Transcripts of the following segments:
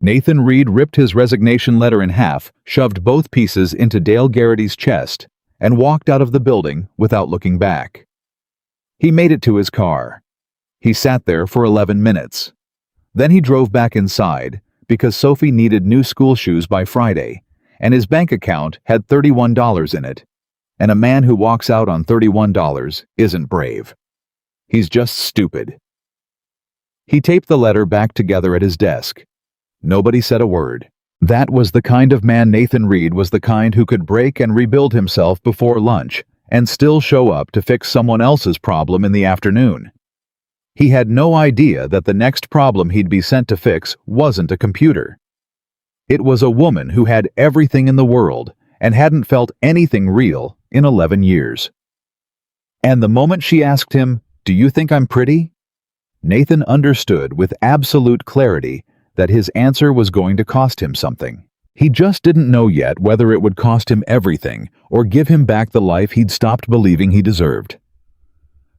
Nathan Reed ripped his resignation letter in half, shoved both pieces into Dale Garrity's chest, and walked out of the building without looking back. He made it to his car. He sat there for 11 minutes. Then he drove back inside because Sophie needed new school shoes by Friday, and his bank account had $31 in it. And a man who walks out on $31 isn't brave. He's just stupid. He taped the letter back together at his desk. Nobody said a word. That was the kind of man Nathan Reed was, the kind who could break and rebuild himself before lunch and still show up to fix someone else's problem in the afternoon. He had no idea that the next problem he'd be sent to fix wasn't a computer. It was a woman who had everything in the world and hadn't felt anything real in 11 years. And the moment she asked him, "Do you think I'm pretty?" Nathan understood with absolute clarity that his answer was going to cost him something. He just didn't know yet whether it would cost him everything or give him back the life he'd stopped believing he deserved.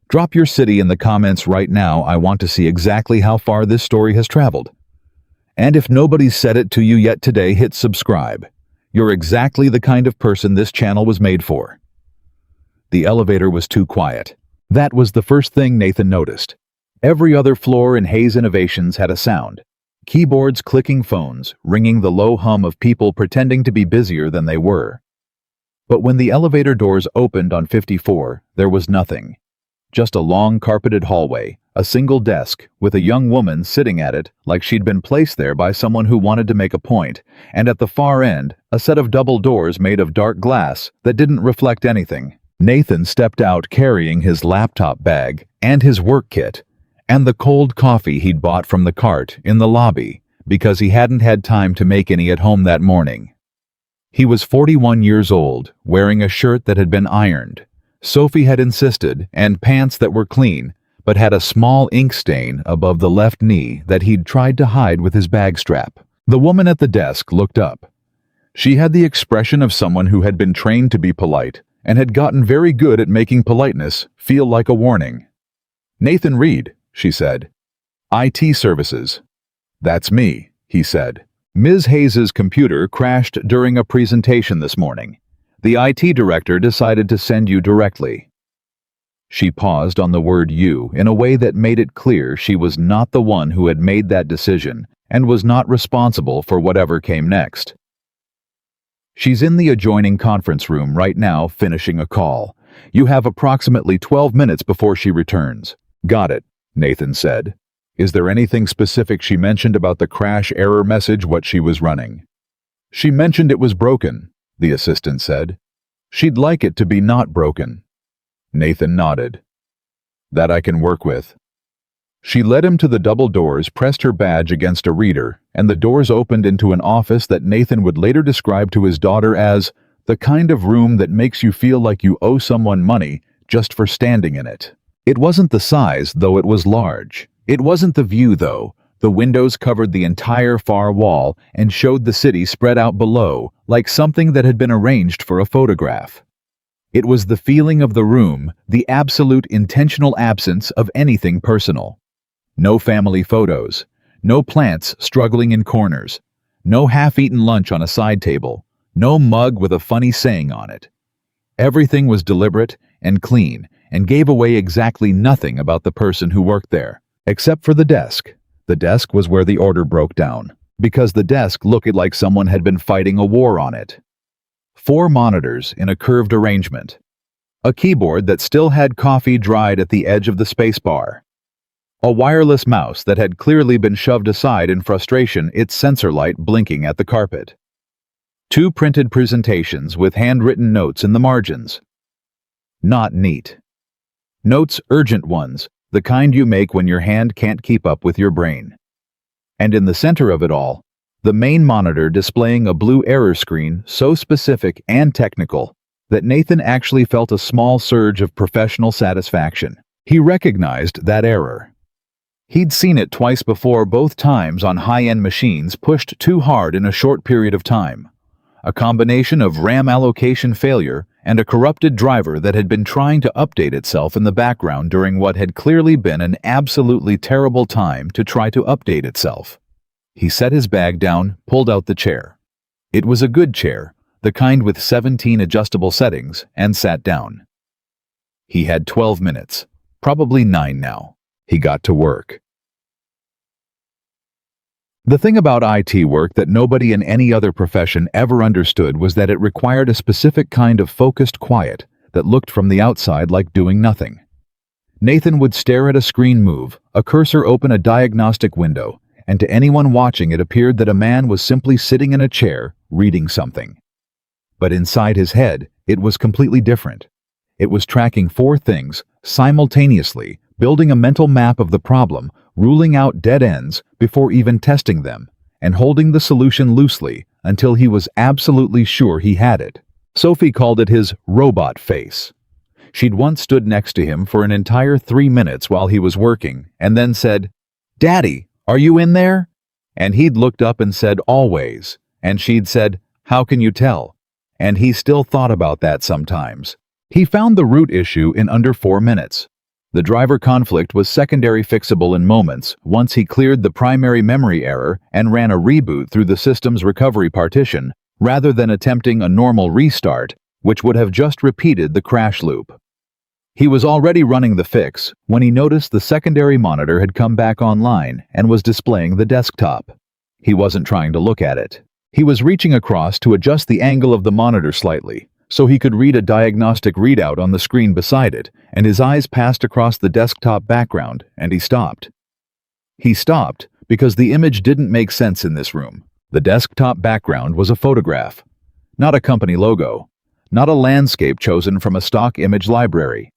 Drop your city in the comments right now. I want to see exactly how far this story has traveled. And if nobody's said it to you yet today, hit subscribe. You're exactly the kind of person this channel was made for. The elevator was too quiet. That was the first thing Nathan noticed. Every other floor in Hayes Innovations had a sound. Keyboards clicking, phones ringing, the low hum of people pretending to be busier than they were. But when the elevator doors opened on 54, there was nothing. Just a long carpeted hallway, a single desk with a young woman sitting at it like she'd been placed there by someone who wanted to make a point, and at the far end, a set of double doors made of dark glass that didn't reflect anything. Nathan stepped out carrying his laptop bag and his work kit, and the cold coffee he'd bought from the cart in the lobby because he hadn't had time to make any at home that morning. He was 41 years old, wearing a shirt that had been ironed. Sophie had insisted, and pants that were clean, but had a small ink stain above the left knee that he'd tried to hide with his bag strap. The woman at the desk looked up. She had the expression of someone who had been trained to be polite and had gotten very good at making politeness feel like a warning. "Nathan Reed," she said. "IT services." "That's me," he said. "Ms. Hayes's computer crashed during a presentation this morning. The IT director decided to send you directly." She paused on the word "you" in a way that made it clear she was not the one who had made that decision and was not responsible for whatever came next. "She's in the adjoining conference room right now finishing a call. You have approximately 12 minutes before she returns." "Got it," Nathan said. "Is there anything specific she mentioned about the crash error message, what she was running?" "She mentioned it was broken," the assistant said. "She'd like it to be not broken." Nathan nodded. "That I can work with." She led him to the double doors, pressed her badge against a reader, and the doors opened into an office that Nathan would later describe to his daughter as the kind of room that makes you feel like you owe someone money just for standing in it. It wasn't the size, though it was large. It wasn't the view, though. The windows covered the entire far wall and showed the city spread out below, like something that had been arranged for a photograph. It was the feeling of the room, the absolute intentional absence of anything personal. No family photos, no plants struggling in corners, no half-eaten lunch on a side table, no mug with a funny saying on it. Everything was deliberate and clean and gave away exactly nothing about the person who worked there, except for the desk. The desk was where the order broke down, because the desk looked like someone had been fighting a war on it. 4 monitors in a curved arrangement. A keyboard that still had coffee dried at the edge of the spacebar. A wireless mouse that had clearly been shoved aside in frustration, its sensor light blinking at the carpet. 2 printed presentations with handwritten notes in the margins. Not neat. Notes, urgent ones, the kind you make when your hand can't keep up with your brain. And in the center of it all, the main monitor displaying a blue error screen so specific and technical that Nathan actually felt a small surge of professional satisfaction. He recognized that error. He'd seen it twice before, both times on high-end machines pushed too hard in a short period of time. A combination of RAM allocation failure and a corrupted driver that had been trying to update itself in the background during what had clearly been an absolutely terrible time to try to update itself. He set his bag down, pulled out the chair. It was a good chair, the kind with 17 adjustable settings, and sat down. He had 12 minutes, probably 9 now. He got to work. The thing about IT work that nobody in any other profession ever understood was that it required a specific kind of focused quiet that looked from the outside like doing nothing. Nathan would stare at a screen move, a cursor open a diagnostic window, and to anyone watching it appeared that a man was simply sitting in a chair, reading something. But inside his head, it was completely different. It was tracking 4 things, simultaneously, building a mental map of the problem, ruling out dead ends before even testing them, and holding the solution loosely until he was absolutely sure he had it. Sophie called it his robot face. She'd once stood next to him for an entire 3 minutes while he was working, and then said, "Daddy, are you in there?" And he'd looked up and said, "Always." And she'd said, "How can you tell?" And he still thought about that sometimes. He found the root issue in under 4 minutes. The driver conflict was secondary fixable in moments once he cleared the primary memory error and ran a reboot through the system's recovery partition, rather than attempting a normal restart, which would have just repeated the crash loop. He was already running the fix when he noticed the secondary monitor had come back online and was displaying the desktop. He wasn't trying to look at it. He was reaching across to adjust the angle of the monitor slightly, so he could read a diagnostic readout on the screen beside it, and his eyes passed across the desktop background, and he stopped. He stopped because the image didn't make sense in this room. The desktop background was a photograph, not a company logo, not a landscape chosen from a stock image library.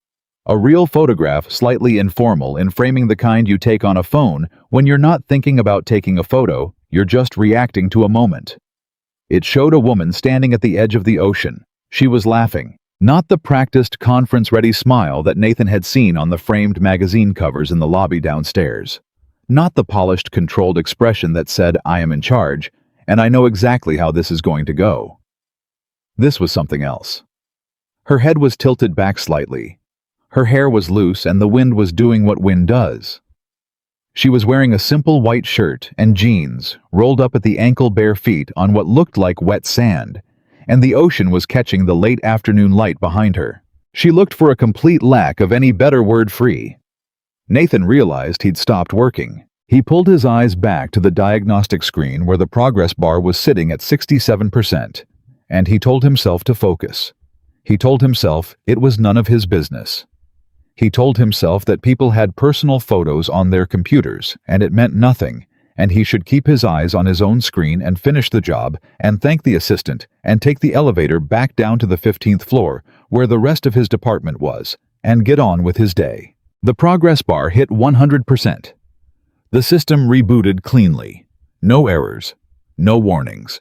A real photograph, slightly informal in framing, the kind you take on a phone when you're not thinking about taking a photo, you're just reacting to a moment. It showed a woman standing at the edge of the ocean. She was laughing, not the practiced conference-ready smile that Nathan had seen on the framed magazine covers in the lobby downstairs. Not the polished, controlled expression that said, "I am in charge, and I know exactly how this is going to go." This was something else. Her head was tilted back slightly. Her hair was loose and the wind was doing what wind does. She was wearing a simple white shirt and jeans, rolled up at the ankle, bare feet on what looked like wet sand, and the ocean was catching the late afternoon light behind her. She looked for a complete lack of any better word free. Nathan realized he'd stopped working. He pulled his eyes back to the diagnostic screen where the progress bar was sitting at 67%, and he told himself to focus. He told himself it was none of his business. He told himself that people had personal photos on their computers, and it meant nothing, and he should keep his eyes on his own screen and finish the job and thank the assistant and take the elevator back down to the 15th floor where the rest of his department was, and get on with his day. The progress bar hit 100%. The system rebooted cleanly. No errors. No warnings.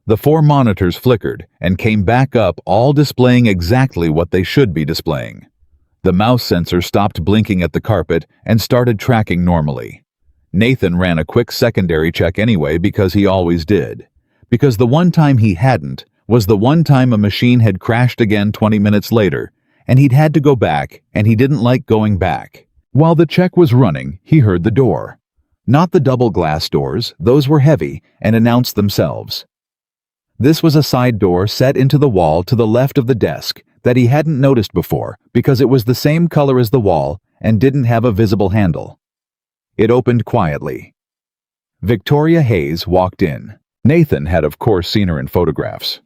The 4 monitors flickered and came back up, all displaying exactly what they should be displaying. The mouse sensor stopped blinking at the carpet and started tracking normally. Nathan ran a quick secondary check anyway because he always did. Because the one time he hadn't was the one time a machine had crashed again 20 minutes later, and he'd had to go back, and he didn't like going back. While the check was running, he heard the door. Not the double glass doors, those were heavy and announced themselves. This was a side door set into the wall to the left of the desk that he hadn't noticed before because it was the same color as the wall and didn't have a visible handle. It opened quietly. Victoria Hayes walked in. Nathan had of course seen her in photographs.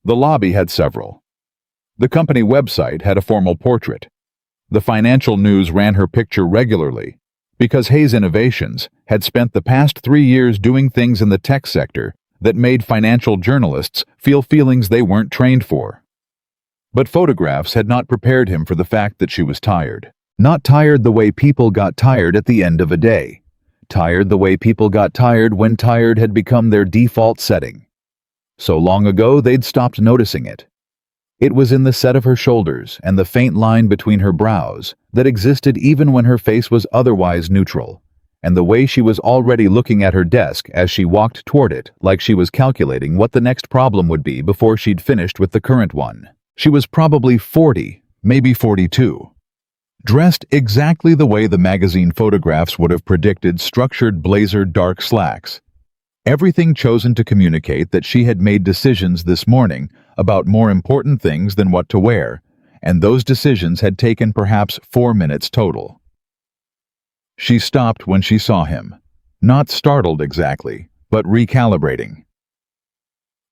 The lobby had several. The company website had a formal portrait. The financial news ran her picture regularly because Hayes Innovations had spent the past 3 years doing things in the tech sector that made financial journalists feel feelings they weren't trained for. But photographs had not prepared him for the fact that she was tired. Not tired the way people got tired at the end of a day. Tired the way people got tired when tired had become their default setting. So long ago they'd stopped noticing it. It was in the set of her shoulders and the faint line between her brows that existed even when her face was otherwise neutral, and the way she was already looking at her desk as she walked toward it like she was calculating what the next problem would be before she'd finished with the current one. She was probably 40, maybe 42. dressed exactly the way the magazine photographs would have predicted, structured blazer, dark slacks. Everything chosen to communicate that she had made decisions this morning about more important things than what to wear, and those decisions had taken perhaps 4 minutes total. She stopped when she saw him, not startled exactly, but recalibrating.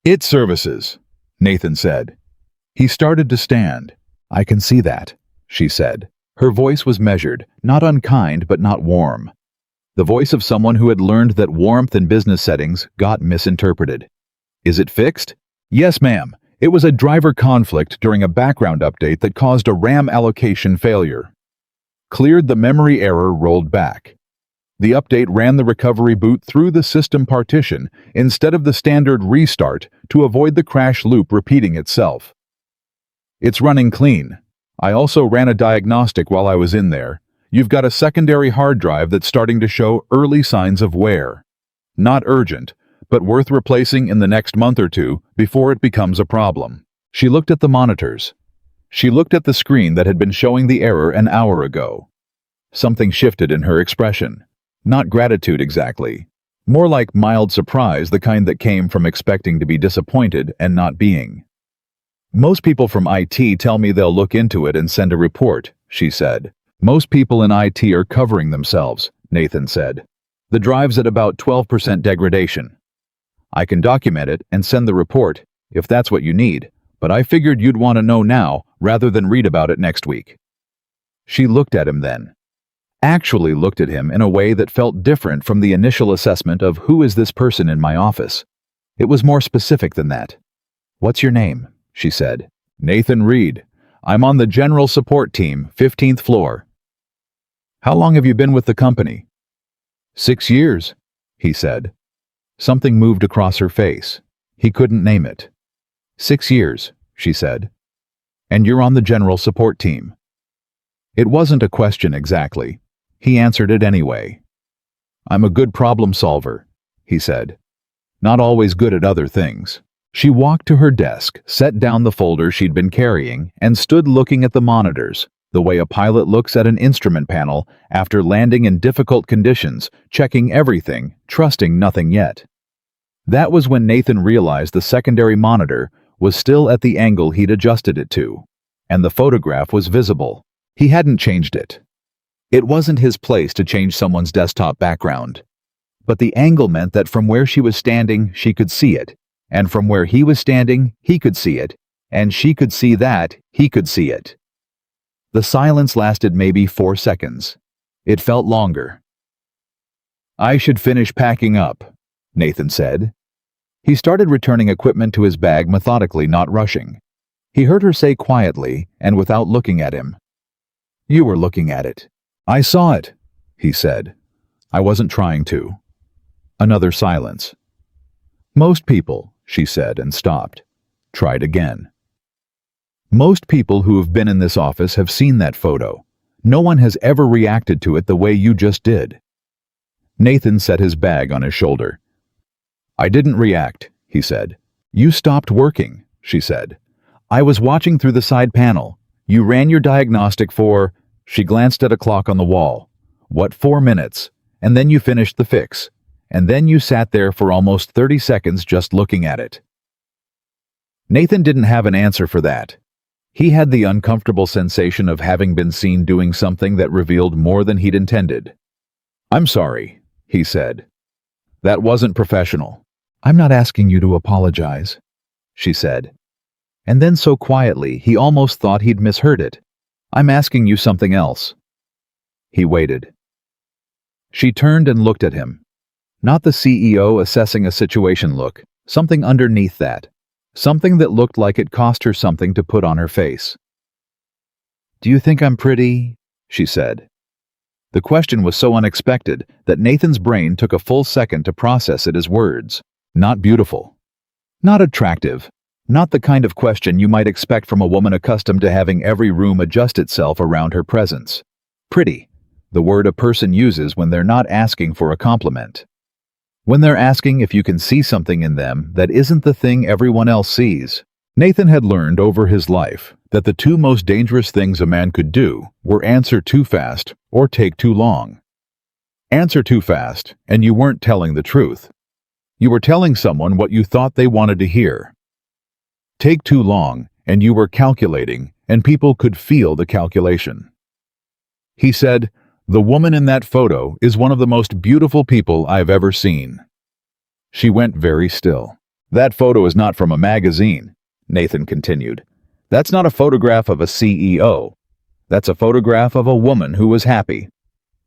"It services," Nathan said. He started to stand. "I can see that," she said. Her voice was measured, not unkind but not warm. The voice of someone who had learned that warmth in business settings got misinterpreted. "Is it fixed?" "Yes, ma'am. It was a driver conflict during a background update that caused a RAM allocation failure. Cleared, the memory error rolled back. The update ran the recovery boot through the system partition instead of the standard restart to avoid the crash loop repeating itself. It's running clean. I also ran a diagnostic while I was in there. You've got a secondary hard drive that's starting to show early signs of wear. Not urgent, but worth replacing in the next month or two before it becomes a problem." She looked at the monitors. She looked at the screen that had been showing the error an hour ago. Something shifted in her expression. Not gratitude exactly. More like mild surprise, the kind that came from expecting to be disappointed and not being. "Most people from IT tell me they'll look into it and send a report," she said. "Most people in IT are covering themselves," Nathan said. "The drive's at about 12% degradation. I can document it and send the report, if that's what you need, but I figured you'd want to know now rather than read about it next week." She looked at him then. Actually looked at him in a way that felt different from the initial assessment of who is this person in my office. It was more specific than that. "What's your name?" she said. "Nathan Reed. I'm on the general support team, 15th floor. How long have you been with the company?" 6 years, he said. Something moved across her face. He couldn't name it. 6 years, she said. "And you're on the general support team." It wasn't a question exactly. He answered it anyway. "I'm a good problem solver," he said. "Not always good at other things." She walked to her desk, set down the folder she'd been carrying, and stood looking at the monitors, the way a pilot looks at an instrument panel after landing in difficult conditions, checking everything, trusting nothing yet. That was when Nathan realized the secondary monitor was still at the angle he'd adjusted it to, and the photograph was visible. He hadn't changed it. It wasn't his place to change someone's desktop background. But the angle meant that from where she was standing, she could see it, and from where he was standing, he could see it, and she could see that he could see it. The silence lasted maybe 4 seconds. It felt longer. "I should finish packing up," Nathan said. He started returning equipment to his bag methodically, not rushing. He heard her say quietly and without looking at him, "You were looking at it." "I saw it," he said. "I wasn't trying to." Another silence. "Most people," she said and stopped. Tried again. "Most people who have been in this office have seen that photo. No one has ever reacted to it the way you just did." Nathan set his bag on his shoulder. "I didn't react," he said. "You stopped working," she said. "I was watching through the side panel. You ran your diagnostic for..." She glanced at a clock on the wall. "What, 4 minutes? And then you finished the fix. And then you sat there for almost 30 seconds just looking at it." Nathan didn't have an answer for that. He had the uncomfortable sensation of having been seen doing something that revealed more than he'd intended. "I'm sorry," he said. "That wasn't professional." "I'm not asking you to apologize," she said. And then so quietly, he almost thought he'd misheard it. "I'm asking you something else." He waited. She turned and looked at him. Not the CEO assessing a situation look, something underneath that. Something that looked like it cost her something to put on her face. "Do you think I'm pretty?" she said. The question was so unexpected that Nathan's brain took a full second to process it as words. Not beautiful. Not attractive. Not the kind of question you might expect from a woman accustomed to having every room adjust itself around her presence. Pretty, the word a person uses when they're not asking for a compliment. When they're asking if you can see something in them that isn't the thing everyone else sees. Nathan had learned over his life that the two most dangerous things a man could do were answer too fast or take too long. Answer too fast, and you weren't telling the truth. You were telling someone what you thought they wanted to hear. Take too long, and you were calculating, and people could feel the calculation. He said, "The woman in that photo is one of the most beautiful people I've ever seen." She went very still. "That photo is not from a magazine," Nathan continued. "That's not a photograph of a CEO. That's a photograph of a woman who was happy.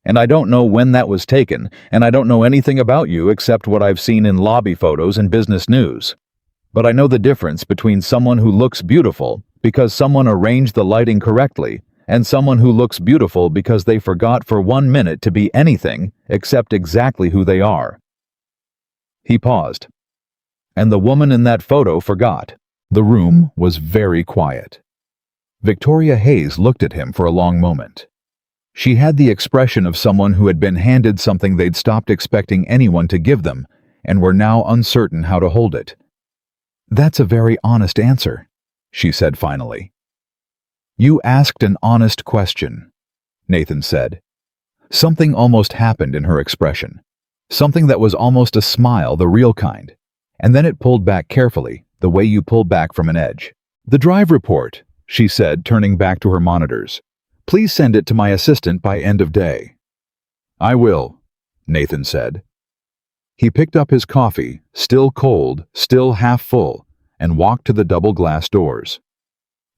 And I don't know when that was taken, and I don't know anything about you except what I've seen in lobby photos and business news. But I know the difference between someone who looks beautiful because someone arranged the lighting correctly and someone who looks beautiful because they forgot for 1 minute to be anything except exactly who they are." He paused. "And the woman in that photo forgot." The room was very quiet. Victoria Hayes looked at him for a long moment. She had the expression of someone who had been handed something they'd stopped expecting anyone to give them and were now uncertain how to hold it. "That's a very honest answer," she said finally. "You asked an honest question," Nathan said. Something almost happened in her expression. Something that was almost a smile, the real kind. And then it pulled back carefully, the way you pull back from an edge. "The drive report," she said, turning back to her monitors. "Please send it to my assistant by end of day." "I will," Nathan said. He picked up his coffee, still cold, still half full, and walked to the double glass doors.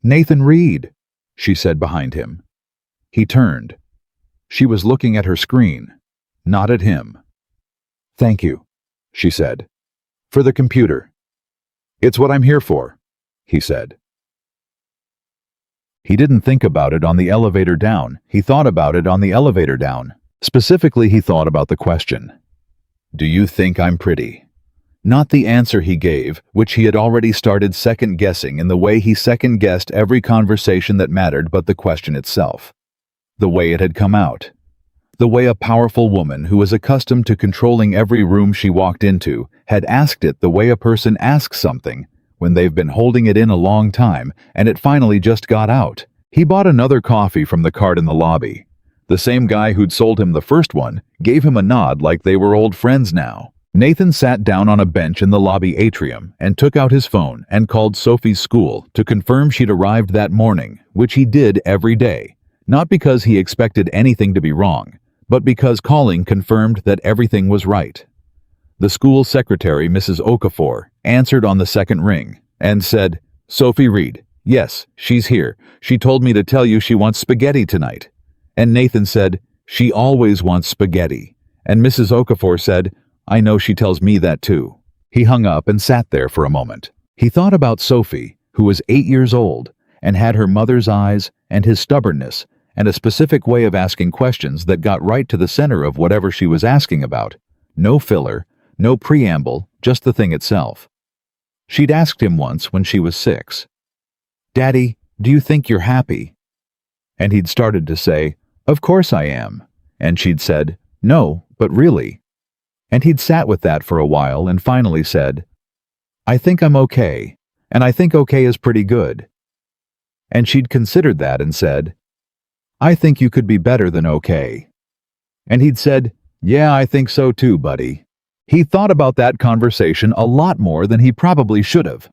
"Nathan, read," she said behind him. He turned. She was looking at her screen, not at him. "Thank you," she said. "For the computer." "It's what I'm here for," he said. He didn't think about it on the elevator down. He thought about it on the elevator down. Specifically, he thought about the question, "Do you think I'm pretty?" Not the answer he gave, which he had already started second-guessing in the way he second-guessed every conversation that mattered, but the question itself. The way it had come out. The way a powerful woman who was accustomed to controlling every room she walked into had asked it the way a person asks something when they've been holding it in a long time and it finally just got out. He bought another coffee from the cart in the lobby. The same guy who'd sold him the first one gave him a nod like they were old friends now. Nathan sat down on a bench in the lobby atrium and took out his phone and called Sophie's school to confirm she'd arrived that morning, which he did every day, not because he expected anything to be wrong, but because calling confirmed that everything was right. The school secretary, Mrs. Okafor, answered on the second ring and said, "Sophie Reed, yes, she's here. She told me to tell you she wants spaghetti tonight." And Nathan said, "She always wants spaghetti." And Mrs. Okafor said, "I know she tells me that too." He hung up and sat there for a moment. He thought about Sophie, who was 8 years old and had her mother's eyes and his stubbornness and a specific way of asking questions that got right to the center of whatever she was asking about. No filler, no preamble, just the thing itself. She'd asked him once when she was 6, "Daddy, do you think you're happy?" And he'd started to say, "Of course I am." And she'd said, "No, but really." And he'd sat with that for a while and finally said, "I think I'm okay, and I think okay is pretty good." And she'd considered that and said, "I think you could be better than okay." And he'd said, "Yeah, I think so too, buddy." He thought about that conversation a lot more than he probably should have.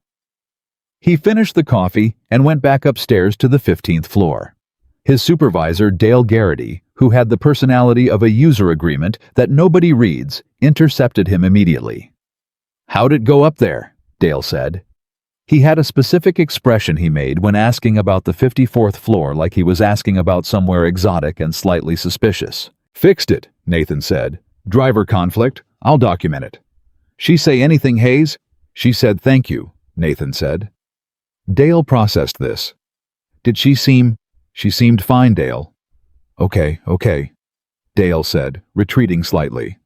He finished the coffee and went back upstairs to the 15th floor. His supervisor, Dale Garrity, who had the personality of a user agreement that nobody reads, intercepted him immediately. "How'd it go up there?" Dale said. He had a specific expression he made when asking about the 54th floor, like he was asking about somewhere exotic and slightly suspicious. "Fixed it," Nathan said. "Driver conflict. I'll document it." "She say anything, Hayes?" "She said thank you," Nathan said. Dale processed this. "Did she seem—" "She seemed fine, Dale." Okay, Dale said, retreating slightly.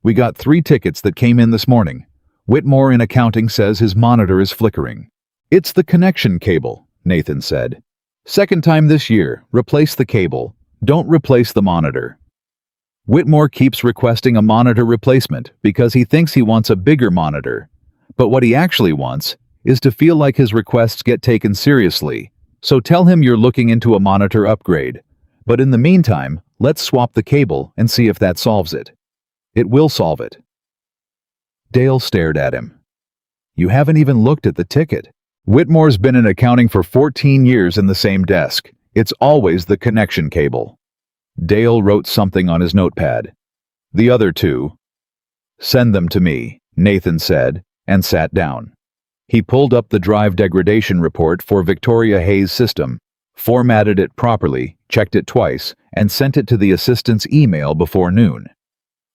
"We got 3 tickets that came in this morning. Whitmore in accounting says his monitor is flickering." "It's the connection cable," Nathan said. "Second time this year, replace the cable. Don't replace the monitor." Whitmore keeps requesting a monitor replacement because he thinks he wants a bigger monitor. But what he actually wants is to feel like his requests get taken seriously, so tell him you're looking into a monitor upgrade. But in the meantime, let's swap the cable and see if that solves it. It will solve it. Dale stared at him. You haven't even looked at the ticket. Whitmore's been in accounting for 14 years in the same desk. It's always the connection cable. Dale wrote something on his notepad. The other two. Send them to me, Nathan said, and sat down. He pulled up the drive degradation report for Victoria Hayes' system, formatted it properly, checked it twice, and sent it to the assistant's email before noon.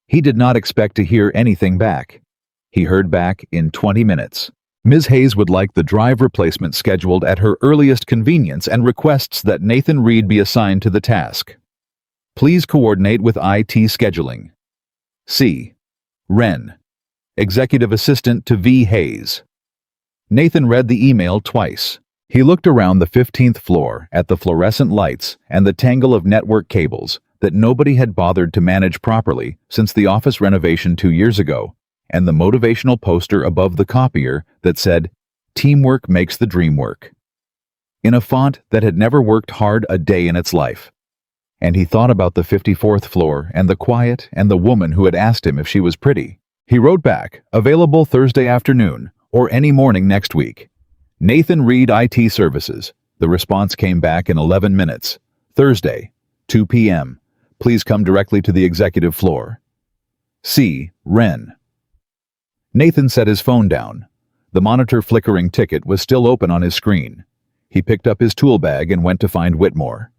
He did not expect to hear anything back. He heard back in 20 minutes. Ms. Hayes would like the drive replacement scheduled at her earliest convenience and requests that Nathan Reed be assigned to the task. Please coordinate with IT scheduling. C. Wren, Executive Assistant to V. Hayes. Nathan read the email twice. He looked around the 15th floor at the fluorescent lights and the tangle of network cables that nobody had bothered to manage properly since the office renovation 2 years ago, and the motivational poster above the copier that said, "Teamwork makes the dream work," in a font that had never worked hard a day in its life. And he thought about the 54th floor and the quiet and the woman who had asked him if she was pretty. He wrote back, available Thursday afternoon or any morning next week. Nathan Reed IT Services. The response came back in 11 minutes. Thursday, 2 p.m. Please come directly to the executive floor. C. Wren. Nathan set his phone down. The monitor flickering ticket was still open on his screen. He picked up his tool bag and went to find Whitmore.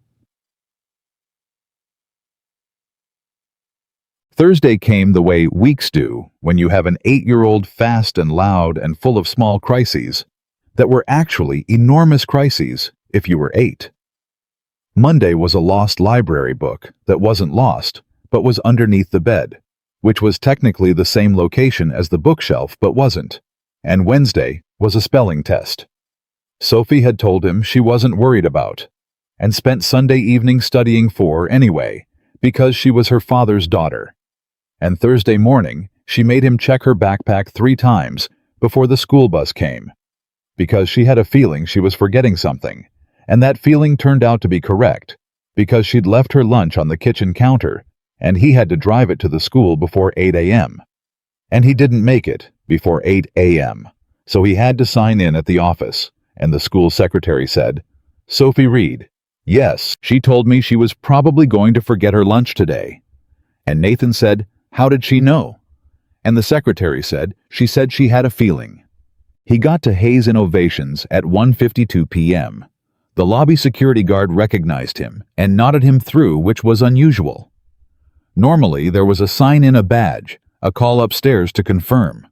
Thursday came the way weeks do when you have an 8-year-old fast and loud and full of small crises that were actually enormous crises if you were 8. Monday was a lost library book that wasn't lost, but was underneath the bed, which was technically the same location as the bookshelf but wasn't. And Wednesday was a spelling test. Sophie had told him she wasn't worried about, and spent Sunday evening studying for anyway, because she was her father's daughter. And Thursday morning, she made him check her backpack 3 times before the school bus came, because she had a feeling she was forgetting something, and that feeling turned out to be correct, because she'd left her lunch on the kitchen counter, and he had to drive it to the school before 8 a.m. And he didn't make it before 8 a.m., so he had to sign in at the office, and the school secretary said, "Sophie Reed, yes, she told me she was probably going to forget her lunch today." And Nathan said, "How did she know?" And the secretary said, "She said she had a feeling." He got to Hayes Innovations at 1:52 p.m. The lobby security guard recognized him and nodded him through, which was unusual. Normally, there was a sign in a badge, a call upstairs to confirm.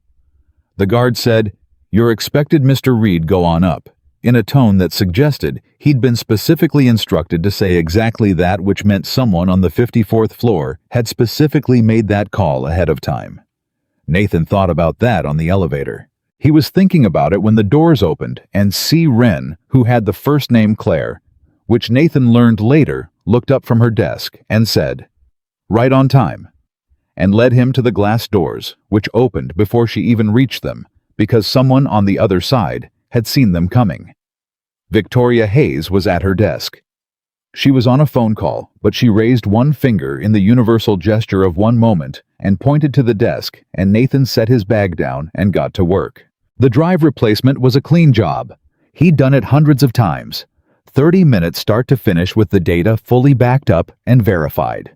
The guard said, "You're expected, Mr. Reed, go on up," in a tone that suggested he'd been specifically instructed to say exactly that, which meant someone on the 54th floor had specifically made that call ahead of time. Nathan thought about that on the elevator. He was thinking about it when the doors opened and C. Wren, who had the first name Claire, which Nathan learned later, looked up from her desk and said, "Right on time," and led him to the glass doors, which opened before she even reached them, because someone on the other side had seen them coming. Victoria Hayes was at her desk. She was on a phone call, but she raised one finger in the universal gesture of one moment and pointed to the desk, and Nathan set his bag down and got to work. The drive replacement was a clean job. He'd done it hundreds of times. 30 minutes start to finish with the data fully backed up and verified.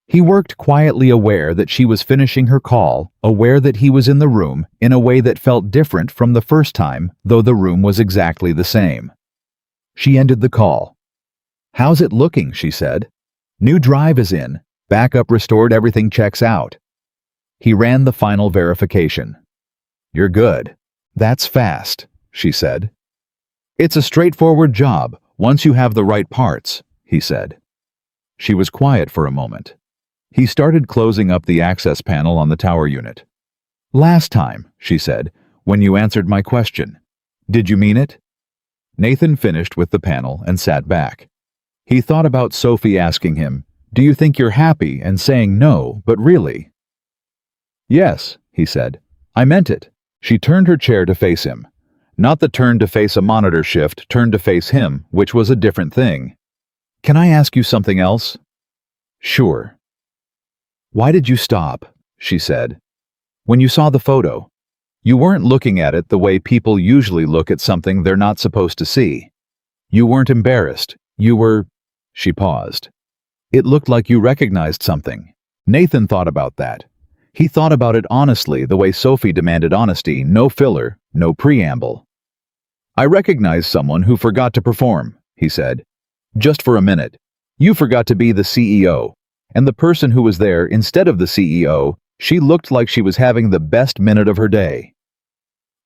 He worked quietly, aware that she was finishing her call, aware that he was in the room in a way that felt different from the first time, though the room was exactly the same. She ended the call. "How's it looking?" she said. "New drive is in. Backup restored, everything checks out." He ran the final verification. "You're good. That's fast," she said. "It's a straightforward job, once you have the right parts," he said. She was quiet for a moment. He started closing up the access panel on the tower unit. "Last time," she said, "when you answered my question. Did you mean it?" Nathan finished with the panel and sat back. He thought about Sophie asking him, "Do you think you're happy?" and saying no, but really. "Yes," he said. "I meant it." She turned her chair to face him. Not the turn to face a monitor shift, turn to face him, which was a different thing. "Can I ask you something else?" "Sure." "Why did you stop?" she said. "When you saw the photo, you weren't looking at it the way people usually look at something they're not supposed to see. You weren't embarrassed. You were—" She paused. "It looked like you recognized something." Nathan thought about that. He thought about it honestly, the way Sophie demanded honesty, no filler, no preamble. "I recognized someone who forgot to perform," he said. "Just for a minute. You forgot to be the CEO. And the person who was there instead of the CEO, she looked like she was having the best minute of her day."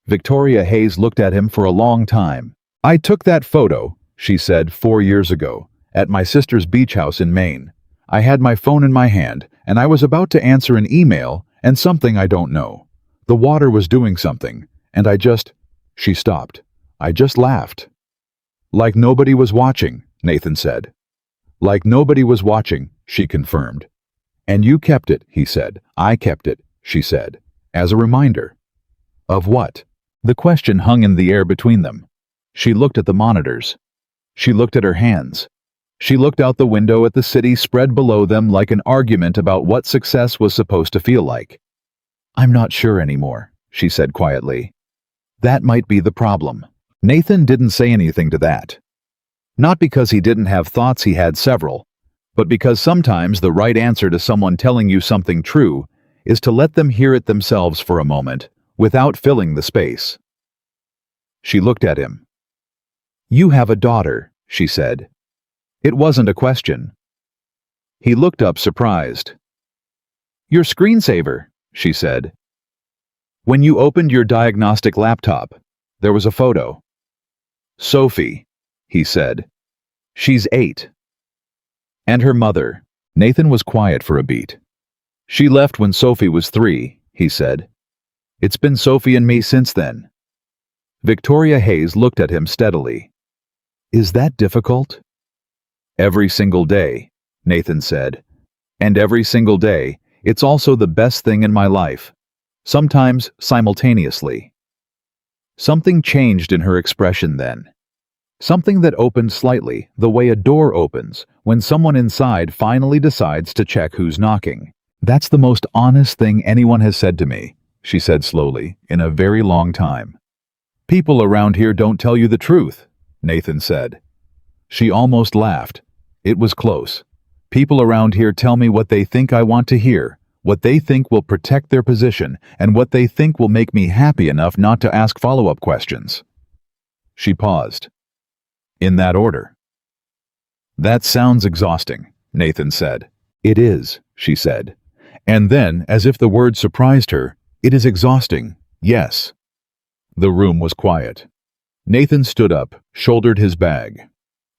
Victoria Hayes looked at him for a long time. "I took that photo," she said, 4 years ago, at my sister's beach house in Maine. I had my phone in my hand, and I was about to answer an email and something I don't know. The water was doing something, and I just—" She stopped. "I just laughed." "Like nobody was watching," Nathan said. "Like nobody was watching," she confirmed. "And you kept it," he said. "I kept it," she said. "As a reminder." Of what? The question hung in the air between them. She looked at the monitors. She looked at her hands. She looked out the window at the city spread below them like an argument about what success was supposed to feel like. "I'm not sure anymore," she said quietly. "That might be the problem." Nathan didn't say anything to that. Not because he didn't have thoughts, he had several, but because sometimes the right answer to someone telling you something true is to let them hear it themselves for a moment, without filling the space. She looked at him. "You have a daughter," she said. It wasn't a question. He looked up surprised. "Your screensaver," she said. "When you opened your diagnostic laptop, there was a photo." "Sophie," he said. "She's 8. And her mother." Nathan was quiet for a beat. "She left when Sophie was 3, he said. "It's been Sophie and me since then." Victoria Hayes looked at him steadily. "Is that difficult?" "Every single day," Nathan said. "And every single day, it's also the best thing in my life. Sometimes simultaneously." Something changed in her expression then. Something that opened slightly, the way a door opens when someone inside finally decides to check who's knocking. "That's the most honest thing anyone has said to me," she said slowly, "in a very long time." "People around here don't tell you the truth," Nathan said. She almost laughed. It was close. "People around here tell me what they think I want to hear, what they think will protect their position, and what they think will make me happy enough not to ask follow-up questions." She paused. "In that order." "That sounds exhausting," Nathan said. "It is," she said. And then, as if the word surprised her, "It is exhausting, yes." The room was quiet. Nathan stood up, shouldered his bag.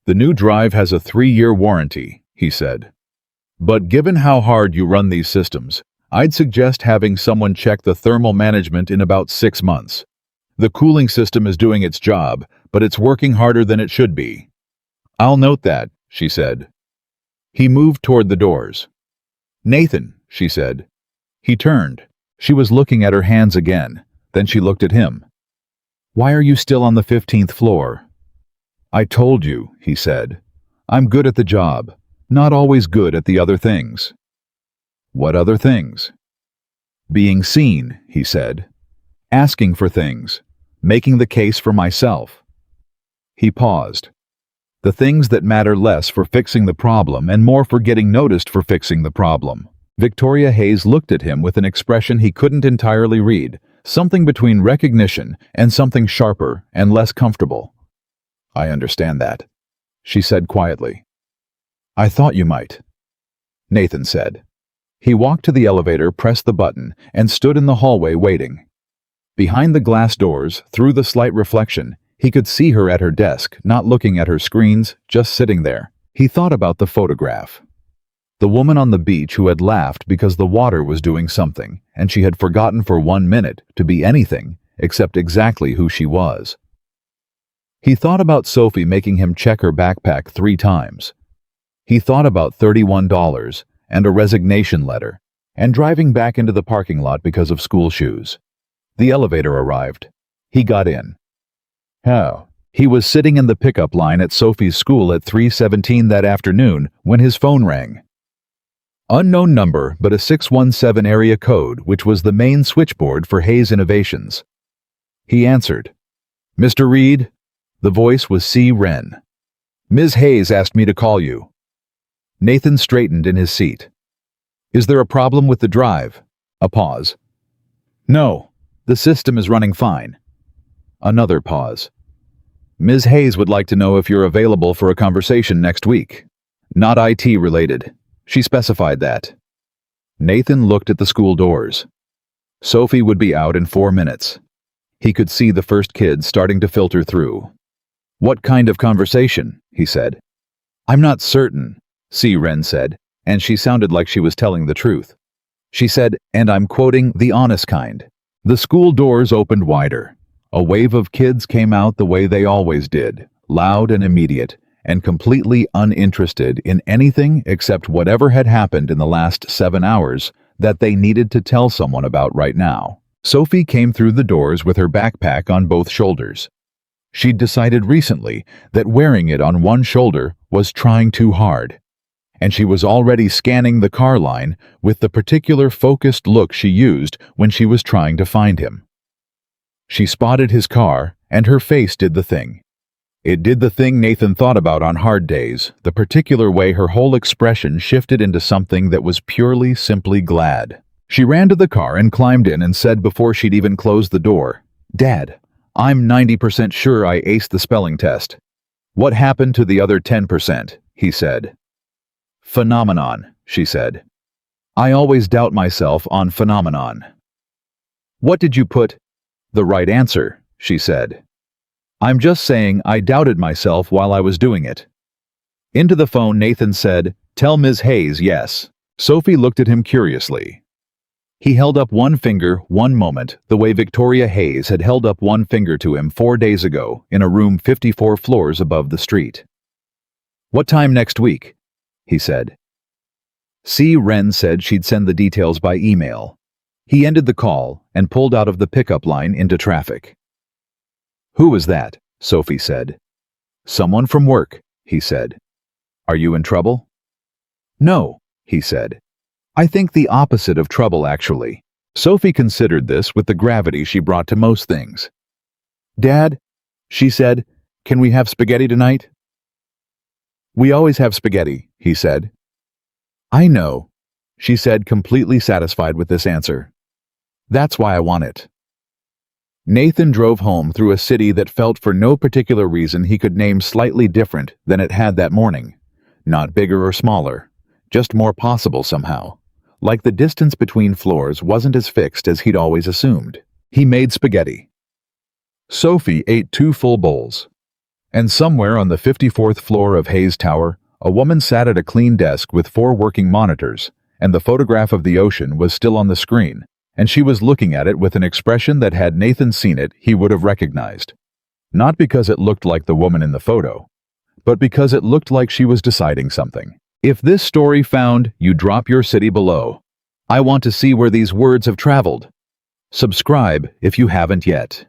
"The new drive has a 3-year warranty," he said. "But given how hard you run these systems, I'd suggest having someone check the thermal management in about 6 months. The cooling system is doing its job, but it's working harder than it should be." "I'll note that," she said. He moved toward the doors. "Nathan," she said. He turned. She was looking at her hands again. Then she looked at him. "Why are you still on the 15th floor?" "I told you," he said. "I'm good at the job, not always good at the other things." "What other things?" "Being seen," he said. "Asking for things. Making the case for myself." He paused. "The things that matter less for fixing the problem and more for getting noticed for fixing the problem." Victoria Hayes looked at him with an expression he couldn't entirely read, something between recognition and something sharper and less comfortable. "I understand that," she said quietly. "I thought you might," Nathan said. He walked to the elevator, pressed the button, and stood in the hallway waiting. Behind the glass doors, through the slight reflection, he could see her at her desk, not looking at her screens, just sitting there. He thought about the photograph. The woman on the beach who had laughed because the water was doing something, and she had forgotten for 1 minute to be anything except exactly who she was. He thought about Sophie making him check her backpack 3 times. He thought about $31 and a resignation letter, and driving back into the parking lot because of school shoes. The elevator arrived. He got in. How? He was sitting in the pickup line at Sophie's school at 3:17 that afternoon when his phone rang. Unknown number, but a 617 area code, which was the main switchboard for Hayes Innovations. He answered. "Mr. Reed?" The voice was C. Wren. "Ms. Hayes asked me to call you." Nathan straightened in his seat. "Is there a problem with the drive?" A pause. "No, the system is running fine." Another pause. "Ms. Hayes would like to know if you're available for a conversation next week. Not IT related. She specified that." Nathan looked at the school doors. Sophie would be out in 4 minutes. He could see the first kids starting to filter through. "What kind of conversation?" he said. "I'm not certain," C. Wren said, and she sounded like she was telling the truth. She said, and I'm quoting, "the honest kind." The school doors opened wider. A wave of kids came out the way they always did, loud and immediate, and completely uninterested in anything except whatever had happened in the last 7 hours that they needed to tell someone about right now. Sophie came through the doors with her backpack on both shoulders. She'd decided recently that wearing it on one shoulder was trying too hard, and she was already scanning the car line with the particular focused look she used when she was trying to find him. She spotted his car, and her face did the thing. It did the thing Nathan thought about on hard days, the particular way her whole expression shifted into something that was purely, simply glad. She ran to the car and climbed in and said before she'd even closed the door, "Dad, I'm 90% sure I aced the spelling test." "What happened to the other 10%? He said. "Phenomenon," she said. "I always doubt myself on phenomenon." "What did you put?" "The right answer," she said. "I'm just saying I doubted myself while I was doing it." Into the phone Nathan said, "Tell Ms. Hayes yes." Sophie looked at him curiously. He held up one finger one moment the way Victoria Hayes had held up one finger to him 4 days ago in a room 54 floors above the street. "What time next week?" he said. C. Wren said she'd send the details by email. He ended the call and pulled out of the pickup line into traffic. "Who was that?" Sophie said. "Someone from work," he said. "Are you in trouble?" "No," he said. "I think the opposite of trouble, actually." Sophie considered this with the gravity she brought to most things. "Dad," she said, "can we have spaghetti tonight?" "We always have spaghetti," he said. "I know," she said, completely satisfied with this answer. "That's why I want it." Nathan drove home through a city that felt for no particular reason he could name slightly different than it had that morning. Not bigger or smaller, just more possible somehow. Like the distance between floors wasn't as fixed as he'd always assumed. He made spaghetti. Sophie ate 2 full bowls. And somewhere on the 54th floor of Hayes Tower, a woman sat at a clean desk with 4 working monitors, and the photograph of the ocean was still on the screen, and she was looking at it with an expression that had Nathan seen it, he would have recognized. Not because it looked like the woman in the photo, but because it looked like she was deciding something. If this story found you, drop your city below. I want to see where these words have traveled. Subscribe if you haven't yet.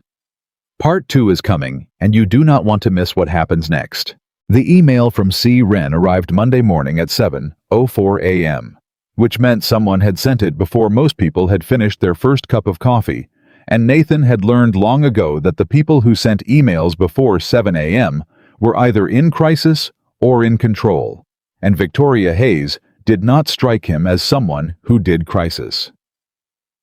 Part 2 is coming, and you do not want to miss what happens next. The email from C. Wren arrived Monday morning at 7:04 a.m., which meant someone had sent it before most people had finished their first cup of coffee, and Nathan had learned long ago that the people who sent emails before 7 a.m. were either in crisis or in control, and Victoria Hayes did not strike him as someone who did crisis.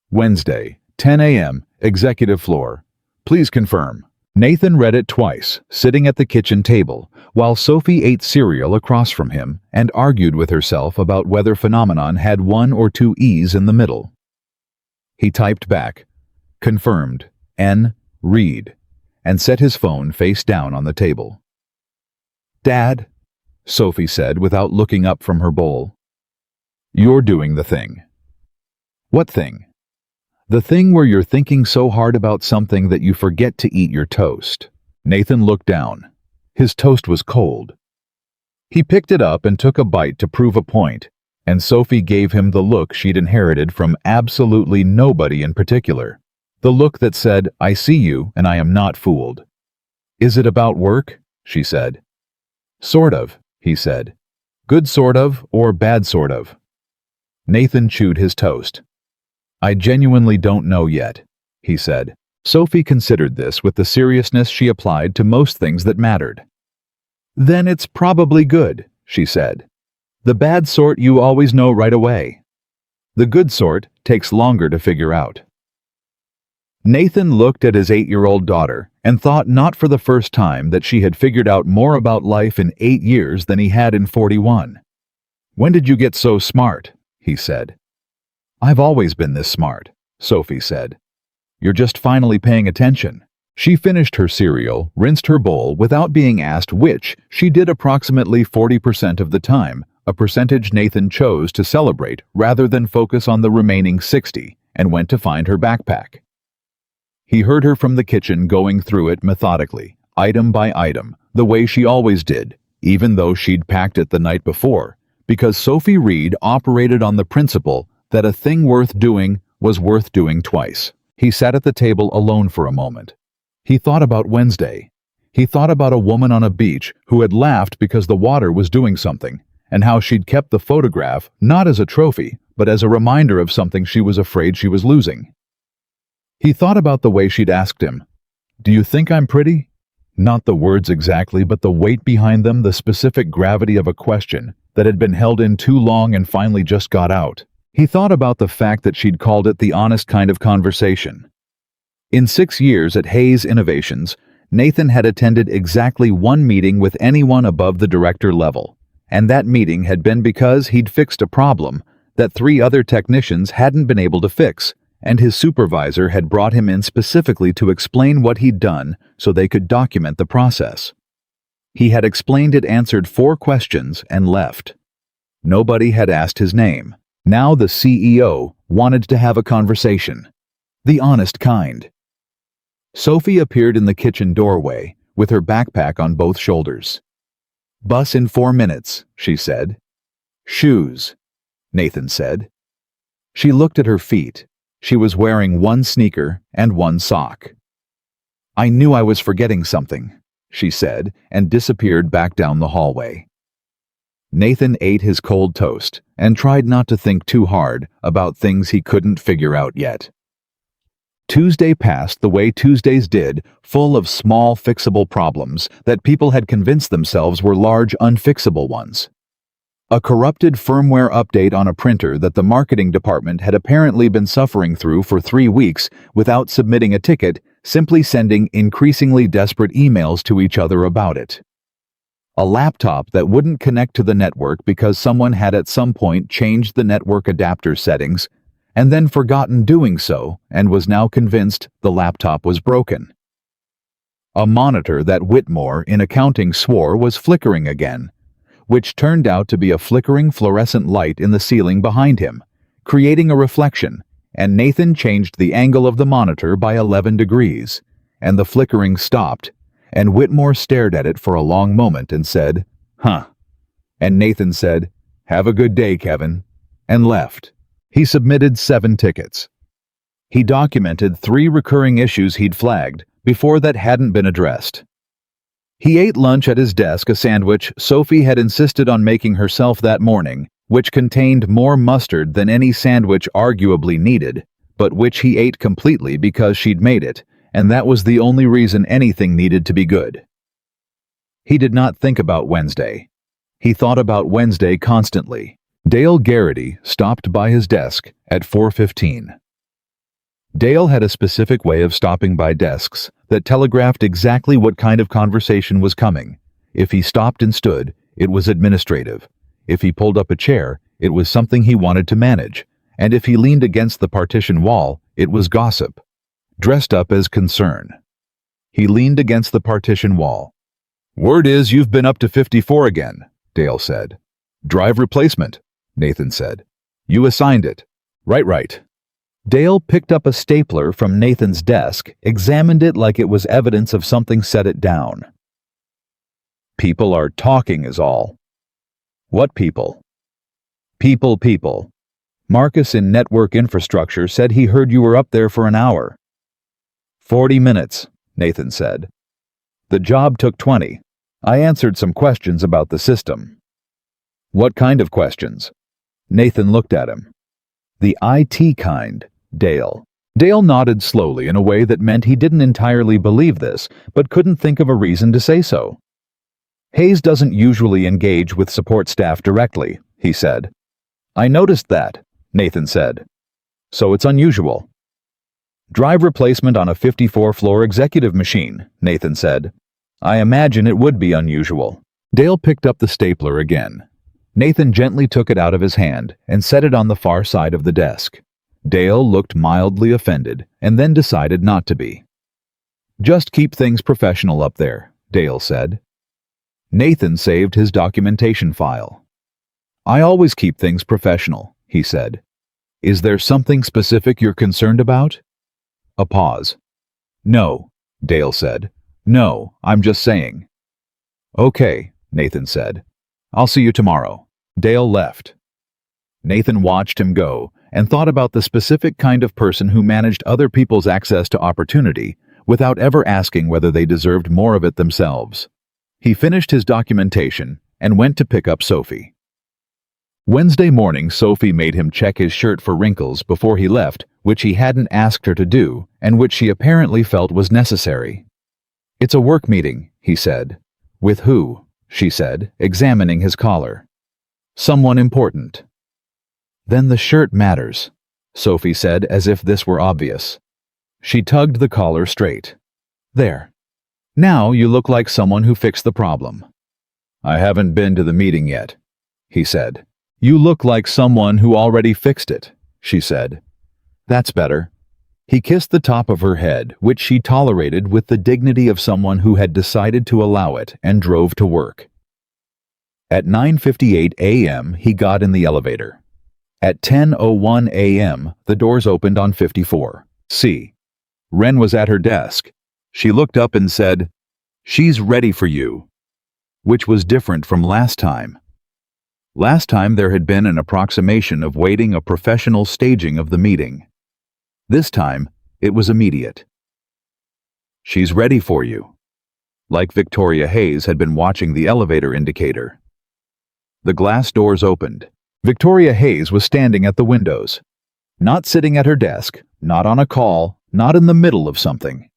Wednesday, 10 a.m., executive floor. Please confirm. Nathan read it twice, sitting at the kitchen table, while Sophie ate cereal across from him and argued with herself about whether phenomenon had 1 or 2 E's in the middle. He typed back, confirmed, N. Reed, and set his phone face down on the table. "Dad," Sophie said without looking up from her bowl. "You're doing the thing." "What thing?" "The thing where you're thinking so hard about something that you forget to eat your toast." Nathan looked down. His toast was cold. He picked it up and took a bite to prove a point, and Sophie gave him the look she'd inherited from absolutely nobody in particular. The look that said, "I see you and I am not fooled." Is it about work? She said. Sort of, he said. Good sort of, or bad sort of? Nathan chewed his toast. I genuinely don't know yet, he said. Sophie considered this with the seriousness she applied to most things that mattered. Then it's probably good, she said. The bad sort you always know right away. The good sort takes longer to figure out. Nathan looked at his 8-year-old daughter and thought not for the first time that she had figured out more about life in 8 years than he had in 41. When did you get so smart? He said. I've always been this smart, Sophie said. You're just finally paying attention. She finished her cereal, rinsed her bowl without being asked which she did approximately 40% of the time, a percentage Nathan chose to celebrate rather than focus on the remaining 60, and went to find her backpack. He heard her from the kitchen going through it methodically, item by item, the way she always did, even though she'd packed it the night before, because Sophie Reed operated on the principle that a thing worth doing was worth doing twice. He sat at the table alone for a moment. He thought about Wednesday. He thought about a woman on a beach who had laughed because the water was doing something, and how she'd kept the photograph not as a trophy, but as a reminder of something she was afraid she was losing. He thought about the way she'd asked him, "Do you think I'm pretty?" Not the words exactly, but the weight behind them, the specific gravity of a question that had been held in too long and finally just got out. He thought about the fact that she'd called it the honest kind of conversation. In 6 years at Hayes Innovations, Nathan had attended exactly one meeting with anyone above the director level, and that meeting had been because he'd fixed a problem that 3 other technicians hadn't been able to fix, and his supervisor had brought him in specifically to explain what he'd done so they could document the process. He had explained it, answered 4 questions, and left. Nobody had asked his name. Now the CEO wanted to have a conversation. The honest kind. Sophie appeared in the kitchen doorway with her backpack on both shoulders. Bus in 4 minutes, she said. Shoes, Nathan said. She looked at her feet. She was wearing 1 sneaker and 1 sock. I knew I was forgetting something, she said, and disappeared back down the hallway. Nathan ate his cold toast and tried not to think too hard about things he couldn't figure out yet. Tuesday passed the way Tuesdays did, full of small fixable problems that people had convinced themselves were large unfixable ones. A corrupted firmware update on a printer that the marketing department had apparently been suffering through for 3 weeks without submitting a ticket, simply sending increasingly desperate emails to each other about it. A laptop that wouldn't connect to the network because someone had at some point changed the network adapter settings and then forgotten doing so and was now convinced the laptop was broken. A monitor that Whitmore in accounting swore was flickering again, which turned out to be a flickering fluorescent light in the ceiling behind him, creating a reflection, and Nathan changed the angle of the monitor by 11 degrees, and the flickering stopped, and Whitmore stared at it for a long moment and said, "Huh." And Nathan said, "Have a good day, Kevin," and left. He submitted 7 tickets. He documented 3 recurring issues he'd flagged before that hadn't been addressed. He ate lunch at his desk, a sandwich Sophie had insisted on making herself that morning, which contained more mustard than any sandwich arguably needed, but which he ate completely because she'd made it, and that was the only reason anything needed to be good. He did not think about Wednesday. He thought about Wednesday constantly. Dale Garrity stopped by his desk at 4:15. Dale had a specific way of stopping by desks that telegraphed exactly what kind of conversation was coming. If he stopped and stood, it was administrative. If he pulled up a chair, it was something he wanted to manage. And if he leaned against the partition wall, it was gossip, dressed up as concern. He leaned against the partition wall. "Word is you've been up to 54 again," Dale said. "Drive replacement," Nathan said. "You assigned it." Right. Dale picked up a stapler from Nathan's desk, examined it like it was evidence of something, set it down. "People are talking is all." "What people?" People. Marcus in network infrastructure said he heard you were up there for an hour." 40 minutes, Nathan said. The job took 20. I answered some questions about the system. What kind of questions? Nathan looked at him. The IT kind, Dale. Dale nodded slowly in a way that meant he didn't entirely believe this, but couldn't think of a reason to say so. Hayes doesn't usually engage with support staff directly, he said. I noticed that, Nathan said. So it's unusual. Drive replacement on a 54-floor executive machine, Nathan said. I imagine it would be unusual. Dale picked up the stapler again. Nathan gently took it out of his hand and set it on the far side of the desk. Dale looked mildly offended and then decided not to be. Just keep things professional up there, Dale said. Nathan saved his documentation file. I always keep things professional, he said. Is there something specific you're concerned about? A pause. No, Dale said. No, I'm just saying. Okay, Nathan said. I'll see you tomorrow. Dale left. Nathan watched him go and thought about the specific kind of person who managed other people's access to opportunity without ever asking whether they deserved more of it themselves. He finished his documentation and went to pick up Sophie. Wednesday morning, Sophie made him check his shirt for wrinkles before he left, which he hadn't asked her to do and which she apparently felt was necessary. It's a work meeting, he said. With who? She said, examining his collar. Someone important. Then the shirt matters, Sophie said as if this were obvious. She tugged the collar straight. There. Now you look like someone who fixed the problem. I haven't been to the meeting yet, he said. You look like someone who already fixed it, she said. That's better. He kissed the top of her head, which she tolerated with the dignity of someone who had decided to allow it, and drove to work. At 9:58 a.m., he got in the elevator. At 10:01 a.m., the doors opened on 54C. Wren was at her desk. She looked up and said, "She's ready for you," which was different from last time. Last time there had been an approximation of waiting a professional staging of the meeting. This time, it was immediate. She's ready for you. Like Victoria Hayes had been watching the elevator indicator. The glass doors opened. Victoria Hayes was standing at the windows. Not sitting at her desk, not on a call, not in the middle of something.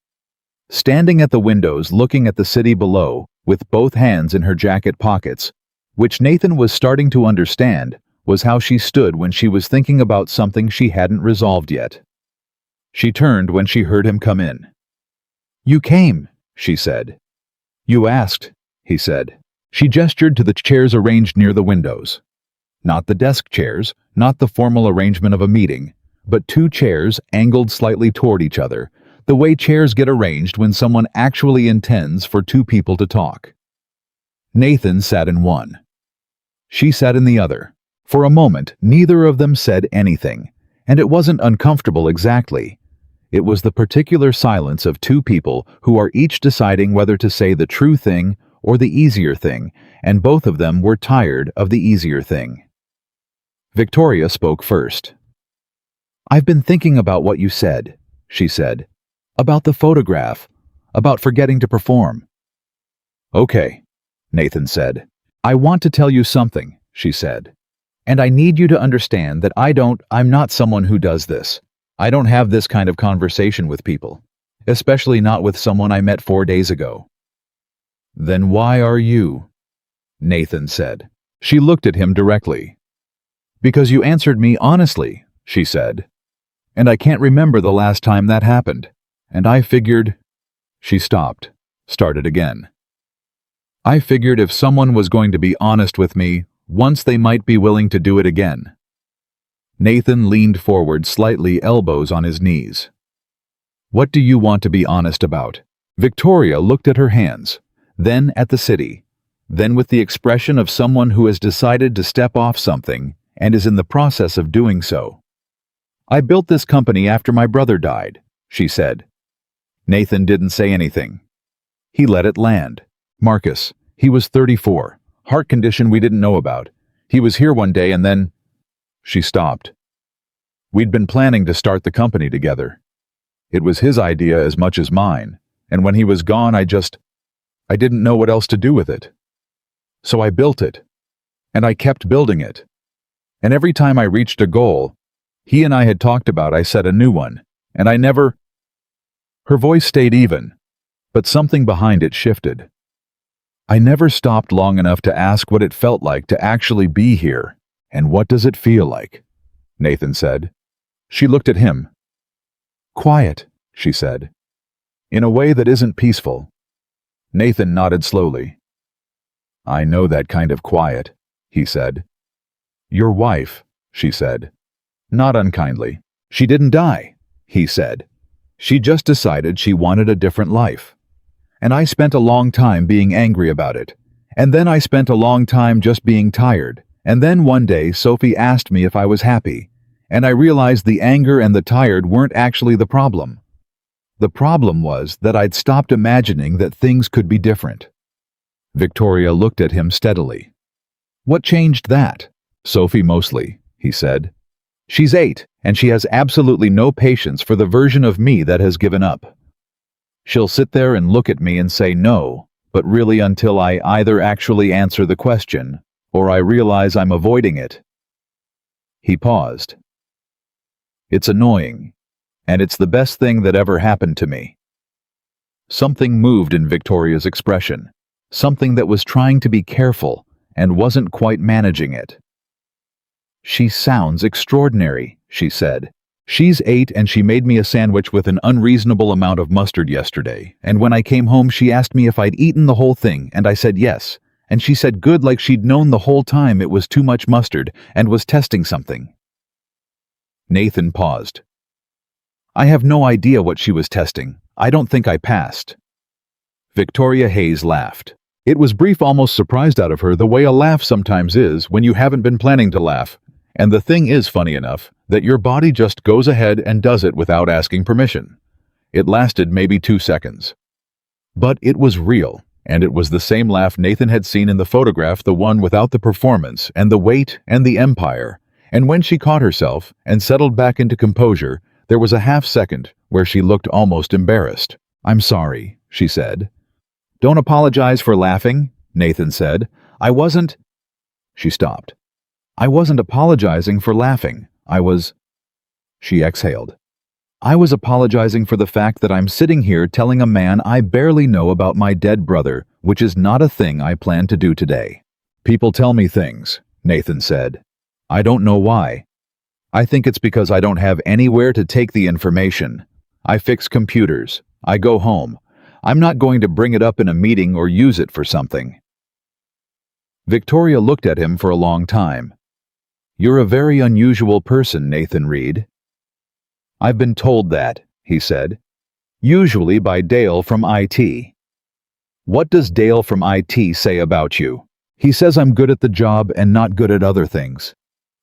Standing at the windows looking at the city below, with both hands in her jacket pockets, which Nathan was starting to understand was how she stood when she was thinking about something she hadn't resolved yet. She turned when she heard him come in. You came, she said. You asked, he said. She gestured to the chairs arranged near the windows. Not the desk chairs, not the formal arrangement of a meeting, but two chairs angled slightly toward each other, the way chairs get arranged when someone actually intends for two people to talk. Nathan sat in one. She sat in the other. For a moment, neither of them said anything, and it wasn't uncomfortable exactly. It was the particular silence of two people who are each deciding whether to say the true thing or the easier thing, and both of them were tired of the easier thing. Victoria spoke first. I've been thinking about what you said, she said. About the photograph, about forgetting to perform. Okay, Nathan said. I want to tell you something, she said. And I need you to understand that I'm not someone who does this. I don't have this kind of conversation with people, especially not with someone I met 4 days ago. Then why are you? Nathan said. She looked at him directly. Because you answered me honestly, she said. And I can't remember the last time that happened. And I figured... She stopped, started again. I figured if someone was going to be honest with me, once they might be willing to do it again. Nathan leaned forward slightly, elbows on his knees. What do you want to be honest about? Victoria looked at her hands, then at the city, then with the expression of someone who has decided to step off something and is in the process of doing so. I built this company after my brother died, she said. Nathan didn't say anything. He let it land. Marcus, he was 34, heart condition we didn't know about. He was here one day and then... She stopped. We'd been planning to start the company together. It was his idea as much as mine, and when he was gone I just... I didn't know what else to do with it. So I built it. And I kept building it. And every time I reached a goal he and I had talked about, I set a new one. And I never... Her voice stayed even, but something behind it shifted. I never stopped long enough to ask what it felt like to actually be here. And what does it feel like? Nathan said. She looked at him. Quiet, she said. In a way that isn't peaceful. Nathan nodded slowly. I know that kind of quiet, he said. Your wife, she said. Not unkindly. She didn't die, he said. She just decided she wanted a different life. And I spent a long time being angry about it. And then I spent a long time just being tired. And then one day Sophie asked me if I was happy. And I realized the anger and the tired weren't actually the problem. The problem was that I'd stopped imagining that things could be different. Victoria looked at him steadily. What changed that? Sophie mostly, he said. She's 8, and she has absolutely no patience for the version of me that has given up. She'll sit there and look at me and say no, but really until I either actually answer the question, or I realize I'm avoiding it. He paused. It's annoying, and it's the best thing that ever happened to me. Something moved in Victoria's expression, something that was trying to be careful and wasn't quite managing it. She sounds extraordinary, she said. She's 8 and she made me a sandwich with an unreasonable amount of mustard yesterday, and when I came home she asked me if I'd eaten the whole thing, and I said yes, and she said good like she'd known the whole time it was too much mustard and was testing something. Nathan paused. I have no idea what she was testing. I don't think I passed. Victoria Hayes laughed. It was brief, almost surprised out of her, the way a laugh sometimes is when you haven't been planning to laugh. And the thing is, funny enough, that your body just goes ahead and does it without asking permission. It lasted maybe 2 seconds. But it was real, and it was the same laugh Nathan had seen in the photograph, the one without the performance and the weight and the empire. And when she caught herself and settled back into composure, there was a half-second where she looked almost embarrassed. I'm sorry, she said. Don't apologize for laughing, Nathan said. I wasn't... She stopped. I wasn't apologizing for laughing. I was... She exhaled. I was apologizing for the fact that I'm sitting here telling a man I barely know about my dead brother, which is not a thing I plan to do today. People tell me things, Nathan said. I don't know why. I think it's because I don't have anywhere to take the information. I fix computers. I go home. I'm not going to bring it up in a meeting or use it for something. Victoria looked at him for a long time. You're a very unusual person, Nathan Reed. I've been told that, he said. Usually by Dale from IT. What does Dale from IT say about you? He says I'm good at the job and not good at other things.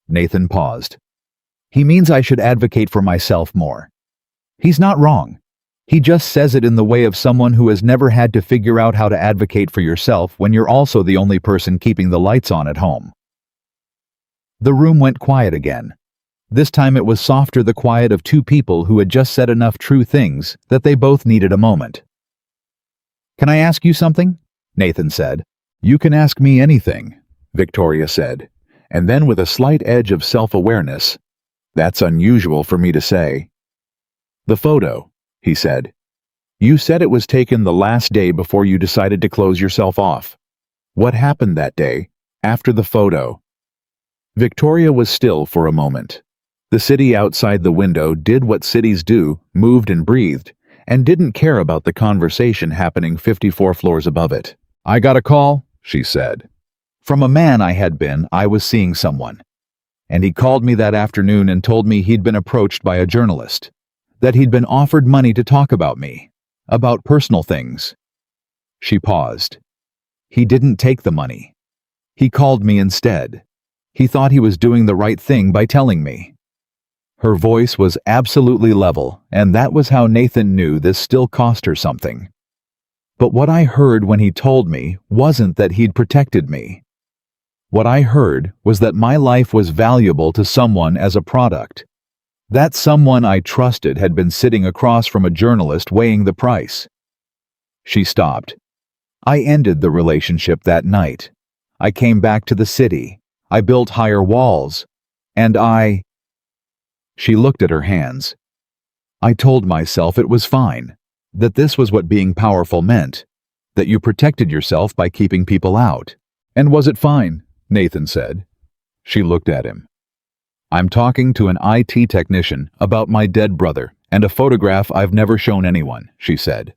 Nathan paused. He means I should advocate for myself more. He's not wrong. He just says it in the way of someone who has never had to figure out how to advocate for yourself when you're also the only person keeping the lights on at home. The room went quiet again. This time it was softer, the quiet of two people who had just said enough true things that they both needed a moment. Can I ask you something? Nathan said. You can ask me anything, Victoria said, and then with a slight edge of self-awareness, that's unusual for me to say. The photo, he said. You said it was taken the last day before you decided to close yourself off. What happened that day, after the photo? Victoria was still for a moment. The city outside the window did what cities do, moved and breathed, and didn't care about the conversation happening 54 floors above it. I got a call, she said. From a man I was seeing someone. And he called me that afternoon and told me he'd been approached by a journalist. That he'd been offered money to talk about me. About personal things. She paused. He didn't take the money. He called me instead. He thought he was doing the right thing by telling me. Her voice was absolutely level, and that was how Nathan knew this still cost her something. But what I heard when he told me wasn't that he'd protected me. What I heard was that my life was valuable to someone as a product. That someone I trusted had been sitting across from a journalist weighing the price. She stopped. I ended the relationship that night. I came back to the city. I built higher walls. And She looked at her hands. I told myself it was fine, that this was what being powerful meant, that you protected yourself by keeping people out. And was it fine? Nathan said. She looked at him. I'm talking to an IT technician about my dead brother and a photograph I've never shown anyone, she said.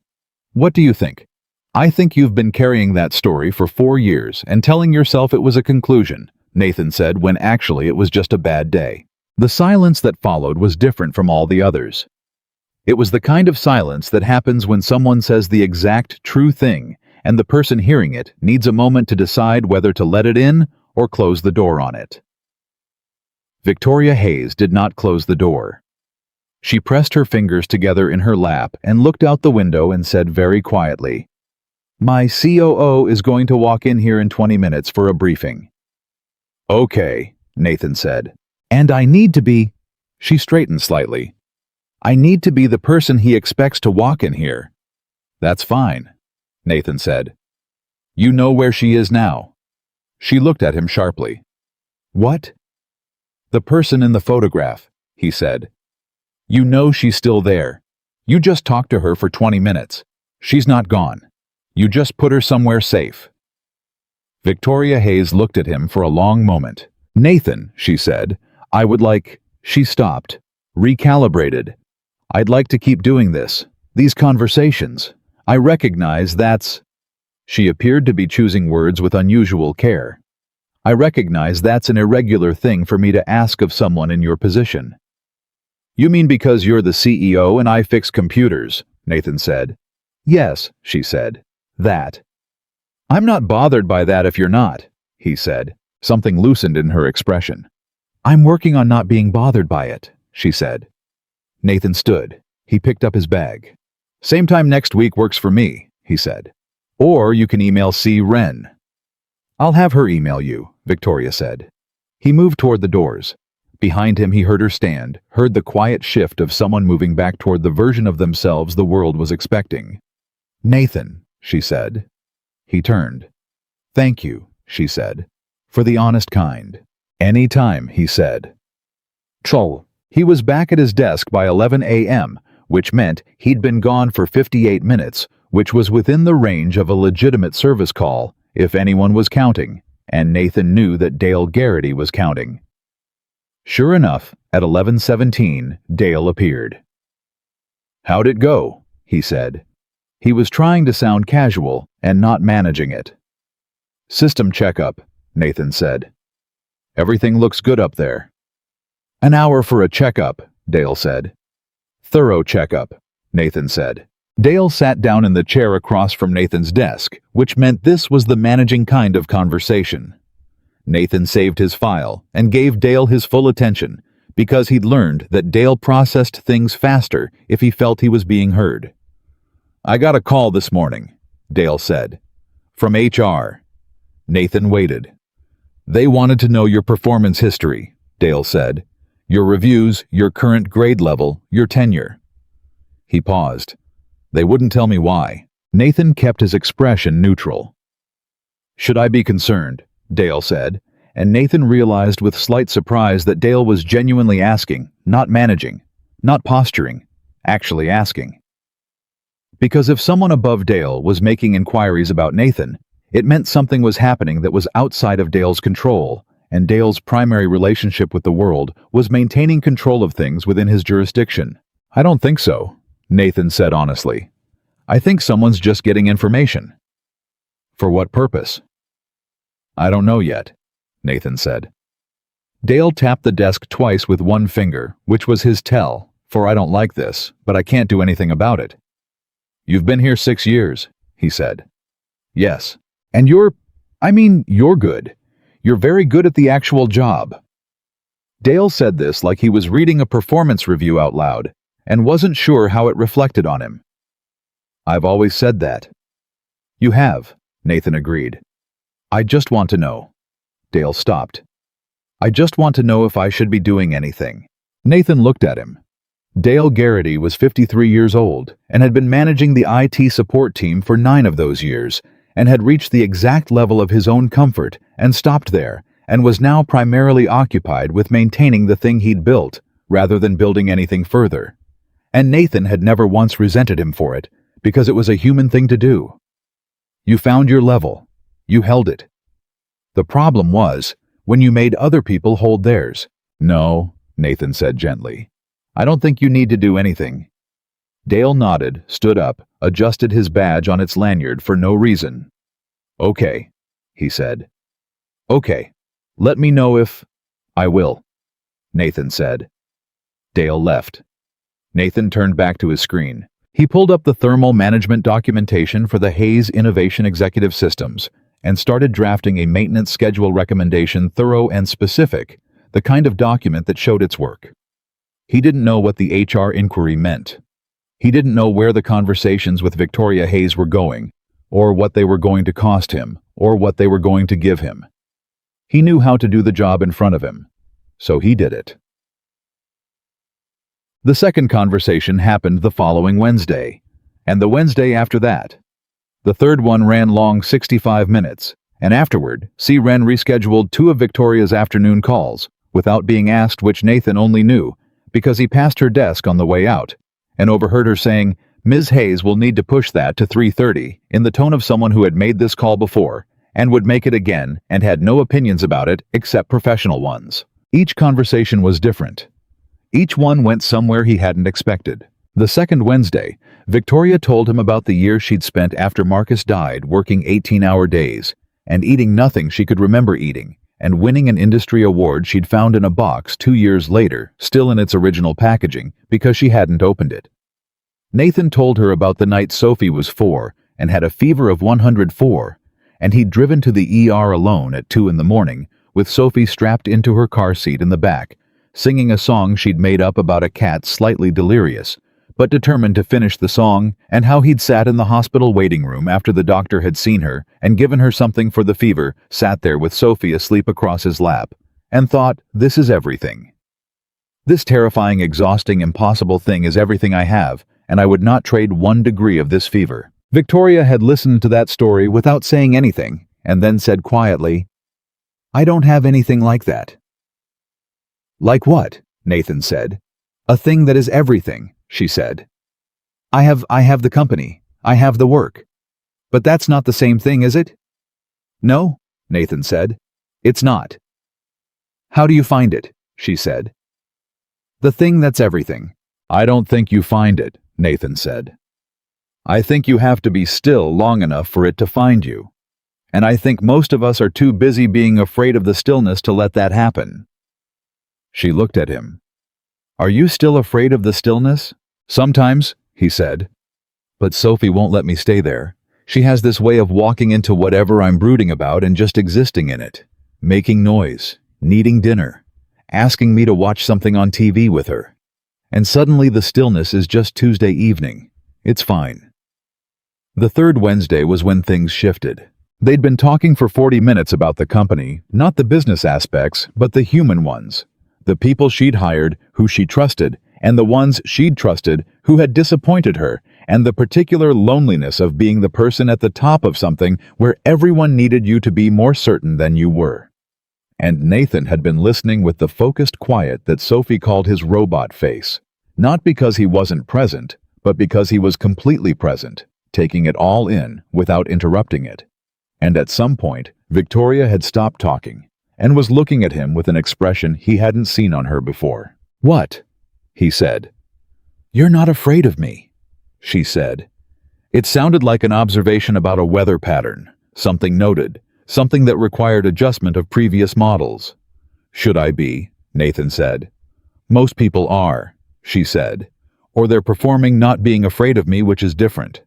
What do you think? I think you've been carrying that story for 4 years and telling yourself it was a conclusion, Nathan said, when actually it was just a bad day. The silence that followed was different from all the others. It was the kind of silence that happens when someone says the exact true thing and the person hearing it needs a moment to decide whether to let it in or close the door on it. Victoria Hayes did not close the door. She pressed her fingers together in her lap and looked out the window and said very quietly, "My COO is going to walk in here in 20 minutes for a briefing." "Okay," Nathan said. "And I need to be..." She straightened slightly. "I need to be the person he expects to walk in here." "That's fine," Nathan said. "You know where she is now." She looked at him sharply. "What?" "The person in the photograph," he said. "You know she's still there. You just talked to her for 20 minutes. She's not gone. You just put her somewhere safe." Victoria Hayes looked at him for a long moment. "Nathan," she said, "I would like..." She stopped, recalibrated. "I'd like to keep doing this, these conversations. I recognize that's..." She appeared to be choosing words with unusual care. "I recognize that's an irregular thing for me to ask of someone in your position." "You mean because you're the CEO and I fix computers?" Nathan said. "Yes," she said. "That." "I'm not bothered by that if you're not," he said. Something loosened in her expression. "I'm working on not being bothered by it," she said. Nathan stood. He picked up his bag. "Same time next week works for me," he said. "Or you can email C. Wren." "I'll have her email you," Victoria said. He moved toward the doors. Behind him he heard her stand, heard the quiet shift of someone moving back toward the version of themselves the world was expecting. "Nathan," she said. He turned. "Thank you," she said. "For the honest kind." "Any time," he said. Chol. He was back at his desk by 11 a.m., which meant he'd been gone for 58 minutes, which was within the range of a legitimate service call, if anyone was counting, and Nathan knew that Dale Garrity was counting. Sure enough, at 11:17, Dale appeared. "How'd it go?" he said. He was trying to sound casual and not managing it. "System checkup," Nathan said. "Everything looks good up there." "An hour for a checkup," Dale said. "Thorough checkup," Nathan said. Dale sat down in the chair across from Nathan's desk, which meant this was the managing kind of conversation. Nathan saved his file and gave Dale his full attention because he'd learned that Dale processed things faster if he felt he was being heard. "I got a call this morning," Dale said. "From HR." Nathan waited. "They wanted to know your performance history," Dale said. "Your reviews, your current grade level, your tenure." He paused. "They wouldn't tell me why." Nathan kept his expression neutral. "Should I be concerned?" Dale said, and Nathan realized with slight surprise that Dale was genuinely asking, not managing, not posturing, actually asking. Because if someone above Dale was making inquiries about Nathan, it meant something was happening that was outside of Dale's control, and Dale's primary relationship with the world was maintaining control of things within his jurisdiction. "I don't think so," Nathan said honestly. "I think someone's just getting information." "For what purpose?" "I don't know yet," Nathan said. Dale tapped the desk twice with one finger, which was his tell, for "I don't like this, but I can't do anything about it." "You've been here 6 years," he said. "Yes. And you're good. You're very good at the actual job." Dale said this like he was reading a performance review out loud, and wasn't sure how it reflected on him. "I've always said that." "You have," Nathan agreed. "I just want to know." Dale stopped. "I just want to know if I should be doing anything." Nathan looked at him. Dale Garrity was 53 years old and had been managing the IT support team for 9 of those years, and had reached the exact level of his own comfort and stopped there, and was now primarily occupied with maintaining the thing he'd built, rather than building anything further. And Nathan had never once resented him for it, because it was a human thing to do. You found your level. You held it. The problem was, when you made other people hold theirs. No, Nathan said gently. I don't think you need to do anything. Dale nodded, stood up, adjusted his badge on its lanyard for no reason. Okay, he said. Okay, let me know if... I will, Nathan said. Dale left. Nathan turned back to his screen. He pulled up the thermal management documentation for the Hayes Innovation Executive Systems and started drafting a maintenance schedule recommendation, thorough and specific, the kind of document that showed its work. He didn't know what the HR inquiry meant. He didn't know where the conversations with Victoria Hayes were going, or what they were going to cost him, or what they were going to give him. He knew how to do the job in front of him, so he did it. The second conversation happened the following Wednesday, and the Wednesday after that. The third one ran long 65 minutes, and afterward, C. Wren rescheduled 2 of Victoria's afternoon calls, without being asked, which Nathan only knew, because he passed her desk on the way out, and overheard her saying, Ms. Hayes will need to push that to 3:30, in the tone of someone who had made this call before, and would make it again, and had no opinions about it except professional ones. Each conversation was different. Each one went somewhere he hadn't expected. The second Wednesday, Victoria told him about the year she'd spent after Marcus died working 18-hour days, and eating nothing she could remember eating, and winning an industry award she'd found in a box 2 years later, still in its original packaging, because she hadn't opened it. Nathan told her about the night Sophie was 4 and had a fever of 104, and he'd driven to the ER alone at 2 in the morning, with Sophie strapped into her car seat in the back, singing a song she'd made up about a cat slightly delirious, but determined to finish the song, and how he'd sat in the hospital waiting room after the doctor had seen her and given her something for the fever, sat there with Sophie asleep across his lap, and thought, this is everything. This terrifying, exhausting, impossible thing is everything I have, and I would not trade 1 degree of this fever. Victoria had listened to that story without saying anything, and then said quietly, I don't have anything like that. Like what? Nathan said. A thing that is everything, she said. I have the company. I have the work. But that's not the same thing, is it? No, Nathan said. It's not. How do you find it? She said. The thing that's everything. I don't think you find it, Nathan said. I think you have to be still long enough for it to find you. And I think most of us are too busy being afraid of the stillness to let that happen. She looked at him. Are you still afraid of the stillness? Sometimes, he said. But Sophie won't let me stay there. She has this way of walking into whatever I'm brooding about and just existing in it, making noise, needing dinner, asking me to watch something on TV with her. And suddenly the stillness is just Tuesday evening. It's fine. The third Wednesday was when things shifted. They'd been talking for 40 minutes about the company, not the business aspects, but the human ones. The people she'd hired, who she trusted, and the ones she'd trusted, who had disappointed her, and the particular loneliness of being the person at the top of something where everyone needed you to be more certain than you were. And Nathan had been listening with the focused quiet that Sophie called his robot face, not because he wasn't present, but because he was completely present, taking it all in without interrupting it. And at some point, Victoria had stopped talking and was looking at him with an expression he hadn't seen on her before. What? He said. You're not afraid of me, she said. It sounded like an observation about a weather pattern, something noted, something that required adjustment of previous models. Should I be? Nathan said. Most people are, she said. Or they're performing not being afraid of me, which is different.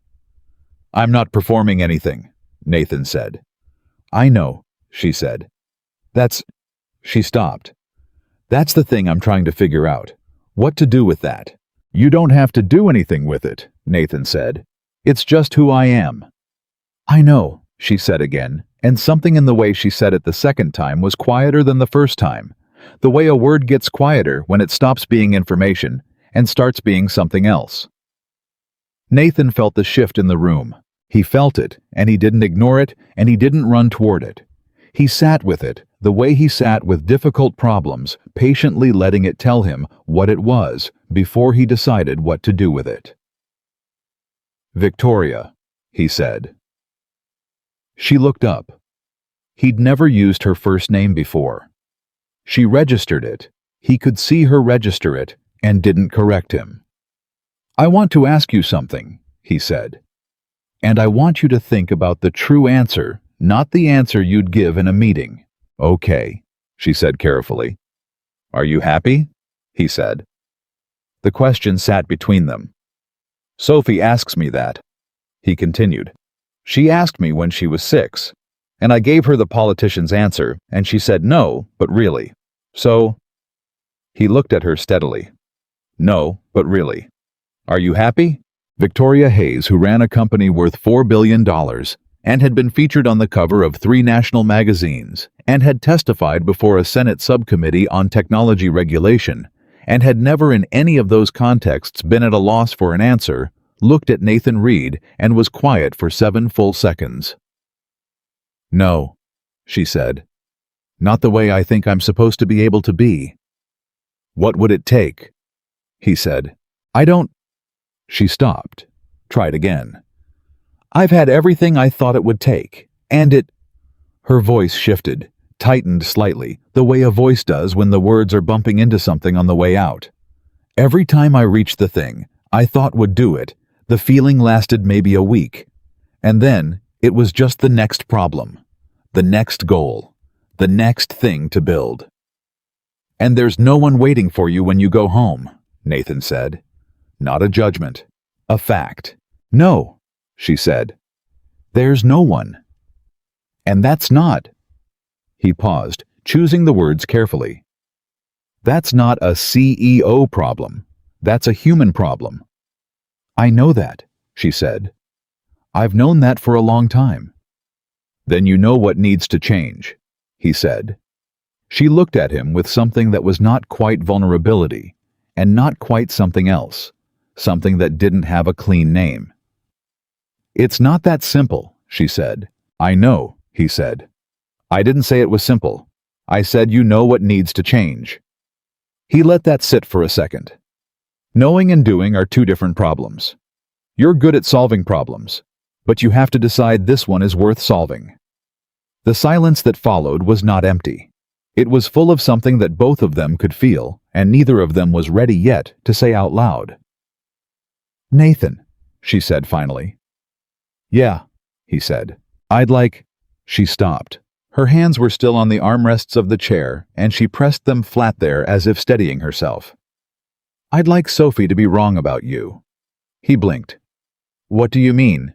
I'm not performing anything, Nathan said. I know, she said. She stopped. That's the thing I'm trying to figure out. What to do with that? You don't have to do anything with it, Nathan said. It's just who I am. I know, she said again, and something in the way she said it the second time was quieter than the first time. The way a word gets quieter when it stops being information and starts being something else. Nathan felt the shift in the room. He felt it, and he didn't ignore it, and he didn't run toward it. He sat with it, the way he sat with difficult problems, patiently letting it tell him what it was before he decided what to do with it. "Victoria," he said. She looked up. He'd never used her first name before. She registered it. He could see her register it and didn't correct him. "I want to ask you something," he said. "And I want you to think about the true answer, not the answer you'd give in a meeting." "Okay," she said carefully. "Are you happy?" he said. The question sat between them. "Sophie asks me that," he continued. "She asked me when she was 6, and I gave her the politician's answer, and she said no, but really. So..." He looked at her steadily. "No, but really. Are you happy?" Victoria Hayes, who ran a company worth $4 billion and had been featured on the cover of 3 national magazines and had testified before a Senate subcommittee on technology regulation and had never in any of those contexts been at a loss for an answer, looked at Nathan Reed and was quiet for 7 full seconds. "No," she said. "Not the way I think I'm supposed to be able to be." "What would it take?" he said. "I don't..." She stopped. Tried again. "I've had everything I thought it would take, and it..." Her voice shifted, tightened slightly, the way a voice does when the words are bumping into something on the way out. "Every time I reached the thing I thought would do it, the feeling lasted maybe a week. And then it was just the next problem, the next goal, the next thing to build." "And there's no one waiting for you when you go home," Nathan said. "Not a judgment, a fact." "No," she said. "There's no one. And that's not..." He paused, choosing the words carefully. "That's not a CEO problem. That's a human problem." "I know that," she said. "I've known that for a long time." "Then you know what needs to change," he said. She looked at him with something that was not quite vulnerability, and not quite something else, something that didn't have a clean name. "It's not that simple," she said. "I know," he said. "I didn't say it was simple. I said you know what needs to change." He let that sit for a second. Knowing and doing are 2 different problems. You're good at solving problems, but you have to decide this one is worth solving. The silence that followed was not empty. It was full of something that both of them could feel, and neither of them was ready yet to say out loud. "Nathan," she said finally. "Yeah," he said. "I'd like..." She stopped. Her hands were still on the armrests of the chair, and she pressed them flat there as if steadying herself. "I'd like Sophie to be wrong about you." He blinked. "What do you mean?"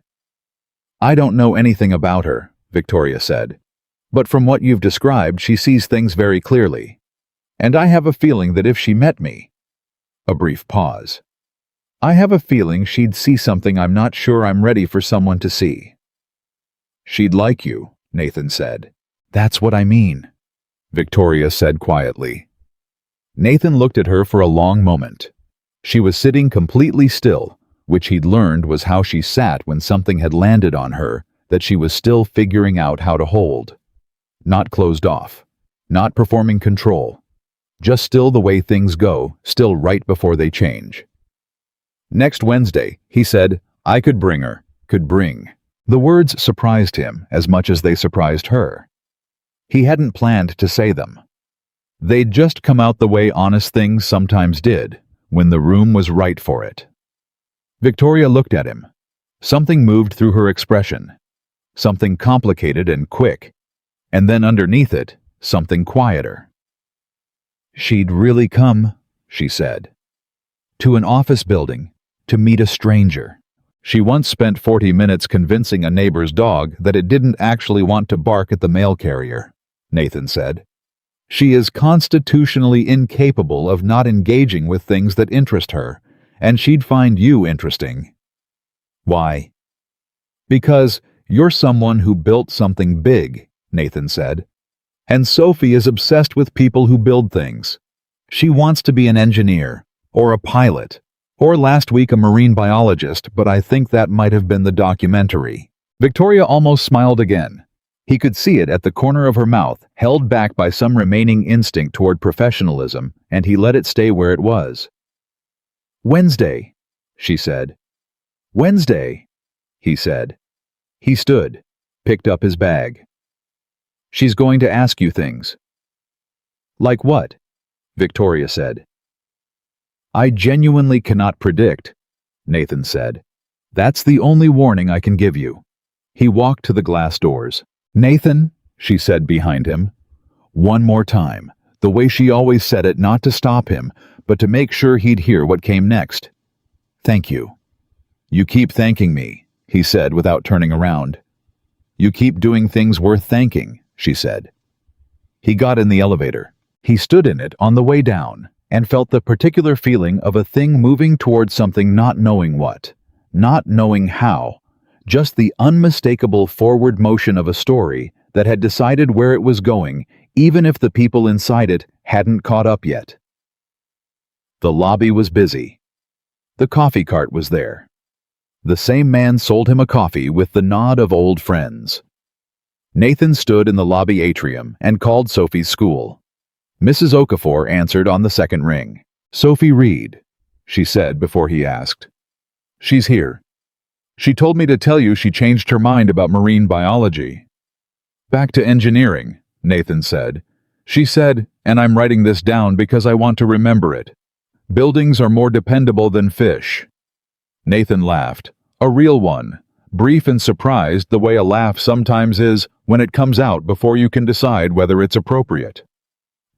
"I don't know anything about her," Victoria said. "But from what you've described, she sees things very clearly. And I have a feeling that if she met me..." A brief pause. "I have a feeling she'd see something I'm not sure I'm ready for someone to see." "She'd like you," Nathan said. "That's what I mean," Victoria said quietly. Nathan looked at her for a long moment. She was sitting completely still, which he'd learned was how she sat when something had landed on her that she was still figuring out how to hold. Not closed off, not performing control, just still the way things go, still right before they change. "Next Wednesday," he said, "I could bring her, could bring..." The words surprised him as much as they surprised her. He hadn't planned to say them. They'd just come out the way honest things sometimes did, when the room was right for it. Victoria looked at him. Something moved through her expression. Something complicated and quick. And then underneath it, something quieter. "She'd really come," she said. "To an office building, to meet a stranger." She once spent 40 minutes convincing a neighbor's dog that it didn't actually want to bark at the mail carrier, Nathan said. "She is constitutionally incapable of not engaging with things that interest her, and she'd find you interesting." "Why?" "Because you're someone who built something big," Nathan said. "And Sophie is obsessed with people who build things. She wants to be an engineer, or a pilot, or last week a marine biologist, but I think that might have been the documentary. Victoria almost smiled again. He could see it at the corner of her mouth, held back by some remaining instinct toward professionalism, and he let it stay where it was. "Wednesday," she said. "Wednesday," he said. He stood, picked up his bag. "She's going to ask you things." "Like what?" Victoria said. "I genuinely cannot predict," Nathan said. "That's the only warning I can give you." He walked to the glass doors. "Nathan," she said behind him. One more time, the way she always said it, not to stop him, but to make sure he'd hear what came next. "Thank you." "You keep thanking me," he said without turning around. "You keep doing things worth thanking," she said. He got in the elevator. He stood in it on the way down and felt the particular feeling of a thing moving towards something, not knowing what, not knowing how, just the unmistakable forward motion of a story that had decided where it was going, even if the people inside it hadn't caught up yet. The lobby was busy. The coffee cart was there. The same man sold him a coffee with the nod of old friends. Nathan stood in the lobby atrium and called Sophie's school. Mrs. Okafor answered on the second ring. "Sophie Reed," she said before he asked. "She's here. She told me to tell you she changed her mind about marine biology." "Back to engineering," Nathan said. "She said, and I'm writing this down because I want to remember it, buildings are more dependable than fish." Nathan laughed, a real one, brief and surprised the way a laugh sometimes is when it comes out before you can decide whether it's appropriate.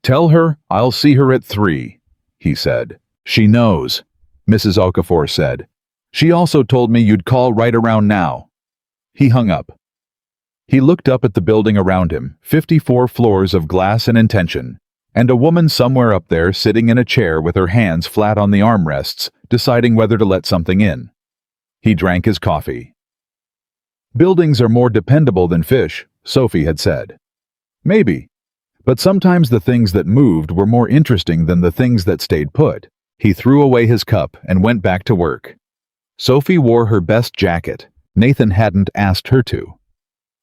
"Tell her I'll see her at 3, he said. "She knows," Mrs. Okafor said. "She also told me you'd call right around now." He hung up. He looked up at the building around him, 54 floors of glass and intention, and a woman somewhere up there sitting in a chair with her hands flat on the armrests, deciding whether to let something in. He drank his coffee. "Buildings are more dependable than fish," Sophie had said. "Maybe. But sometimes the things that moved were more interesting than the things that stayed put." He threw away his cup and went back to work. Sophie wore her best jacket. Nathan hadn't asked her to.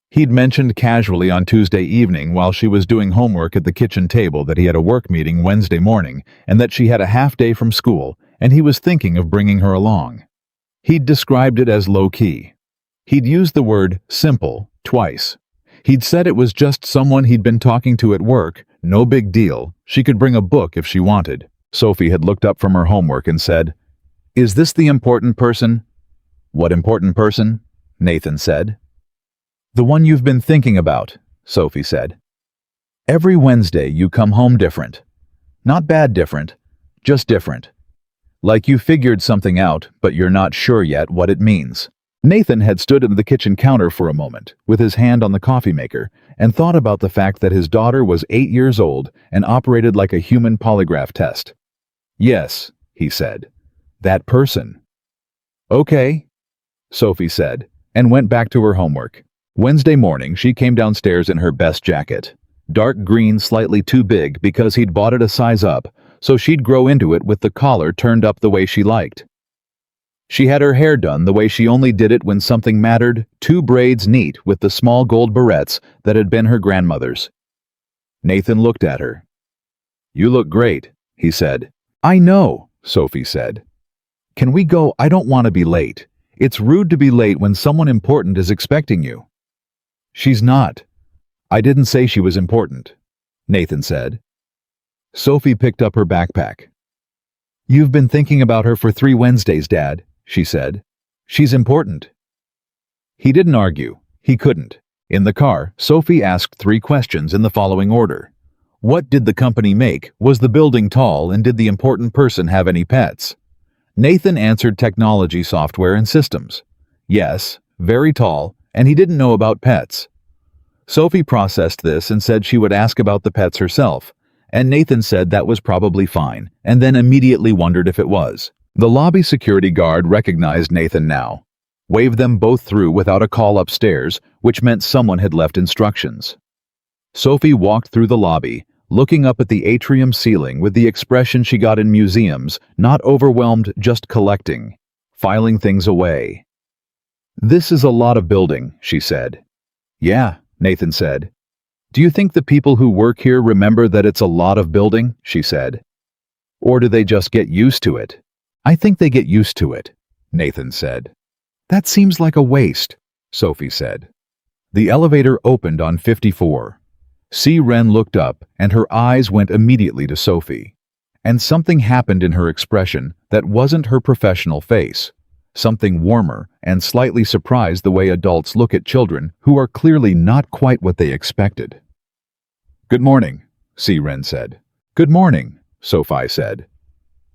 He'd mentioned casually on Tuesday evening while she was doing homework at the kitchen table that he had a work meeting Wednesday morning and that she had a half day from school, and he was thinking of bringing her along. He'd described it as low-key. He'd used the word simple twice. He'd said it was just someone he'd been talking to at work, no big deal, she could bring a book if she wanted. Sophie had looked up from her homework and said, "Is this the important person?" "What important person?" Nathan said. "The one you've been thinking about," Sophie said. "Every Wednesday you come home different. Not bad different, just different. Like you figured something out, but you're not sure yet what it means." Nathan had stood at the kitchen counter for a moment, with his hand on the coffee maker, and thought about the fact that his daughter was 8 years old and operated like a human polygraph test. "Yes," he said. "That person." "Okay," Sophie said, and went back to her homework. Wednesday morning, she came downstairs in her best jacket. Dark green, slightly too big because he'd bought it a size up, so she'd grow into it with the collar turned up the way she liked. She had her hair done the way she only did it when something mattered, 2 braids neat with the small gold barrettes that had been her grandmother's. Nathan looked at her. "You look great," he said. "I know," Sophie said. "Can we go? I don't want to be late. It's rude to be late when someone important is expecting you." "She's not. I didn't say she was important," Nathan said. Sophie picked up her backpack. "You've been thinking about her for 3 Wednesdays, Dad," she said. "She's important." He didn't argue. He couldn't. In the car, Sophie asked 3 questions in the following order. What did the company make? Was the building tall? And did the important person have any pets? Nathan answered technology, software, and systems. Yes, very tall, and he didn't know about pets. Sophie processed this and said she would ask about the pets herself, and Nathan said that was probably fine, and then immediately wondered if it was. The lobby security guard recognized Nathan now, waved them both through without a call upstairs, which meant someone had left instructions. Sophie walked through the lobby, looking up at the atrium ceiling with the expression she got in museums, not overwhelmed, just collecting, filing things away. "This is a lot of building," she said. "Yeah," Nathan said. "Do you think the people who work here remember that it's a lot of building?" she said. "Or do they just get used to it?" "I think they get used to it," Nathan said. "That seems like a waste," Sophie said. The elevator opened on 54. C. Wren looked up, and her eyes went immediately to Sophie. And something happened in her expression that wasn't her professional face. Something warmer and slightly surprised the way adults look at children who are clearly not quite what they expected. "Good morning," C. Wren said. "Good morning," Sophie said.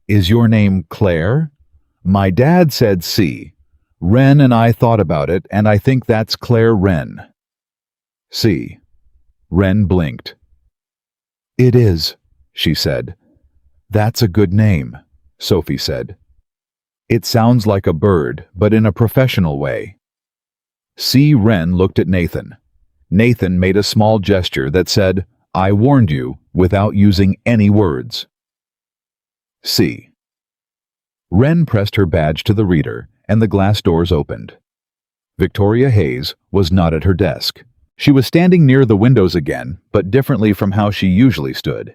"Is your name Claire?" "My dad said C. Wren and I thought about it, and I think that's Claire Wren." C. Wren blinked. "It is," she said. "That's a good name," Sophie said. "It sounds like a bird, but in a professional way." C. Wren looked at Nathan. Nathan made a small gesture that said, "I warned you," without using any words. C. Wren pressed her badge to the reader, and the glass doors opened. Victoria Hayes was not at her desk. She was standing near the windows again, but differently from how she usually stood.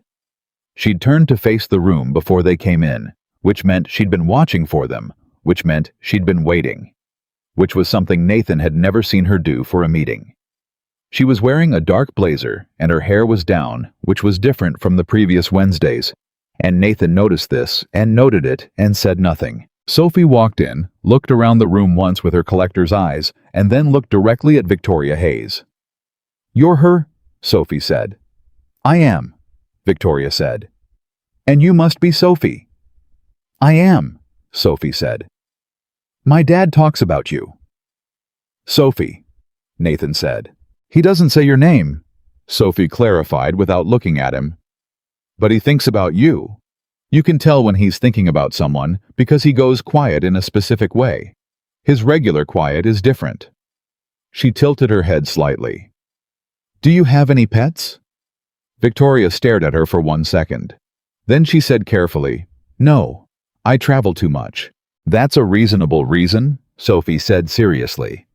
She'd turned to face the room before they came in, which meant she'd been watching for them, which meant she'd been waiting, which was something Nathan had never seen her do for a meeting. She was wearing a dark blazer, and her hair was down, which was different from the previous Wednesdays, and Nathan noticed this and noted it and said nothing. Sophie walked in, looked around the room once with her collector's eyes, and then looked directly at Victoria Hayes. "You're her?" Sophie said. "I am," Victoria said. "And you must be Sophie." "I am," Sophie said. "My dad talks about you." "Sophie," Nathan said. "He doesn't say your name," Sophie clarified without looking at him. "But he thinks about you. You can tell when he's thinking about someone because he goes quiet in a specific way. His regular quiet is different." She tilted her head slightly. "Do you have any pets?" Victoria stared at her for 1 second. Then she said carefully, "No. I travel too much." "That's a reasonable reason," Sophie said seriously.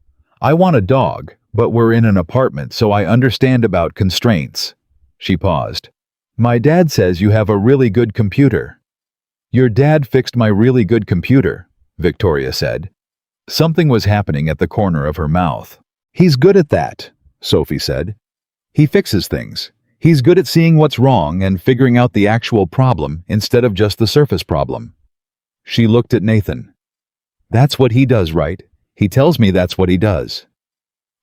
"I want a dog, but we're in an apartment, so I understand about constraints." She paused. "My dad says you have a really good computer." "Your dad fixed my really good computer," Victoria said. Something was happening at the corner of her mouth. "He's good at that," Sophie said. "He fixes things. He's good at seeing what's wrong and figuring out the actual problem instead of just the surface problem." She looked at Nathan. "That's what he does, right? He tells me that's what he does."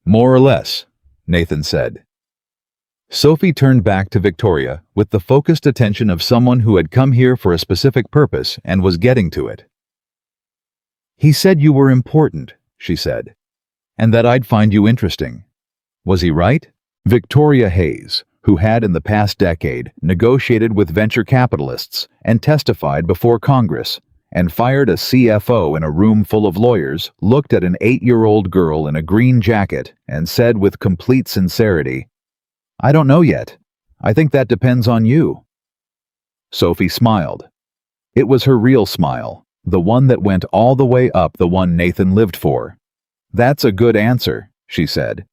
"More or less," Nathan said. Sophie turned back to Victoria with the focused attention of someone who had come here for a specific purpose and was getting to it. "He said you were important," she said, "and that I'd find you interesting. Was he right?" Victoria Hayes, who had in the past decade negotiated with venture capitalists and testified before Congress, and fired a CFO in a room full of lawyers, looked at an 8-year-old girl in a green jacket and said with complete sincerity, "I don't know yet. I think that depends on you." Sophie smiled. It was her real smile, the one that went all the way up, the one Nathan lived for. "That's a good answer," she said.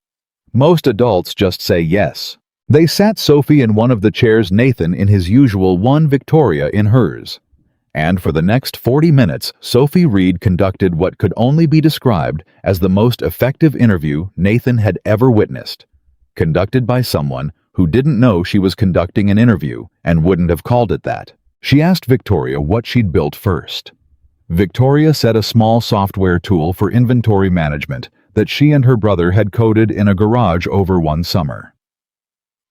"Most adults just say yes." They sat Sophie in one of the chairs, Nathan in his usual one, Victoria in hers. And for the next 40 minutes, Sophie Reed conducted what could only be described as the most effective interview Nathan had ever witnessed, conducted by someone who didn't know she was conducting an interview and wouldn't have called it that. She asked Victoria what she'd built first. Victoria said a small software tool for inventory management that she and her brother had coded in a garage over one summer.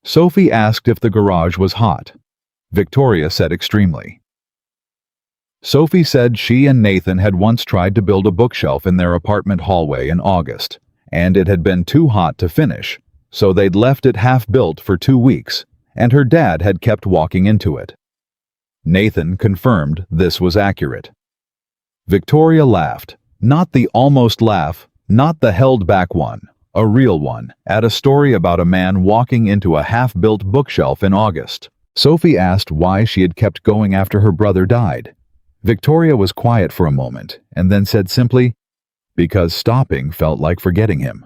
Sophie asked if the garage was hot. Victoria said extremely. Sophie said she and Nathan had once tried to build a bookshelf in their apartment hallway in August, and it had been too hot to finish, so they'd left it half-built for 2 weeks, and her dad had kept walking into it. Nathan confirmed this was accurate. Victoria laughed, not the almost laugh, not the held-back one, a real one, at a story about a man walking into a half-built bookshelf in August. Sophie asked why she had kept going after her brother died. Victoria was quiet for a moment and then said simply, because stopping felt like forgetting him.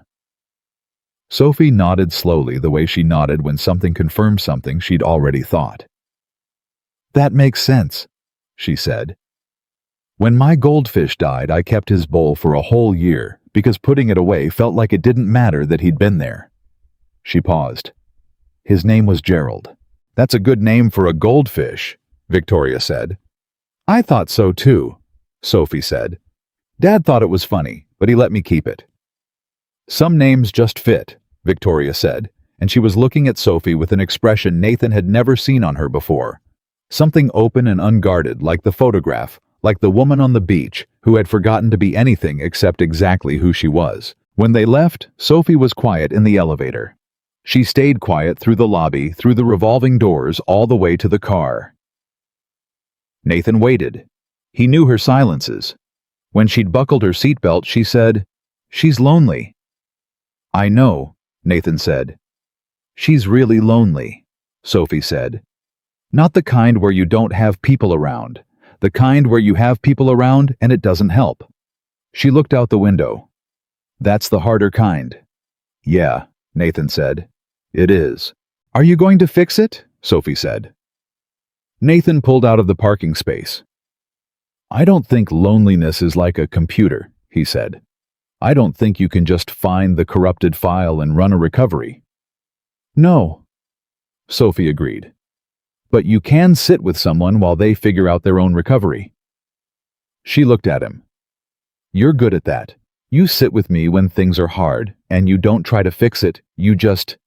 Sophie nodded slowly the way she nodded when something confirmed something she'd already thought. "That makes sense," she said. "When my goldfish died, I kept his bowl for a whole year because putting it away felt like it didn't matter that he'd been there." She paused. "His name was Gerald." "That's a good name for a goldfish," Victoria said. "I thought so too," Sophie said. "Dad thought it was funny, but he let me keep it." "Some names just fit," Victoria said, and she was looking at Sophie with an expression Nathan had never seen on her before. Something open and unguarded, like the photograph, like the woman on the beach who had forgotten to be anything except exactly who she was. When they left, Sophie was quiet in the elevator. She stayed quiet through the lobby, through the revolving doors, all the way to the car. Nathan waited. He knew her silences. When she'd buckled her seatbelt, she said, "She's lonely." "I know," Nathan said. "She's really lonely," Sophie said. "Not the kind where you don't have people around. The kind where you have people around and it doesn't help." She looked out the window. "That's the harder kind." "Yeah," Nathan said. "It is." "Are you going to fix it?" Sophie said. Nathan pulled out of the parking space. "I don't think loneliness is like a computer," he said. "I don't think you can just find the corrupted file and run a recovery." "No," Sophie agreed. "But you can sit with someone while they figure out their own recovery." She looked at him. "You're good at that. You sit with me when things are hard, and you don't try to fix it, you just—"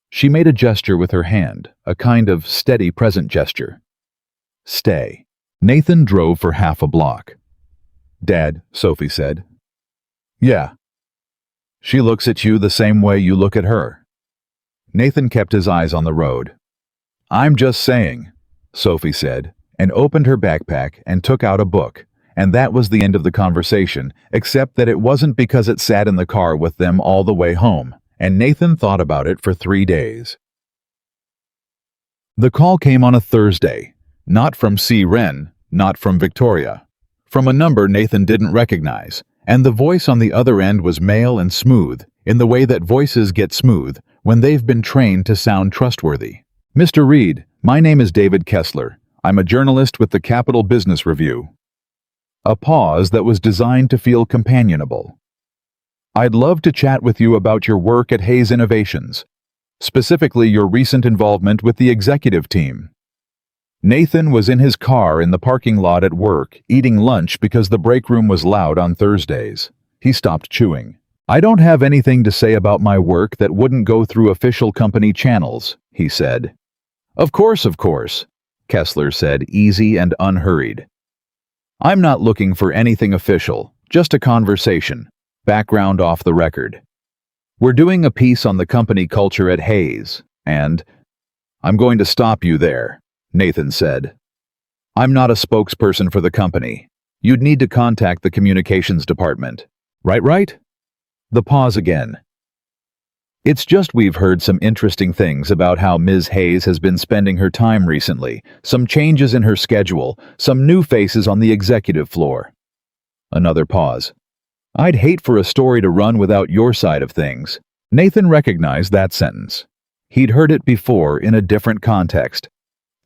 She made a gesture with her hand, a kind of steady present gesture. "Stay." Nathan drove for half a block. "Dad," Sophie said. "Yeah." "She looks at you the same way you look at her." Nathan kept his eyes on the road. "I'm just saying," Sophie said, and opened her backpack and took out a book, and that was the end of the conversation, except that it wasn't because it sat in the car with them all the way home, and Nathan thought about it for 3 days. The call came on a Thursday, not from C. Wren, not from Victoria, from a number Nathan didn't recognize, and the voice on the other end was male and smooth, in the way that voices get smooth when they've been trained to sound trustworthy. "Mr. Reed, my name is David Kessler. I'm a journalist with the Capital Business Review." A pause that was designed to feel companionable. "I'd love to chat with you about your work at Hayes Innovations, specifically your recent involvement with the executive team." Nathan was in his car in the parking lot at work, eating lunch because the break room was loud on Thursdays. He stopped chewing. "I don't have anything to say about my work that wouldn't go through official company channels," he said. Of course," Kessler said, easy and unhurried. "I'm not looking for anything official, just a conversation, background off the record. We're doing a piece on the company culture at Hayes, and—" "I'm going to stop you there," Nathan said. "I'm not a spokesperson for the company. You'd need to contact the communications department. Right? The pause again. "It's just we've heard some interesting things about how Ms. Hayes has been spending her time recently, some changes in her schedule, some new faces on the executive floor." Another pause. "I'd hate for a story to run without your side of things." Nathan recognized that sentence. He'd heard it before in a different context.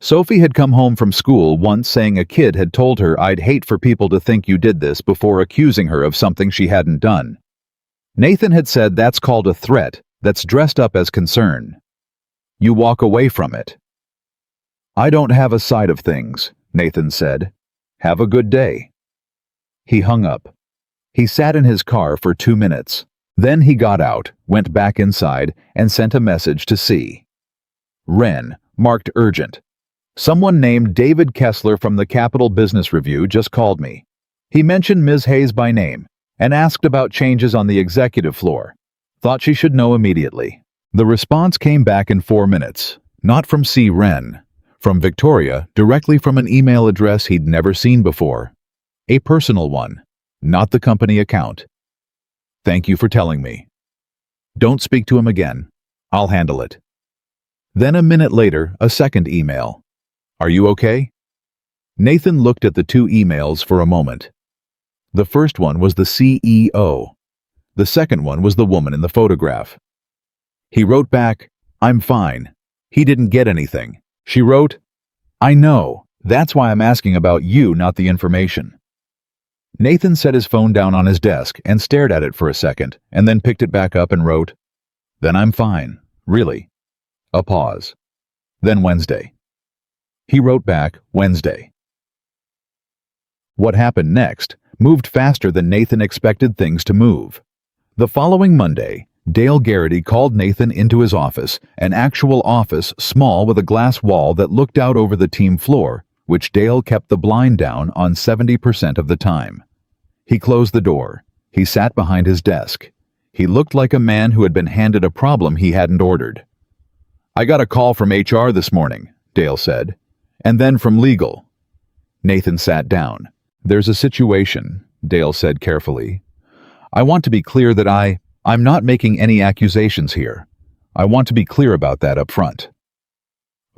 Sophie had come home from school once saying a kid had told her, "I'd hate for people to think you did this," before accusing her of something she hadn't done. Nathan had said that's called a threat, that's dressed up as concern. You walk away from it. "I don't have a side of things," Nathan said. "Have a good day." He hung up. He sat in his car for 2 minutes. Then he got out, went back inside, and sent a message to C. Wren, marked urgent. "Someone named David Kessler from the Capital Business Review just called me. He mentioned Ms. Hayes by name and asked about changes on the executive floor. Thought she should know immediately." The response came back in 4 minutes, not from C. Wren, from Victoria, directly from an email address he'd never seen before. A personal one, not the company account. "Thank you for telling me. Don't speak to him again. I'll handle it." Then a minute later, a second email. "Are you okay?" Nathan looked at the 2 emails for a moment. The first one was the CEO. The second one was the woman in the photograph. He wrote back, "I'm fine." He didn't get anything. She wrote, "I know. That's why I'm asking about you, not the information." Nathan set his phone down on his desk and stared at it for a second, and then picked it back up and wrote, "Then I'm fine. Really?" A pause. Then Wednesday. He wrote back, "Wednesday." What happened next moved faster than Nathan expected things to move. The following Monday, Dale Garrity called Nathan into his office, an actual office small with a glass wall that looked out over the team floor, which Dale kept the blind down on 70% of the time. He closed the door. He sat behind his desk. He looked like a man who had been handed a problem he hadn't ordered. "I got a call from HR this morning," Dale said, "and then from legal." Nathan sat down. "There's a situation," Dale said carefully. "I want to be clear that I'm not making any accusations here. I want to be clear about that up front."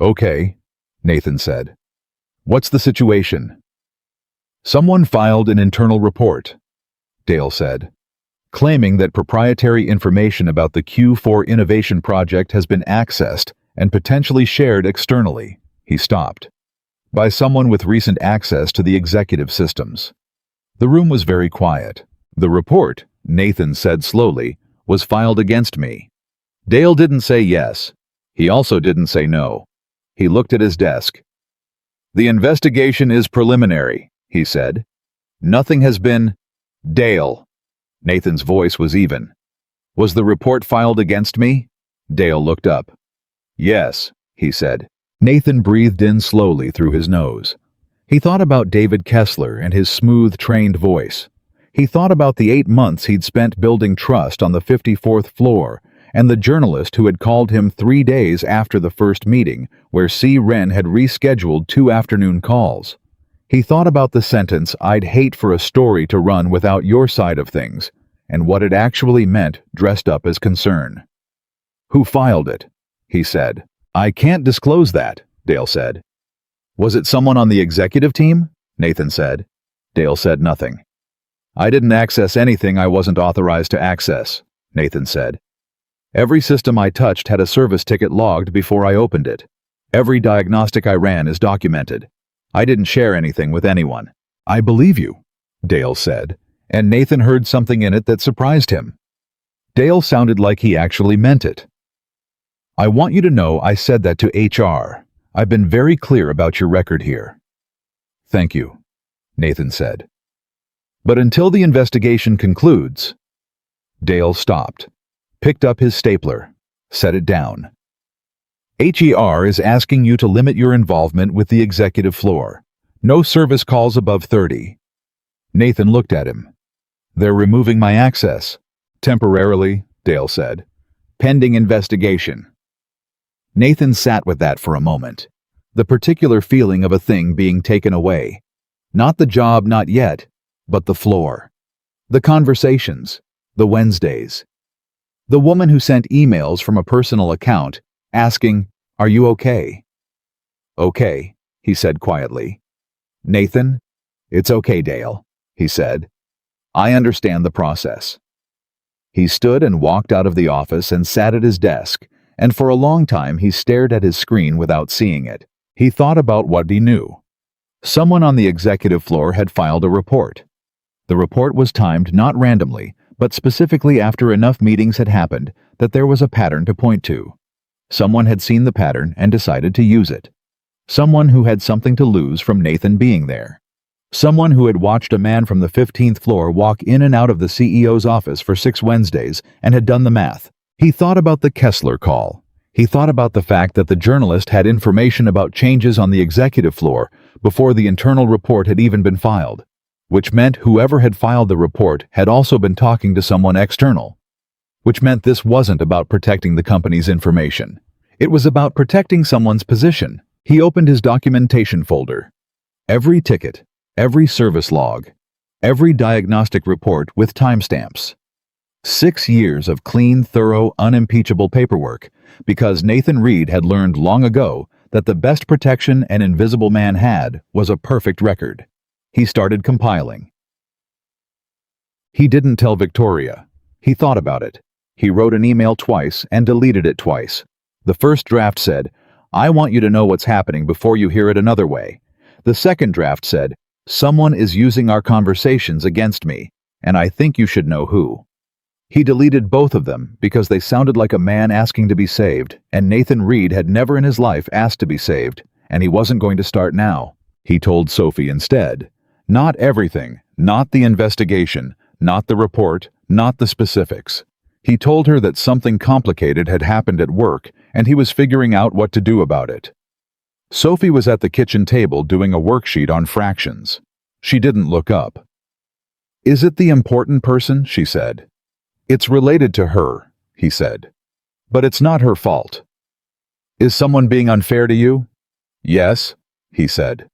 "Okay," Nathan said. "What's the situation?" "Someone filed an internal report," Dale said, "claiming that proprietary information about the Q4 innovation project has been accessed and potentially shared externally." He stopped. "By someone with recent access to the executive systems." The room was very quiet. "The report," Nathan said slowly, "was filed against me." Dale didn't say yes. He also didn't say no. He looked at his desk. "The investigation is preliminary," he said. "Nothing has been—" "Dale." Nathan's voice was even. "Was the report filed against me?" Dale looked up. "Yes," he said. Nathan breathed in slowly through his nose. He thought about David Kessler and his smooth, trained voice. He thought about the 8 months he'd spent building trust on the 54th floor and the journalist who had called him 3 days after the first meeting, where C. Wren had rescheduled 2 afternoon calls. He thought about the sentence, "I'd hate for a story to run without your side of things," and what it actually meant dressed up as concern. "Who filed it?" he said. "I can't disclose that," Dale said. "Was it someone on the executive team?" Nathan said. Dale said nothing. "I didn't access anything I wasn't authorized to access," Nathan said. "Every system I touched had a service ticket logged before I opened it. Every diagnostic I ran is documented. I didn't share anything with anyone." "I believe you," Dale said, and Nathan heard something in it that surprised him. Dale sounded like he actually meant it. "I want you to know I said that to HR. I've been very clear about your record here." "Thank you," Nathan said. "But until the investigation concludes—" Dale stopped, picked up his stapler, set it down. "HER is asking you to limit your involvement with the executive floor. No service calls above 30. Nathan looked at him. "They're removing my access." "Temporarily," Dale said. "Pending investigation." Nathan sat with that for a moment. The particular feeling of a thing being taken away. Not the job, not yet, but the floor. The conversations. The Wednesdays. The woman who sent emails from a personal account, asking, "Are you okay?" "Okay," he said quietly. "Nathan, it's okay, Dale," he said. "I understand the process." He stood and walked out of the office and sat at his desk, and for a long time he stared at his screen without seeing it. He thought about what he knew. Someone on the executive floor had filed a report. The report was timed not randomly, but specifically after enough meetings had happened that there was a pattern to point to. Someone had seen the pattern and decided to use it. Someone who had something to lose from Nathan being there. Someone who had watched a man from the 15th floor walk in and out of the CEO's office for 6 Wednesdays and had done the math. He thought about the Kessler call. He thought about the fact that the journalist had information about changes on the executive floor before the internal report had even been filed, which meant whoever had filed the report had also been talking to someone external, which meant this wasn't about protecting the company's information. It was about protecting someone's position. He opened his documentation folder. Every ticket, every service log, every diagnostic report with timestamps. 6 years of clean, thorough, unimpeachable paperwork, because Nathan Reed had learned long ago that the best protection an invisible man had was a perfect record. He started compiling. He didn't tell Victoria. He thought about it. He wrote an email twice and deleted it twice. The first draft said, "I want you to know what's happening before you hear it another way." The second draft said, "Someone is using our conversations against me, and I think you should know who." He deleted both of them because they sounded like a man asking to be saved, and Nathan Reed had never in his life asked to be saved, and he wasn't going to start now. He told Sophie instead. Not everything, not the investigation, not the report, not the specifics. He told her that something complicated had happened at work, and he was figuring out what to do about it. Sophie was at the kitchen table doing a worksheet on fractions. She didn't look up. "Is it the important person?" she said. "It's related to her," he said. "But it's not her fault." "Is someone being unfair to you?" "Yes," he said.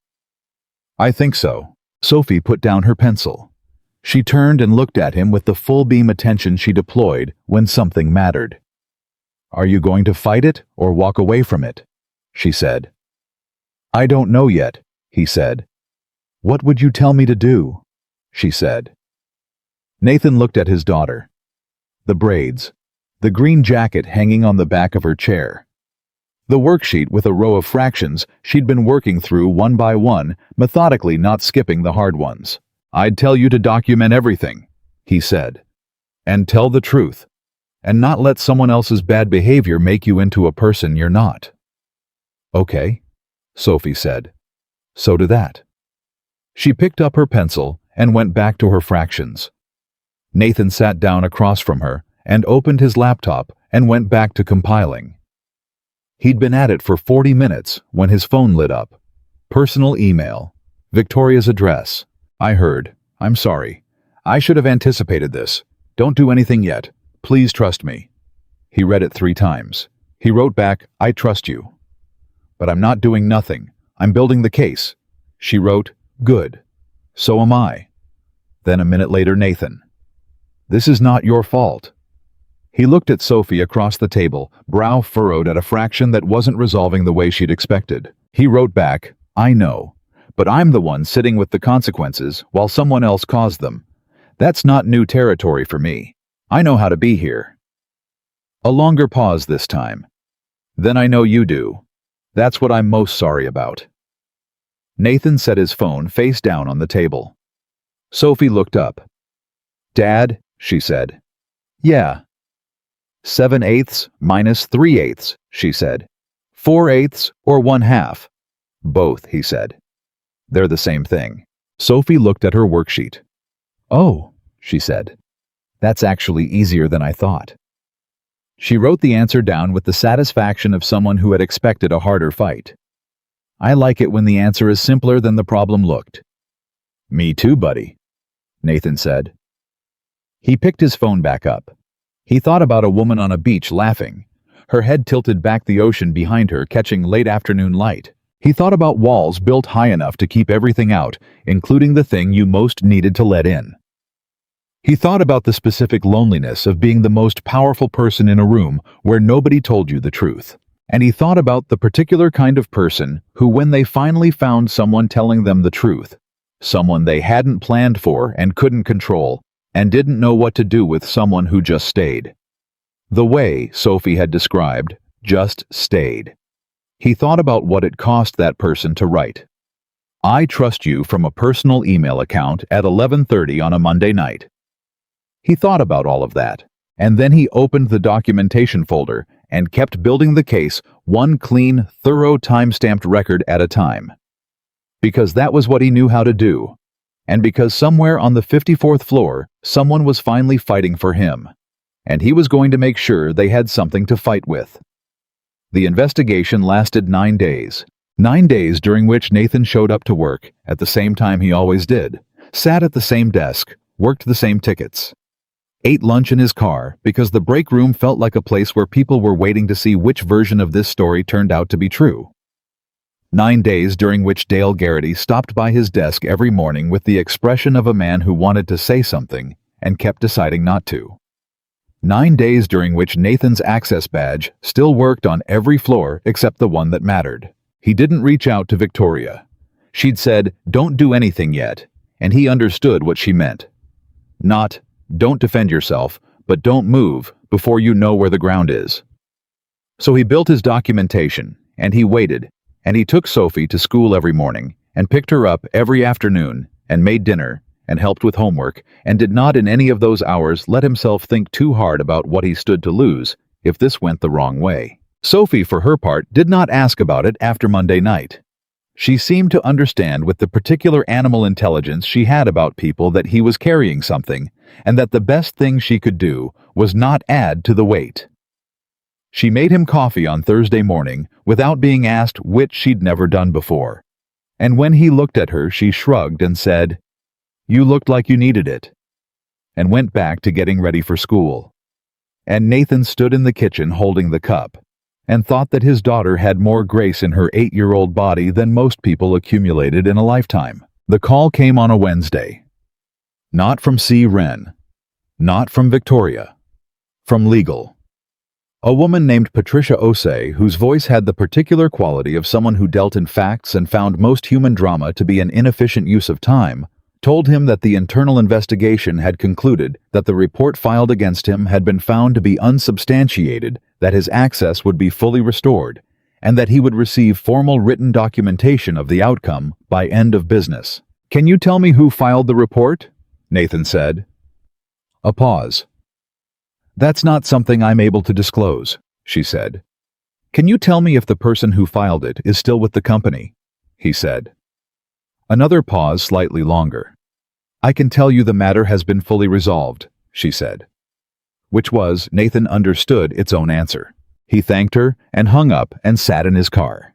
"I think so." Sophie put down her pencil. She turned and looked at him with the full beam attention she deployed when something mattered. "Are you going to fight it or walk away from it?" she said. "I don't know yet," he said. "What would you tell me to do?" she said. Nathan looked at his daughter. The braids, the green jacket hanging on the back of her chair, the worksheet with a row of fractions she'd been working through one by one, methodically not skipping the hard ones. "I'd tell you to document everything," he said, "and tell the truth, and not let someone else's bad behavior make you into a person you're not." "Okay," Sophie said. "So to that." She picked up her pencil and went back to her fractions. Nathan sat down across from her and opened his laptop and went back to compiling. He'd been at it for 40 minutes when his phone lit up. Personal email. Victoria's address. "I heard. I'm sorry. I should have anticipated this. Don't do anything yet. Please trust me." He read it 3 times. He wrote back, "I trust you. But I'm not doing nothing. I'm building the case." She wrote, "Good. So am I." Then a minute later, Nathan. "This is not your fault." He looked at Sophie across the table, brow furrowed at a fraction that wasn't resolving the way she'd expected. He wrote back, "I know. But I'm the one sitting with the consequences while someone else caused them. That's not new territory for me. I know how to be here." A longer pause this time. "Then I know you do. That's what I'm most sorry about." Nathan set his phone face down on the table. Sophie looked up. "Dad," she said. "Yeah." 7/8 minus 3/8, she said. 4/8 or 1/2? "Both," he said. "They're the same thing." Sophie looked at her worksheet. "Oh," she said. "That's actually easier than I thought." She wrote the answer down with the satisfaction of someone who had expected a harder fight. "I like it when the answer is simpler than the problem looked." "Me too, buddy," Nathan said. He picked his phone back up. He thought about a woman on a beach laughing, her head tilted back the ocean behind her catching late afternoon light. He thought about walls built high enough to keep everything out, including the thing you most needed to let in. He thought about the specific loneliness of being the most powerful person in a room where nobody told you the truth. And he thought about the particular kind of person who, when they finally found someone telling them the truth, someone they hadn't planned for and couldn't control, and didn't know what to do with someone who just stayed. The way Sophie had described, just stayed. He thought about what it cost that person to write, "I trust you," from a personal email account at 11:30 on a Monday night. He thought about all of that, and then he opened the documentation folder and kept building the case, one clean, thorough time-stamped record at a time. Because that was what he knew how to do, and because somewhere on the 54th floor, someone was finally fighting for him, and he was going to make sure they had something to fight with. The investigation lasted 9 days. 9 days during which Nathan showed up to work at the same time he always did, sat at the same desk, worked the same tickets, ate lunch in his car because the break room felt like a place where people were waiting to see which version of this story turned out to be true. 9 days during which Dale Garrity stopped by his desk every morning with the expression of a man who wanted to say something and kept deciding not to. 9 days during which Nathan's access badge still worked on every floor except the one that mattered. He didn't reach out to Victoria. She'd said, "Don't do anything yet," and he understood what she meant. Not, Don't defend yourself, but don't move before you know where the ground is. So he built his documentation, and he waited, and he took Sophie to school every morning, and picked her up every afternoon, and made dinner, and helped with homework, and did not in any of those hours let himself think too hard about what he stood to lose if this went the wrong way. Sophie, for her part, did not ask about it after Monday night. She seemed to understand with the particular animal intelligence she had about people that he was carrying something, and that the best thing she could do was not add to the weight. She made him coffee on Thursday morning without being asked, which she'd never done before. And when he looked at her, she shrugged and said, "You looked like you needed it," and went back to getting ready for school. And Nathan stood in the kitchen holding the cup, and thought that his daughter had more grace in her 8-year-old body than most people accumulated in a lifetime. The call came on a Wednesday. Not from C. Wren. Not from Victoria. From legal. A woman named Patricia Osei, whose voice had the particular quality of someone who dealt in facts and found most human drama to be an inefficient use of time, told him that the internal investigation had concluded that the report filed against him had been found to be unsubstantiated, that his access would be fully restored, and that he would receive formal written documentation of the outcome by end of business. "Can you tell me who filed the report?" Nathan said. A pause. "That's not something I'm able to disclose," she said. "Can you tell me if the person who filed it is still with the company?" he said. Another pause, slightly longer. "I can tell you the matter has been fully resolved," she said. Which was, Nathan understood its own answer. He thanked her and hung up and sat in his car.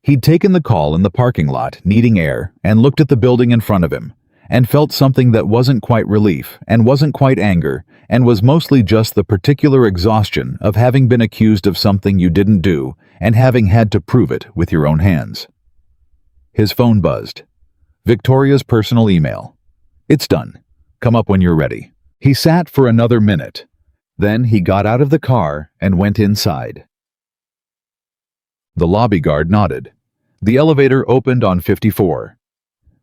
He'd taken the call in the parking lot, needing air, and looked at the building in front of him, and felt something that wasn't quite relief, and wasn't quite anger, and was mostly just the particular exhaustion of having been accused of something you didn't do, and having had to prove it with your own hands. His phone buzzed. Victoria's personal email. "It's done. Come up when you're ready." He sat for another minute. Then he got out of the car and went inside. The lobby guard nodded. The elevator opened on 54.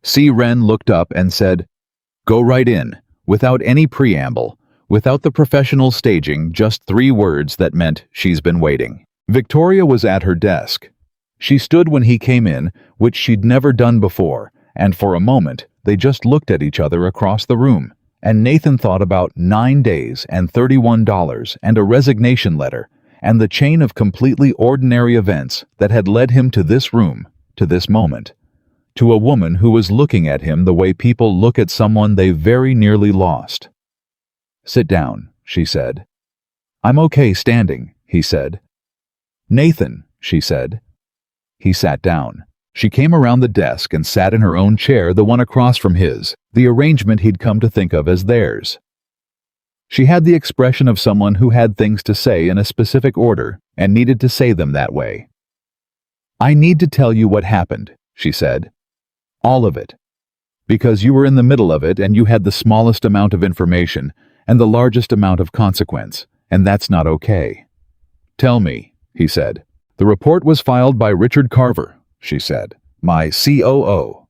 C. Wren looked up and said, "Go right in," without any preamble, without the professional staging, just 3 words that meant she's been waiting. Victoria was at her desk. She stood when he came in, which she'd never done before, and for a moment they just looked at each other across the room, and Nathan thought about 9 days and $31 and a resignation letter, and the chain of completely ordinary events that had led him to this room, to this moment, to a woman who was looking at him the way people look at someone they very nearly lost. "Sit down," she said. "I'm okay standing," he said. "Nathan," she said. He sat down. She came around the desk and sat in her own chair, the one across from his, the arrangement he'd come to think of as theirs. She had the expression of someone who had things to say in a specific order and needed to say them that way. "I need to tell you what happened," she said. "All of it. Because you were in the middle of it and you had the smallest amount of information and the largest amount of consequence, and that's not okay." "Tell me," he said. "The report was filed by Richard Carver," she said, "my COO."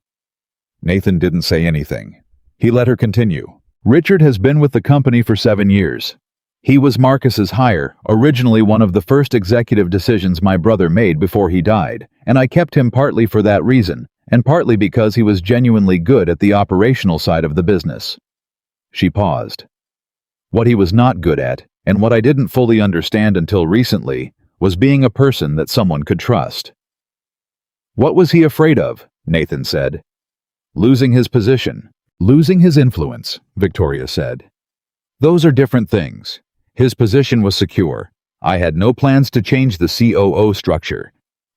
Nathan didn't say anything. He let her continue. "Richard has been with the company for 7 years. He was Marcus's hire, originally one of the first executive decisions my brother made before he died, and I kept him partly for that reason, and partly because he was genuinely good at the operational side of the business." She paused. "What he was not good at, and what I didn't fully understand until recently, was being a person that someone could trust." "What was he afraid of?" Nathan said. "Losing his position. Losing his influence," Victoria said. "Those are different things. His position was secure. I had no plans to change the COO structure.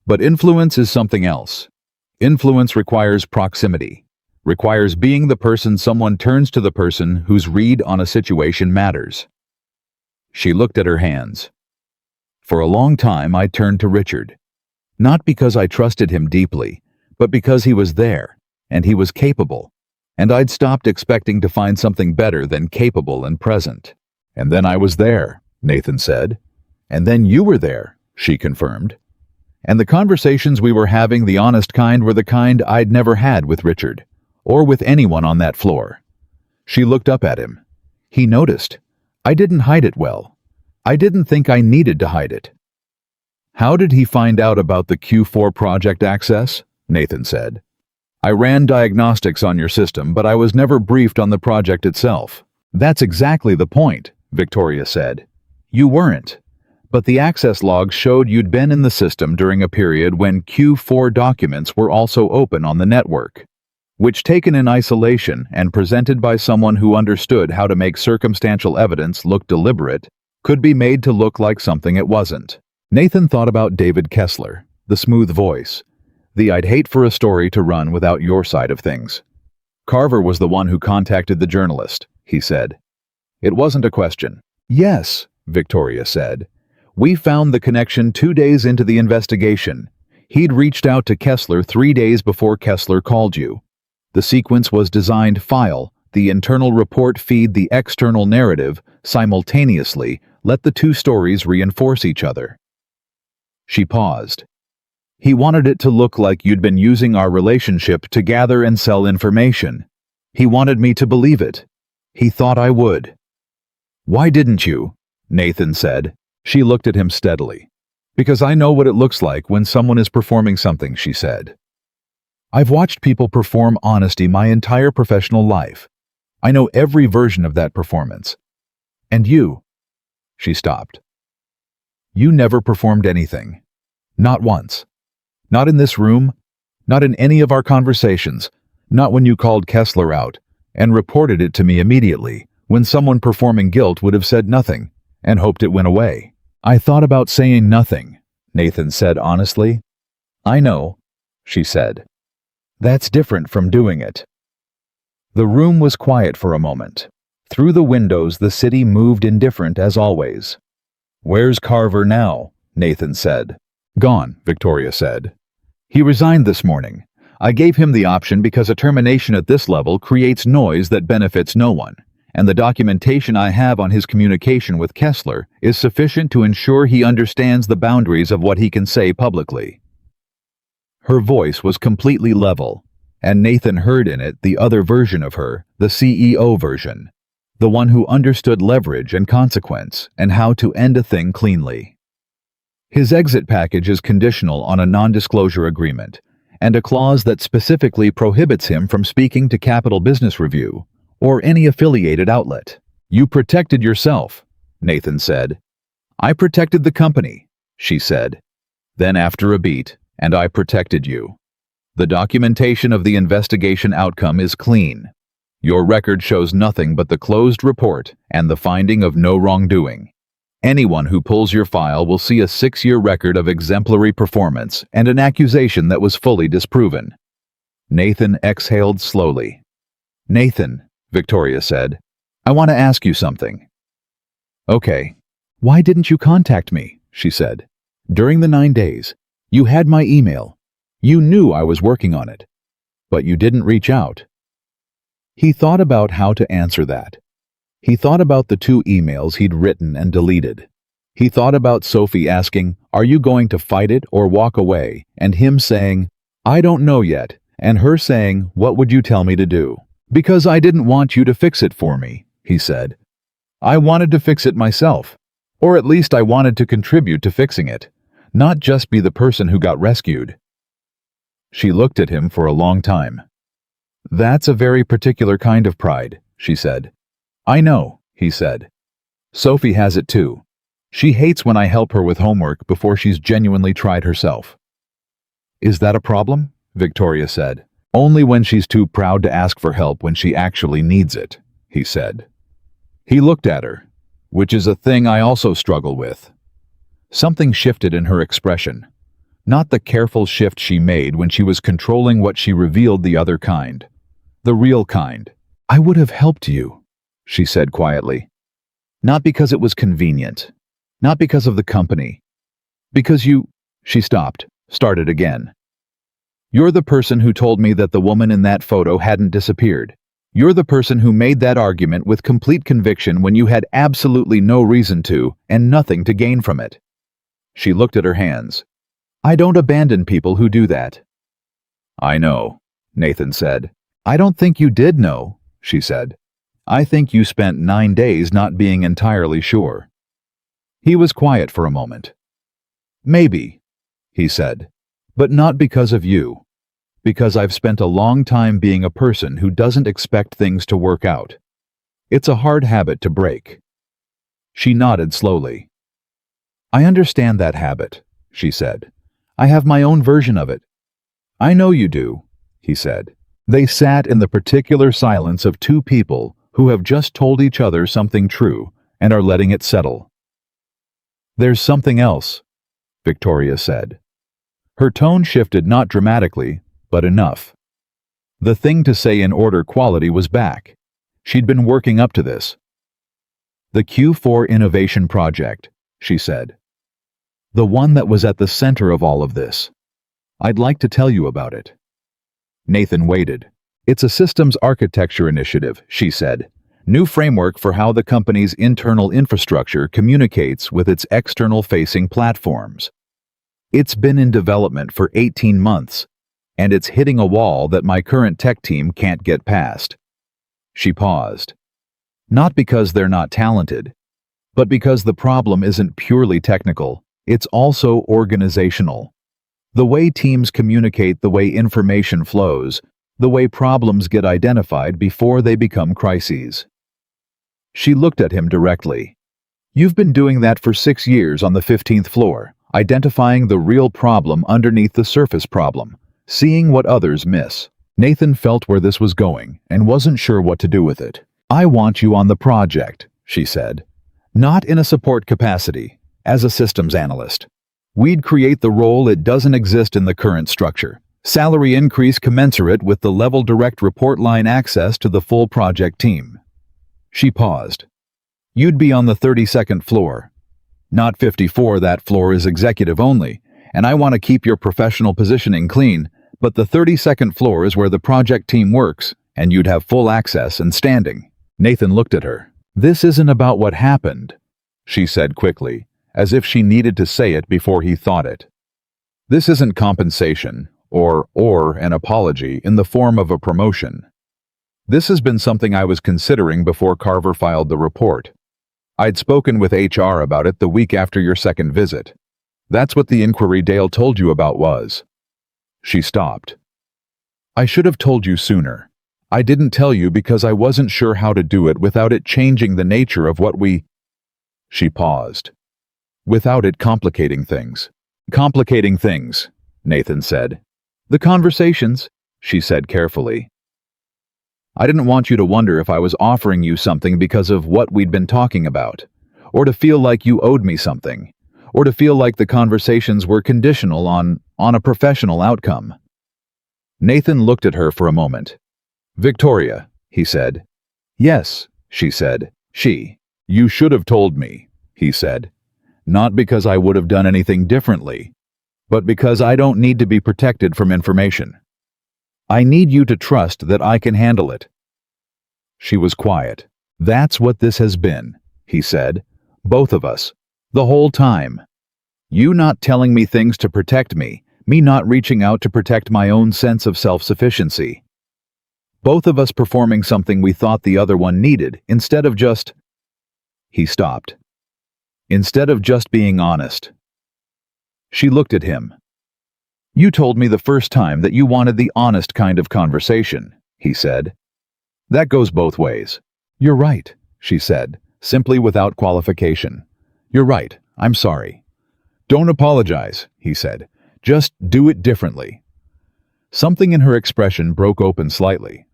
But influence is something else. Influence requires proximity, requires being the person someone turns to, the person whose read on a situation matters." She looked at her hands. "For a long time I turned to Richard. Not because I trusted him deeply, but because he was there, and he was capable, and I'd stopped expecting to find something better than capable and present. And then I was there," Nathan said. "And then you were there," she confirmed. "And the conversations we were having, the honest kind, were the kind I'd never had with Richard, or with anyone on that floor." She looked up at him. He noticed. I didn't hide it well. I didn't think I needed to hide it. How did he find out about the Q4 project access? Nathan said. I ran diagnostics on your system, but I was never briefed on the project itself. That's exactly the point, Victoria said. You weren't. But the access logs showed you'd been in the system during a period when Q4 documents were also open on the network, which, taken in isolation and presented by someone who understood how to make circumstantial evidence look deliberate, could be made to look like something it wasn't. Nathan thought about David Kessler, the smooth voice, the I'd hate for a story to run without your side of things. Carver was the one who contacted the journalist, he said. It wasn't a question. Yes, Victoria said. We found the connection 2 days into the investigation. He'd reached out to Kessler 3 days before Kessler called you. The sequence was designed file, the internal report feed the external narrative, simultaneously, let the two stories reinforce each other. She paused. He wanted it to look like you'd been using our relationship to gather and sell information. He wanted me to believe it. He thought I would. Why didn't you? Nathan said. She looked at him steadily. Because I know what it looks like when someone is performing something, she said. I've watched people perform honesty my entire professional life. I know every version of that performance. And you. She stopped. You never performed anything. Not once. Not in this room. Not in any of our conversations. Not when you called Kessler out and reported it to me immediately, when someone performing guilt would have said nothing and hoped it went away. I thought about saying nothing, Nathan said honestly. I know, she said. That's different from doing it. The room was quiet for a moment. Through the windows, the city moved indifferent as always. Where's Carver now? Nathan said. Gone, Victoria said. He resigned this morning. I gave him the option because a termination at this level creates noise that benefits no one, and the documentation I have on his communication with Kessler is sufficient to ensure he understands the boundaries of what he can say publicly. Her voice was completely level, and Nathan heard in it the other version of her, the CEO version, the one who understood leverage and consequence and how to end a thing cleanly. His exit package is conditional on a non-disclosure agreement and a clause that specifically prohibits him from speaking to Capital Business Review or any affiliated outlet. You protected yourself, Nathan said. I protected the company, she said. Then after a beat, and I protected you. The documentation of the investigation outcome is clean. Your record shows nothing but the closed report and the finding of no wrongdoing. Anyone who pulls your file will see a 6-year record of exemplary performance and an accusation that was fully disproven. Nathan exhaled slowly. Nathan, Victoria said, I want to ask you something. Okay. Why didn't you contact me? She said. During the 9 days, you had my email. You knew I was working on it. But you didn't reach out. He thought about how to answer that. He thought about the 2 emails he'd written and deleted. He thought about Sophie asking, Are you going to fight it or walk away? And him saying, I don't know yet, and her saying, What would you tell me to do? Because I didn't want you to fix it for me, he said. I wanted to fix it myself. Or at least I wanted to contribute to fixing it, not just be the person who got rescued. She looked at him for a long time. That's a very particular kind of pride, she said. I know, he said. Sophie has it too. She hates when I help her with homework before she's genuinely tried herself. Is that a problem? Victoria said. Only when she's too proud to ask for help when she actually needs it, he said. He looked at her, which is a thing I also struggle with. Something shifted in her expression, not the careful shift she made when she was controlling what she revealed the other kind, the real kind. I would have helped you, she said quietly. Not because it was convenient, not because of the company, because you... She stopped, started again. You're the person who told me that the woman in that photo hadn't disappeared. You're the person who made that argument with complete conviction when you had absolutely no reason to and nothing to gain from it. She looked at her hands. I don't abandon people who do that. I know, Nathan said. I don't think you did know, she said. I think you spent 9 days not being entirely sure. He was quiet for a moment. Maybe, he said, but not because of you. Because I've spent a long time being a person who doesn't expect things to work out. It's a hard habit to break. She nodded slowly. I understand that habit, she said. I have my own version of it. I know you do, he said. They sat in the particular silence of two people who have just told each other something true and are letting it settle. There's something else, Victoria said. Her tone shifted not dramatically, but enough. The thing to say in order quality was back. She'd been working up to this. The Q4 Innovation Project, she said. The one that was at the center of all of this. I'd like to tell you about it. Nathan waited. It's a systems architecture initiative, she said. New framework for how the company's internal infrastructure communicates with its external-facing platforms. It's been in development for 18 months, and it's hitting a wall that my current tech team can't get past. She paused. Not because they're not talented, but because the problem isn't purely technical, it's also organizational. The way teams communicate, the way information flows, the way problems get identified before they become crises. She looked at him directly. You've been doing that for 6 years on the 15th floor, identifying the real problem underneath the surface problem, seeing what others miss. Nathan felt where this was going and wasn't sure what to do with it. I want you on the project, she said. Not in a support capacity, as a systems analyst. We'd create the role it doesn't exist in the current structure. Salary increase commensurate with the level direct report line access to the full project team. She paused. You'd be on the 32nd floor. Not 54, that floor is executive only, and I want to keep your professional positioning clean, but the 32nd floor is where the project team works, and you'd have full access and standing. Nathan looked at her. This isn't about what happened, she said quickly, as if she needed to say it before he thought it. This isn't compensation, or an apology in the form of a promotion. This has been something I was considering before Carver filed the report. I'd spoken with HR about it the week after your second visit. That's what the inquiry Dale told you about was. She stopped. I should have told you sooner. I didn't tell you because I wasn't sure how to do it without it changing the nature of what we... She paused. Without it complicating things. Complicating things, Nathan said. The conversations, she said carefully. I didn't want you to wonder if I was offering you something because of what we'd been talking about, or to feel like you owed me something, or to feel like the conversations were conditional on a professional outcome. Nathan looked at her for a moment. Victoria, he said. Yes, she said. You should have told me, he said. Not because I would have done anything differently, but because I don't need to be protected from information. I need you to trust that I can handle it. She was quiet. That's what this has been, he said. Both of us. The whole time. You not telling me things to protect me not reaching out to protect my own sense of self-sufficiency. Both of us performing something we thought the other one needed, instead of just... He stopped. Instead of just being honest. She looked at him. You told me the first time that you wanted the honest kind of conversation, he said. That goes both ways. You're right, she said, simply without qualification. You're right, I'm sorry. Don't apologize, he said. Just do it differently. Something in her expression broke open slightly.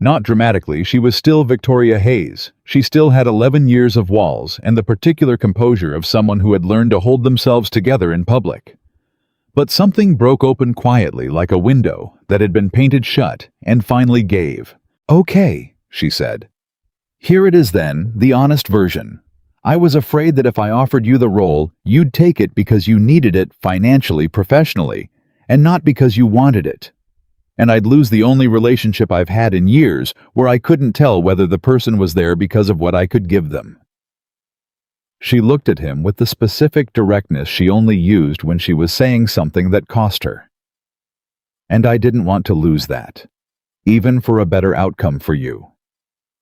Not dramatically, she was still Victoria Hayes. She still had 11 years of walls and the particular composure of someone who had learned to hold themselves together in public. But something broke open quietly like a window that had been painted shut and finally gave. Okay, she said. Here it is then, the honest version. I was afraid that if I offered you the role, you'd take it because you needed it financially, professionally, and not because you wanted it. And I'd lose the only relationship I've had in years where I couldn't tell whether the person was there because of what I could give them. She looked at him with the specific directness she only used when she was saying something that cost her. And I didn't want to lose that, even for a better outcome for you.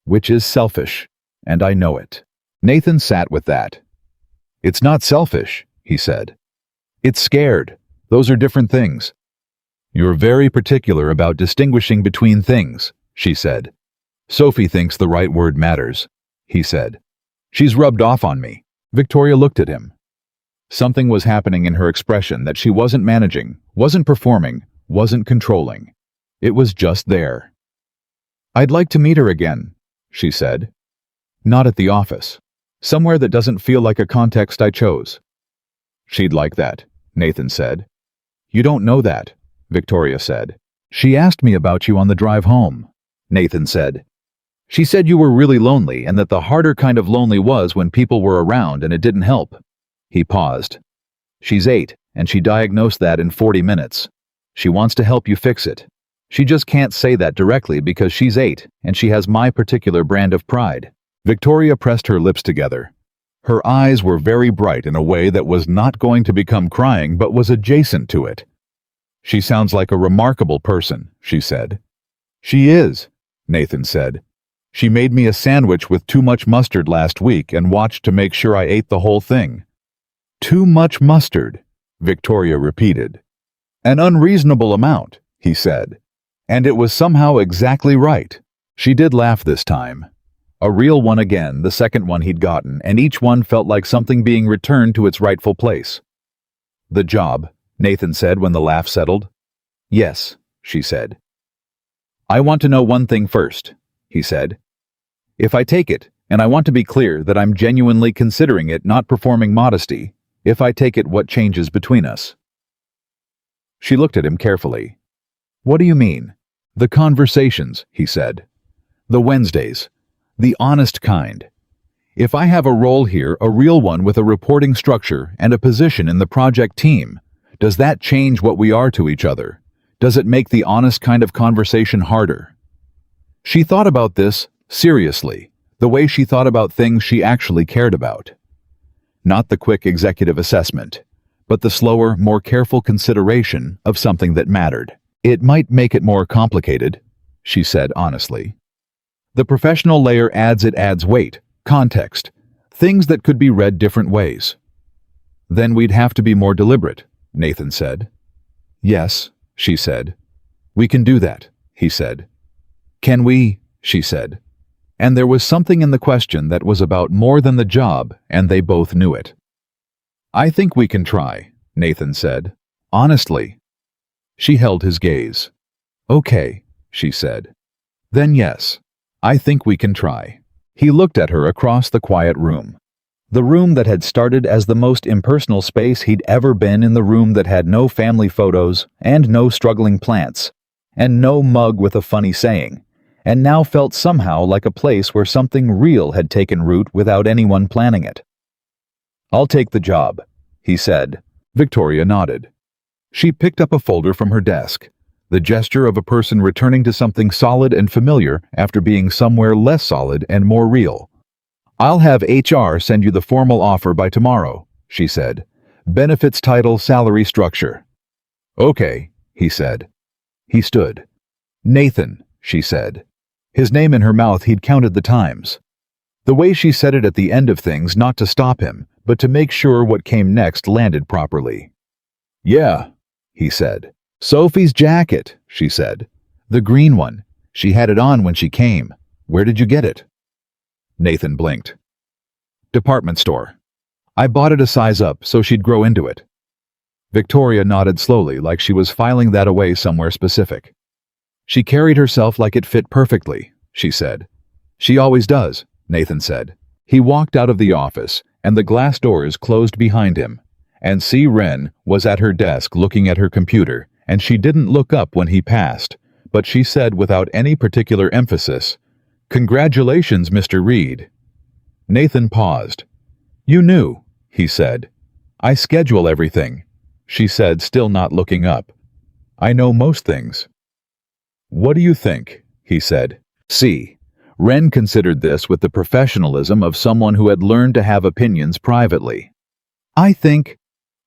which is selfish, and I know it. Nathan sat with that. It's not selfish, he said. It's scared. Those are different things. You're very particular about distinguishing between things, she said. Sophie thinks the right word matters, he said. She's rubbed off on me. Victoria looked at him. Something was happening in her expression that she wasn't managing, wasn't performing, wasn't controlling. It was just there. I'd like to meet her again, she said. Not at the office. Somewhere that doesn't feel like a context I chose. She'd like that, Nathan said. You don't know that, Victoria said. She asked me about you on the drive home, Nathan said. She said you were really lonely and that the harder kind of lonely was when people were around and it didn't help. He paused. She's 8, and she diagnosed that in 40 minutes. She wants to help you fix it. She just can't say that directly because she's 8, and she has my particular brand of pride. Victoria pressed her lips together. Her eyes were very bright in a way that was not going to become crying but was adjacent to it. She sounds like a remarkable person, she said. She is, Nathan said. She made me a sandwich with too much mustard last week and watched to make sure I ate the whole thing. Too much mustard, Victoria repeated. An unreasonable amount, he said. And it was somehow exactly right. She did laugh this time. A real one again, the second one he'd gotten, and each one felt like something being returned to its rightful place. The job, Nathan said when the laugh settled. Yes, she said. I want to know one thing first, he said. If I take it, and I want to be clear that I'm genuinely considering it, not performing modesty, if I take it, what changes between us? She looked at him carefully. What do you mean? The conversations, he said. The Wednesdays. The honest kind. If I have a role here, a real one with a reporting structure and a position in the project team, does that change what we are to each other? Does it make the honest kind of conversation harder? She thought about this seriously, the way she thought about things she actually cared about. Not the quick executive assessment, but the slower, more careful consideration of something that mattered. It might make it more complicated, she said honestly. The professional layer adds weight, context, things that could be read different ways. Then we'd have to be more deliberate, Nathan said. Yes, she said. We can do that, he said. Can we? She said. And there was something in the question that was about more than the job, and they both knew it. I think we can try, Nathan said. Honestly. She held his gaze. Okay, she said. Then yes, I think we can try. He looked at her across the quiet room. The room that had started as the most impersonal space he'd ever been, in the room that had no family photos and no struggling plants, and no mug with a funny saying, and now felt somehow like a place where something real had taken root without anyone planning it. I'll take the job, he said. Victoria nodded. She picked up a folder from her desk, the gesture of a person returning to something solid and familiar after being somewhere less solid and more real. I'll have HR send you the formal offer by tomorrow, she said. Benefits, title, salary, structure. Okay, he said. He stood. Nathan, she said. His name in her mouth, he'd counted the times. The way she said it at the end of things, not to stop him, but to make sure what came next landed properly. Yeah, he said. Sophie's jacket, she said. The green one. She had it on when she came. Where did you get it? Nathan blinked. Department store. I bought it a size up so she'd grow into it. Victoria nodded slowly, like she was filing that away somewhere specific. She carried herself like it fit perfectly, she said. She always does, Nathan said. He walked out of the office, and the glass doors closed behind him, and C. Wren was at her desk looking at her computer, and she didn't look up when he passed, but she said without any particular emphasis, Congratulations, Mr. Reed. Nathan paused. You knew, he said. I schedule everything, she said, still not looking up. I know most things. What do you think? He said. See, Wren considered this with the professionalism of someone who had learned to have opinions privately. I think,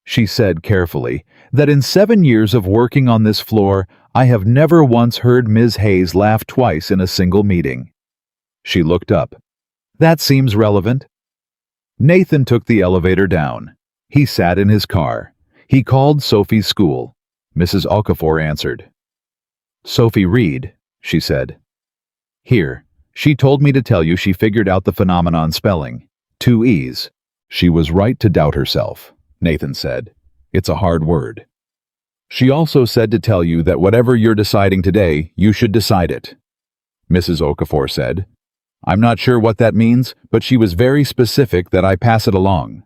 she said carefully, that in 7 years of working on this floor, I have never once heard Ms. Hayes laugh twice in a single meeting. She looked up. That seems relevant. Nathan took the elevator down. He sat in his car. He called Sophie's school. Mrs. Okafor answered. Sophie Reed, she said. Here, she told me to tell you she figured out the phenomenon spelling. 2 E's. She was right to doubt herself, Nathan said. It's a hard word. She also said to tell you that whatever you're deciding today, you should decide it. Mrs. Okafor said. I'm not sure what that means, but she was very specific that I pass it along.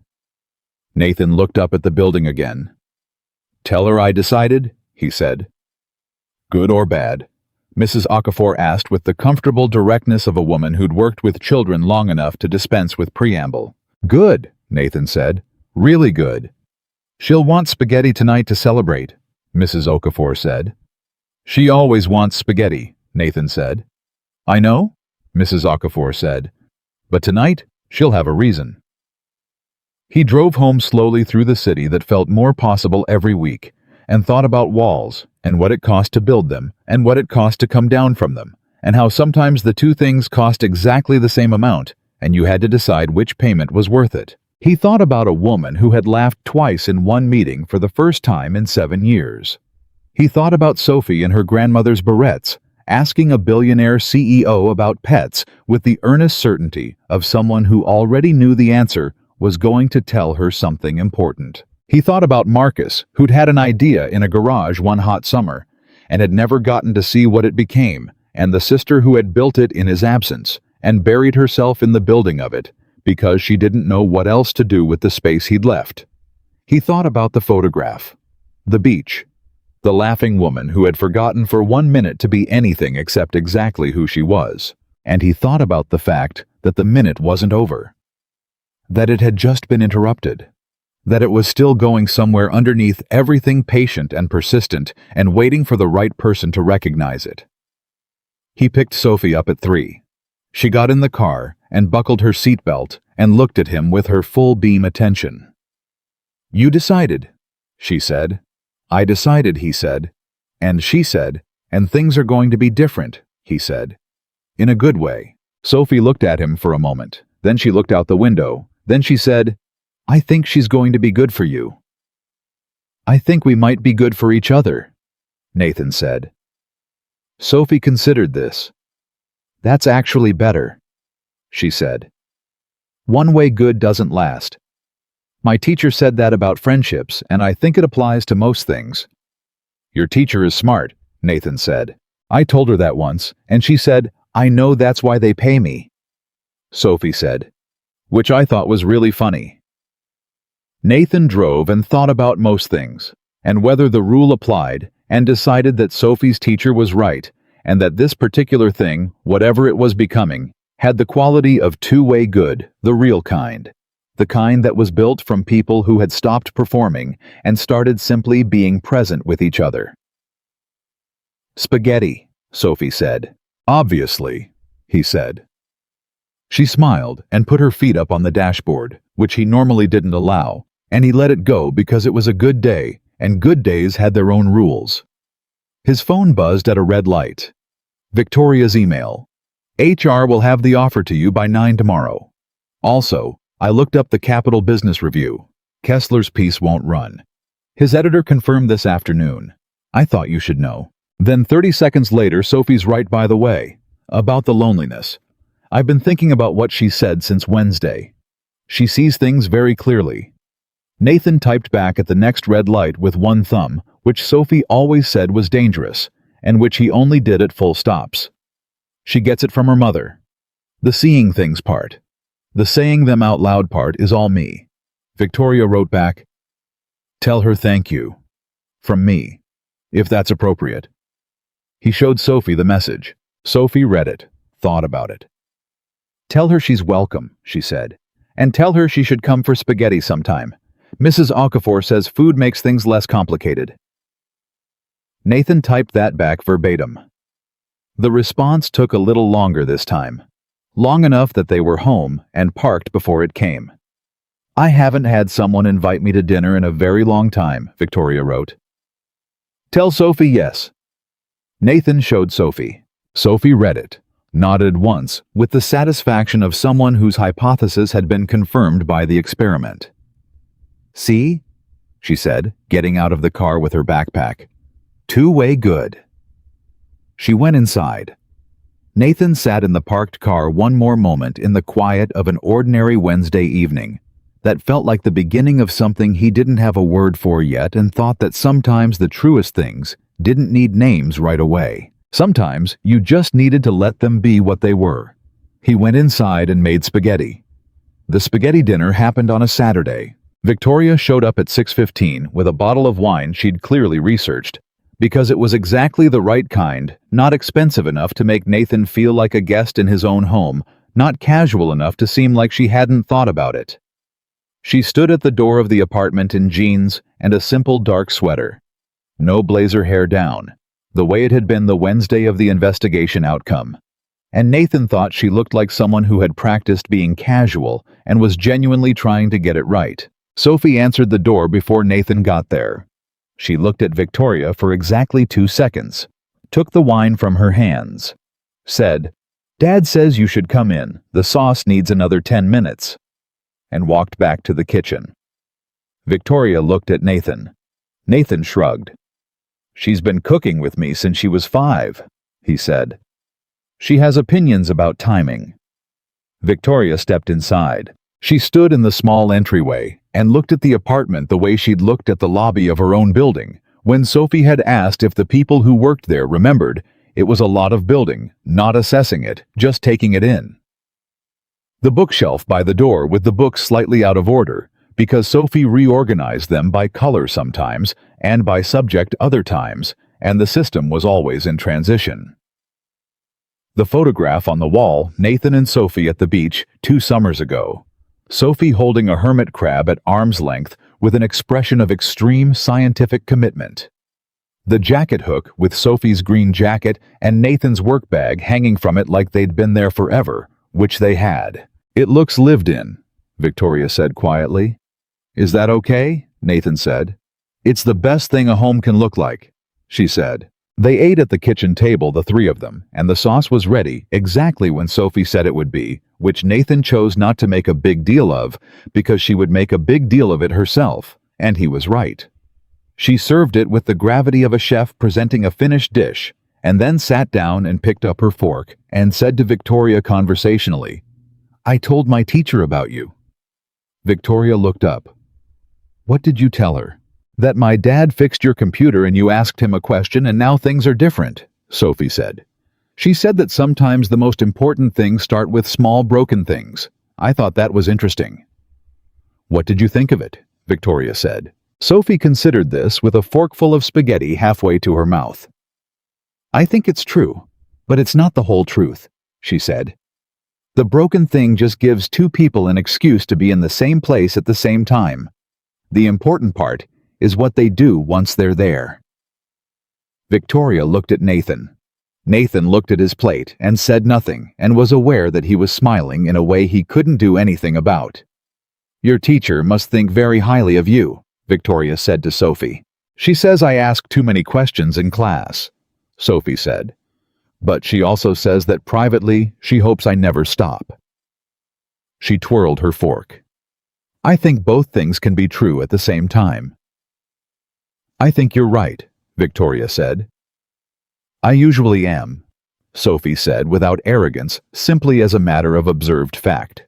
Nathan looked up at the building again. Tell her I decided, he said. Good or bad? Mrs. Okafor asked with the comfortable directness of a woman who'd worked with children long enough to dispense with preamble. Good, Nathan said. Really good. She'll want spaghetti tonight to celebrate, Mrs. Okafor said. She always wants spaghetti, Nathan said. I know, Mrs. Okafor said. But tonight, she'll have a reason. He drove home slowly through the city that felt more possible every week, and thought about walls, and what it cost to build them, and what it cost to come down from them, and how sometimes the two things cost exactly the same amount, and you had to decide which payment was worth it. He thought about a woman who had laughed twice in one meeting for the first time in 7 years. He thought about Sophie and her grandmother's barrettes, asking a billionaire CEO about pets with the earnest certainty of someone who already knew the answer was going to tell her something important. He thought about Marcus, who'd had an idea in a garage one hot summer, and had never gotten to see what it became, and the sister who had built it in his absence, and buried herself in the building of it, because she didn't know what else to do with the space he'd left. He thought about the photograph, the beach, the laughing woman who had forgotten for 1 minute to be anything except exactly who she was, and he thought about the fact that the minute wasn't over, that it had just been interrupted, that it was still going somewhere underneath everything patient and persistent and waiting for the right person to recognize it. He picked Sophie up at 3. She got in the car and buckled her seatbelt and looked at him with her full beam attention. You decided, she said. I decided, he said. And she said, and things are going to be different, he said. In a good way. Sophie looked at him for a moment. Then she looked out the window. Then she said, I think she's going to be good for you. I think we might be good for each other, Nathan said. Sophie considered this. That's actually better, she said. One way good doesn't last. My teacher said that about friendships, and I think it applies to most things. Your teacher is smart, Nathan said. I told her that once, and she said, I know that's why they pay me. Sophie said, which I thought was really funny. Nathan drove and thought about most things, and whether the rule applied, and decided that Sophie's teacher was right, and that this particular thing, whatever it was becoming, had the quality of two-way good, the real kind. The kind that was built from people who had stopped performing and started simply being present with each other. Spaghetti, Sophie said. Obviously, he said. She smiled and put her feet up on the dashboard, which he normally didn't allow, and he let it go because it was a good day, and good days had their own rules. His phone buzzed at a red light. Victoria's email. HR will have the offer to you by 9 tomorrow. Also, I looked up the Capital Business Review. Kessler's piece won't run. His editor confirmed this afternoon. I thought you should know. Then 30 seconds later, Sophie's right, by the way. About the loneliness. I've been thinking about what she said since Wednesday. She sees things very clearly. Nathan typed back at the next red light with one thumb, which Sophie always said was dangerous, and which he only did at full stops. She gets it from her mother. The seeing things part. The saying them out loud part is all me. Victoria wrote back, tell her thank you. From me. If that's appropriate. He showed Sophie the message. Sophie read it, thought about it. Tell her she's welcome, she said. And tell her she should come for spaghetti sometime. Mrs. Okafor says food makes things less complicated. Nathan typed that back verbatim. The response took a little longer this time. Long enough that they were home and parked before it came. I haven't had someone invite me to dinner in a very long time, Victoria wrote. Tell Sophie yes. Nathan showed Sophie. Sophie read it, nodded once with the satisfaction of someone whose hypothesis had been confirmed by the experiment. "See?" she said, getting out of the car with her backpack. "Two-way good." She went inside. Nathan sat in the parked car one more moment in the quiet of an ordinary Wednesday evening that felt like the beginning of something he didn't have a word for yet, and thought that sometimes the truest things didn't need names right away. Sometimes you just needed to let them be what they were. He went inside and made spaghetti. The spaghetti dinner happened on a Saturday. Victoria showed up at 6:15 with a bottle of wine she'd clearly researched, because it was exactly the right kind, not expensive enough to make Nathan feel like a guest in his own home, not casual enough to seem like she hadn't thought about it. She stood at the door of the apartment in jeans and a simple dark sweater. No blazer hair down, the way it had been the Wednesday of the investigation outcome. And Nathan thought she looked like someone who had practiced being casual and was genuinely trying to get it right. Sophie answered the door before Nathan got there. She looked at Victoria for exactly 2 seconds, took the wine from her hands, said, "Dad says you should come in. The sauce needs another 10 minutes. And walked back to the kitchen. Victoria looked at Nathan. Nathan shrugged. "She's been cooking with me since she was 5, he said. She has opinions about timing." Victoria stepped inside. She stood in the small entryway and looked at the apartment the way she'd looked at the lobby of her own building when Sophie had asked if the people who worked there remembered it was a lot of building, not assessing it, just taking it in. The bookshelf by the door with the books slightly out of order, because Sophie reorganized them by color sometimes and by subject other times, and the system was always in transition. The photograph on the wall, Nathan and Sophie at the beach 2 summers ago. Sophie holding a hermit crab at arm's length with an expression of extreme scientific commitment. The jacket hook with Sophie's green jacket and Nathan's work bag hanging from it like they'd been there forever, which they had. "It looks lived in," Victoria said quietly. "Is that okay?" Nathan said. "It's the best thing a home can look like," she said. They ate at the kitchen table, the 3 of them, and the sauce was ready exactly when Sophie said it would be, which Nathan chose not to make a big deal of because she would make a big deal of it herself, and he was right. She served it with the gravity of a chef presenting a finished dish, and then sat down and picked up her fork and said to Victoria conversationally, "I told my teacher about you." Victoria looked up. "What did you tell her?" "That my dad fixed your computer and you asked him a question and now things are different," Sophie said. "She said that sometimes the most important things start with small broken things. I thought that was interesting." "What did you think of it?" Victoria said. Sophie considered this with a forkful of spaghetti halfway to her mouth. "I think it's true, but it's not the whole truth," she said. "The broken thing just gives 2 people an excuse to be in the same place at the same time. The important part is what they do once they're there." Victoria looked at Nathan. Nathan looked at his plate and said nothing and was aware that he was smiling in a way he couldn't do anything about. "Your teacher must think very highly of you," Victoria said to Sophie. "She says I ask too many questions in class," Sophie said. "But she also says that privately she hopes I never stop." She twirled her fork. "I think both things can be true at the same time." "I think you're right," Victoria said. "I usually am," Sophie said without arrogance, simply as a matter of observed fact.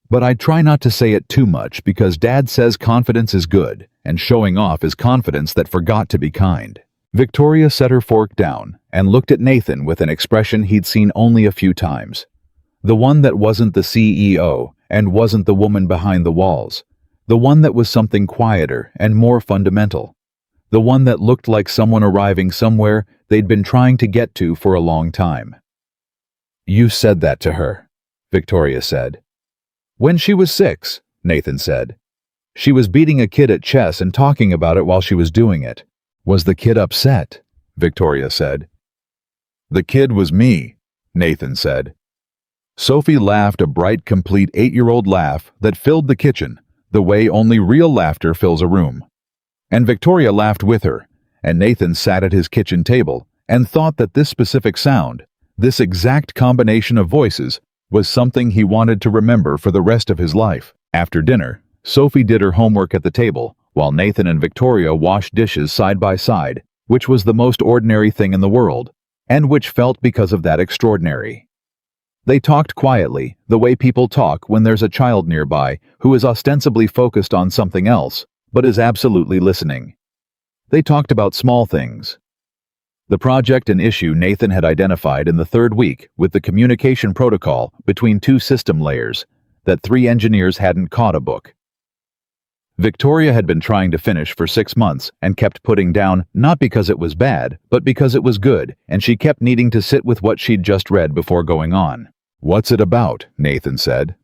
"But I try not to say it too much because Dad says confidence is good, and showing off is confidence that forgot to be kind." Victoria set her fork down and looked at Nathan with an expression he'd seen only a few times. The one that wasn't the CEO and wasn't the woman behind the walls. The one that was something quieter and more fundamental. The one that looked like someone arriving somewhere they'd been trying to get to for a long time. "You said that to her," Victoria said. "When she was 6, Nathan said. She was beating a kid at chess and talking about it while she was doing it. Was the kid upset?" Victoria said. "The kid was me," Nathan said. Sophie laughed a bright, complete 8-year-old laugh that filled the kitchen, the way only real laughter fills a room. And Victoria laughed with her, and Nathan sat at his kitchen table and thought that this specific sound, This exact combination of voices was something he wanted to remember for the rest of his life. After dinner, Sophie did her homework at the table, while Nathan and Victoria washed dishes side by side, which was the most ordinary thing in the world, and which felt because of that extraordinary. They talked quietly, the way people talk when there's a child nearby who is ostensibly focused on something else, but is absolutely listening. They talked about small things. The project and issue Nathan had identified in the third week with the communication protocol between two system layers that 3 engineers hadn't caught a book. Victoria had been trying to finish for 6 months and kept putting down not because it was bad, but because it was good, and she kept needing to sit with what she'd just read before going on. "What's it about?" Nathan said.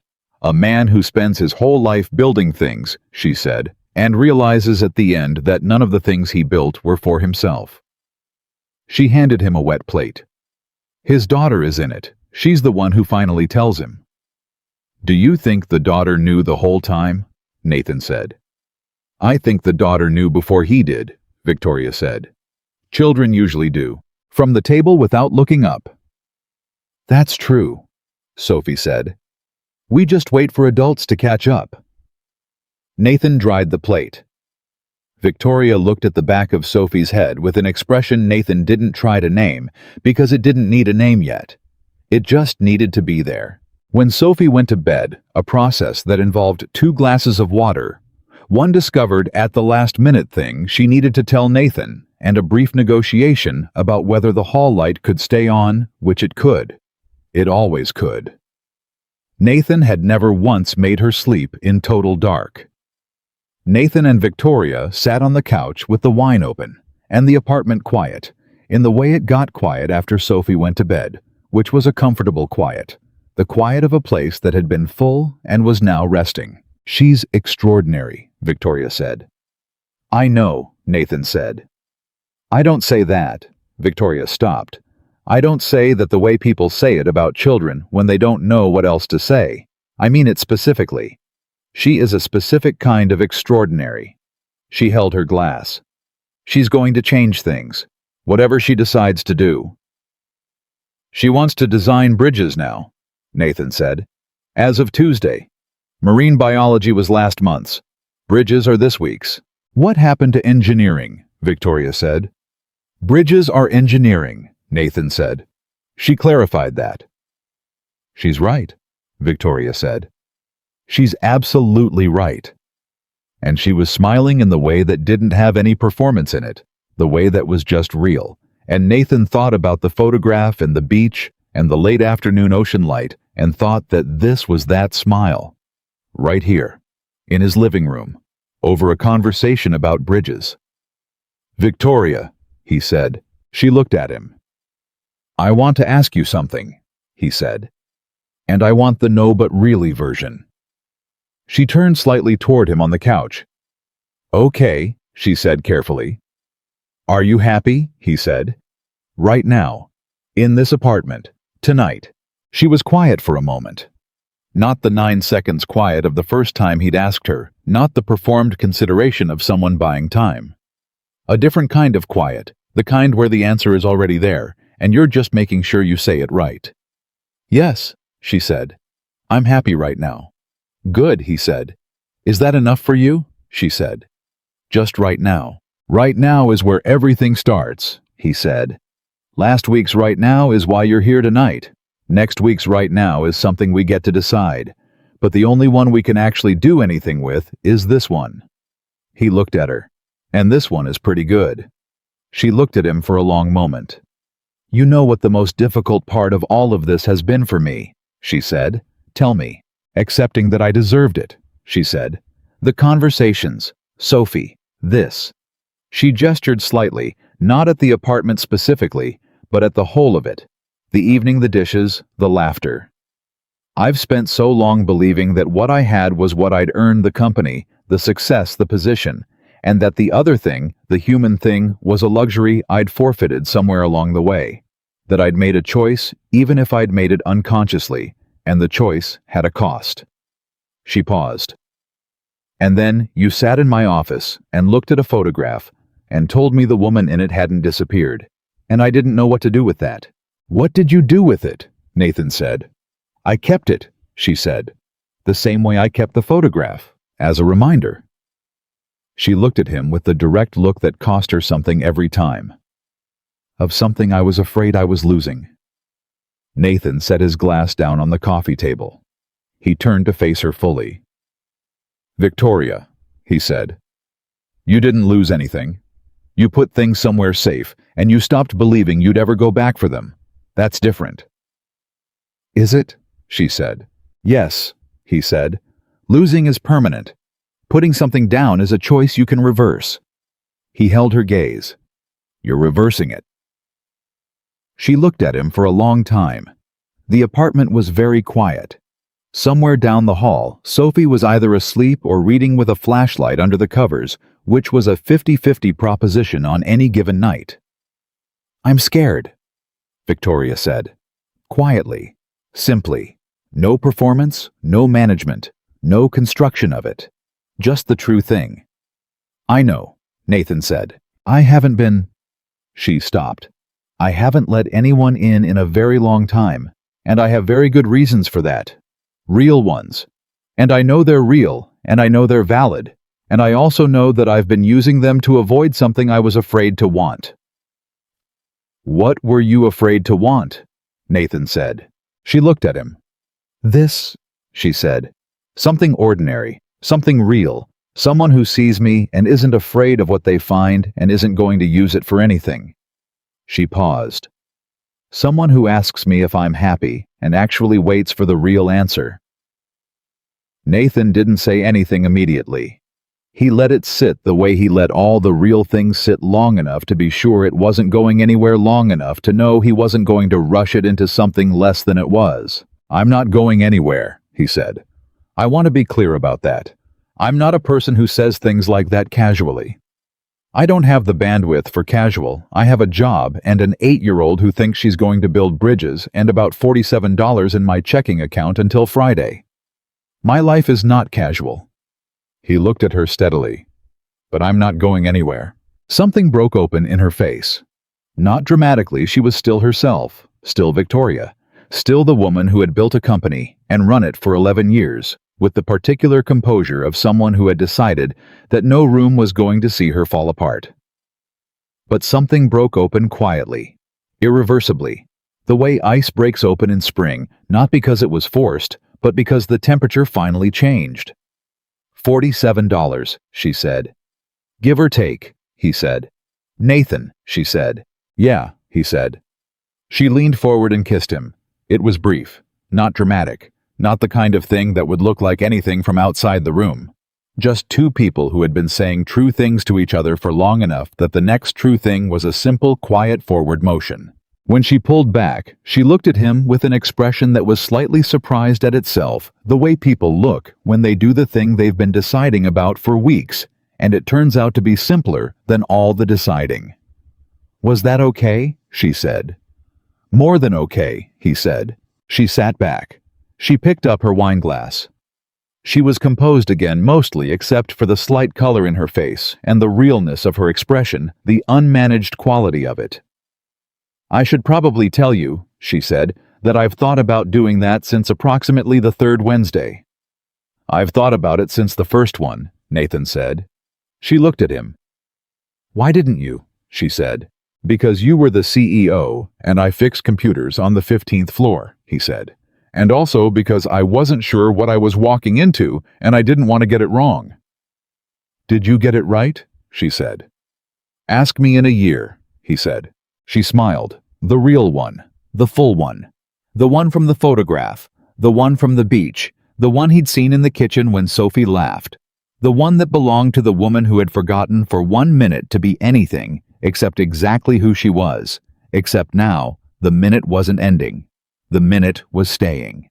"A man who spends his whole life building things," she said, "and realizes at the end that none of the things he built were for himself." She handed him a wet plate. "His daughter is in it. She's the one who finally tells him." "Do you think the daughter knew the whole time?" Nathan said. "I think the daughter knew before he did," Victoria said. "Children usually do. From the table without looking up." "That's true," Sophie said. "We just wait for adults to catch up." Nathan dried the plate. Victoria looked at the back of Sophie's head with an expression Nathan didn't try to name because it didn't need a name yet. It just needed to be there. When Sophie went to bed, a process that involved 2 glasses of water, one discovered at the last minute thing she needed to tell Nathan, and a brief negotiation about whether the hall light could stay on, which it could. It always could. Nathan had never once made her sleep in total dark. Nathan and Victoria sat on the couch with the wine open, and the apartment quiet, in the way it got quiet after Sophie went to bed, which was a comfortable quiet, the quiet of a place that had been full and was now resting. "She's extraordinary," Victoria said. "I know," Nathan said. "I don't say that," Victoria stopped. "I don't say that the way people say it about children when they don't know what else to say. I mean it specifically. She is a specific kind of extraordinary." She held her glass. "She's going to change things, whatever she decides to do." "She wants to design bridges now," Nathan said. "As of Tuesday. Marine biology was last month's. Bridges are this week's." "What happened to engineering?" Victoria said. "Bridges are engineering," Nathan said. She clarified that. "She's right," Victoria said. "She's absolutely right." And she was smiling in the way that didn't have any performance in it, the way that was just real. And Nathan thought about the photograph and the beach and the late afternoon ocean light and thought that this was that smile. Right here, in his living room, over a conversation about bridges. "Victoria," he said. She looked at him. "I want to ask you something," he said. "And I want the no but really version." She turned slightly toward him on the couch. "Okay," she said carefully. "Are you happy?" he said. "Right now. In this apartment. Tonight." She was quiet for a moment. Not the 9 seconds quiet of the first time he'd asked her, not the performed consideration of someone buying time. A different kind of quiet, the kind where the answer is already there, and you're just making sure you say it right. "Yes," she said. "I'm happy right now." "Good," he said. "Is that enough for you?" she said. "Just right now." "Right now is where everything starts," he said. "Last week's right now is why you're here tonight. Next week's right now is something we get to decide, but the only one we can actually do anything with is this one." He looked at her. "And this one is pretty good." She looked at him for a long moment. "You know what the most difficult part of all of this has been for me," she said. "Tell me." "Accepting that I deserved it," she said. "The conversations. Sophie. This." She gestured slightly, not at the apartment specifically, but at the whole of it. The evening, the dishes, the laughter. "I've spent so long believing that what I had was what I'd earned, the company, the success, the position, and that the other thing, the human thing, was a luxury I'd forfeited somewhere along the way. That I'd made a choice, even if I'd made it unconsciously, and the choice had a cost." She paused. "And then you sat in my office and looked at a photograph and told me the woman in it hadn't disappeared, and I didn't know what to do with that. "What did you do with it?" Nathan said. "I kept it," she said. "The same way I kept the photograph, as a reminder." She looked at him with the direct look that cost her something every time. "Of something I was afraid I was losing." Nathan set his glass down on the coffee table. He turned to face her fully. "Victoria," he said, "you didn't lose anything. You put things somewhere safe, and you stopped believing you'd ever go back for them. That's different." "Is it?" she said. "Yes," he said. "Losing is permanent. Putting something down is a choice you can reverse." He held her gaze. "You're reversing it." She looked at him for a long time. The apartment was very quiet. Somewhere down the hall, Sophie was either asleep or reading with a flashlight under the covers, which was a 50-50 proposition on any given night. "I'm scared," Victoria said. Quietly, simply. No performance, no management, no construction of it. Just the true thing. "I know," Nathan said. "I haven't been—" She stopped. "I haven't let anyone in a very long time, and I have very good reasons for that. Real ones. And I know they're real, and I know they're valid, and I also know that I've been using them to avoid something I was afraid to want." "What were you afraid to want?" Nathan said. She looked at him. "This," she said. "Something ordinary, something real, someone who sees me and isn't afraid of what they find and isn't going to use it for anything." She paused. "Someone who asks me if I'm happy and actually waits for the real answer." Nathan didn't say anything immediately. He let it sit the way he let all the real things sit long enough to be sure it wasn't going anywhere, long enough to know he wasn't going to rush it into something less than it was. "I'm not going anywhere," he said. "I want to be clear about that. I'm not a person who says things like that casually. I don't have the bandwidth for casual. I have a job and an 8-year-old who thinks she's going to build bridges and about $47 in my checking account until Friday. My life is not casual." He looked at her steadily. "But I'm not going anywhere." Something broke open in her face. Not dramatically, she was still herself, still Victoria, still the woman who had built a company and run it for 11 years, with the particular composure of someone who had decided that no room was going to see her fall apart. But something broke open quietly, irreversibly, the way ice breaks open in spring, not because it was forced, but because the temperature finally changed. $47, she said. "Give or take," he said. "Nathan," she said. "Yeah," he said. She leaned forward and kissed him. It was brief, not dramatic. Not the kind of thing that would look like anything from outside the room. Just two people who had been saying true things to each other for long enough that the next true thing was a simple, quiet forward motion. When she pulled back, she looked at him with an expression that was slightly surprised at itself, the way people look when they do the thing they've been deciding about for weeks, and it turns out to be simpler than all the deciding. "Was that okay?" she said. "More than okay," he said. She sat back. She picked up her wine glass. She was composed again, mostly except for the slight color in her face and the realness of her expression, the unmanaged quality of it. "I should probably tell you," she said, "that I've thought about doing that since approximately the third Wednesday." "I've thought about it since the first one," Nathan said. She looked at him. "Why didn't you?" she said. "Because you were the CEO and I fix computers on the 15th floor," he said. "And also because I wasn't sure what I was walking into and I didn't want to get it wrong." "Did you get it right?" she said. "Ask me in a year," he said. She smiled. The real one. The full one. The one from the photograph. The one from the beach. The one he'd seen in the kitchen when Sophie laughed. The one that belonged to the woman who had forgotten for 1 minute to be anything except exactly who she was. Except now, the minute wasn't ending. The minute was staying.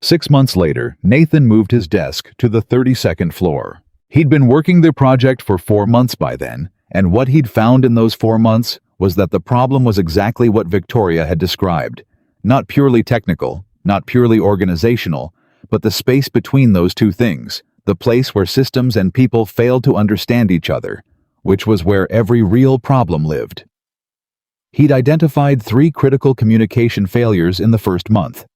6 months later, Nathan moved his desk to the 32nd floor. He'd been working the project for 4 months by then, and what he'd found in those 4 months was that the problem was exactly what Victoria had described. Not purely technical, not purely organizational, but the space between those two things, the place where systems and people failed to understand each other, which was where every real problem lived. He'd identified 3 critical communication failures in the first month.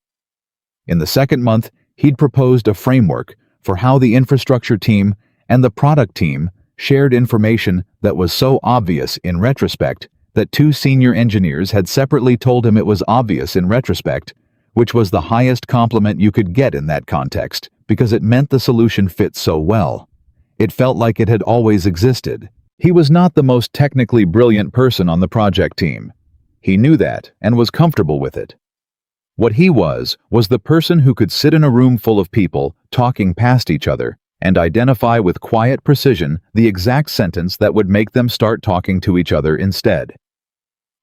In the second month, he'd proposed a framework for how the infrastructure team and the product team shared information that was so obvious in retrospect that 2 senior engineers had separately told him it was obvious in retrospect, which was the highest compliment you could get in that context because it meant the solution fit so well. It felt like it had always existed. He was not the most technically brilliant person on the project team. He knew that and was comfortable with it. What he was the person who could sit in a room full of people talking past each other and identify with quiet precision the exact sentence that would make them start talking to each other instead.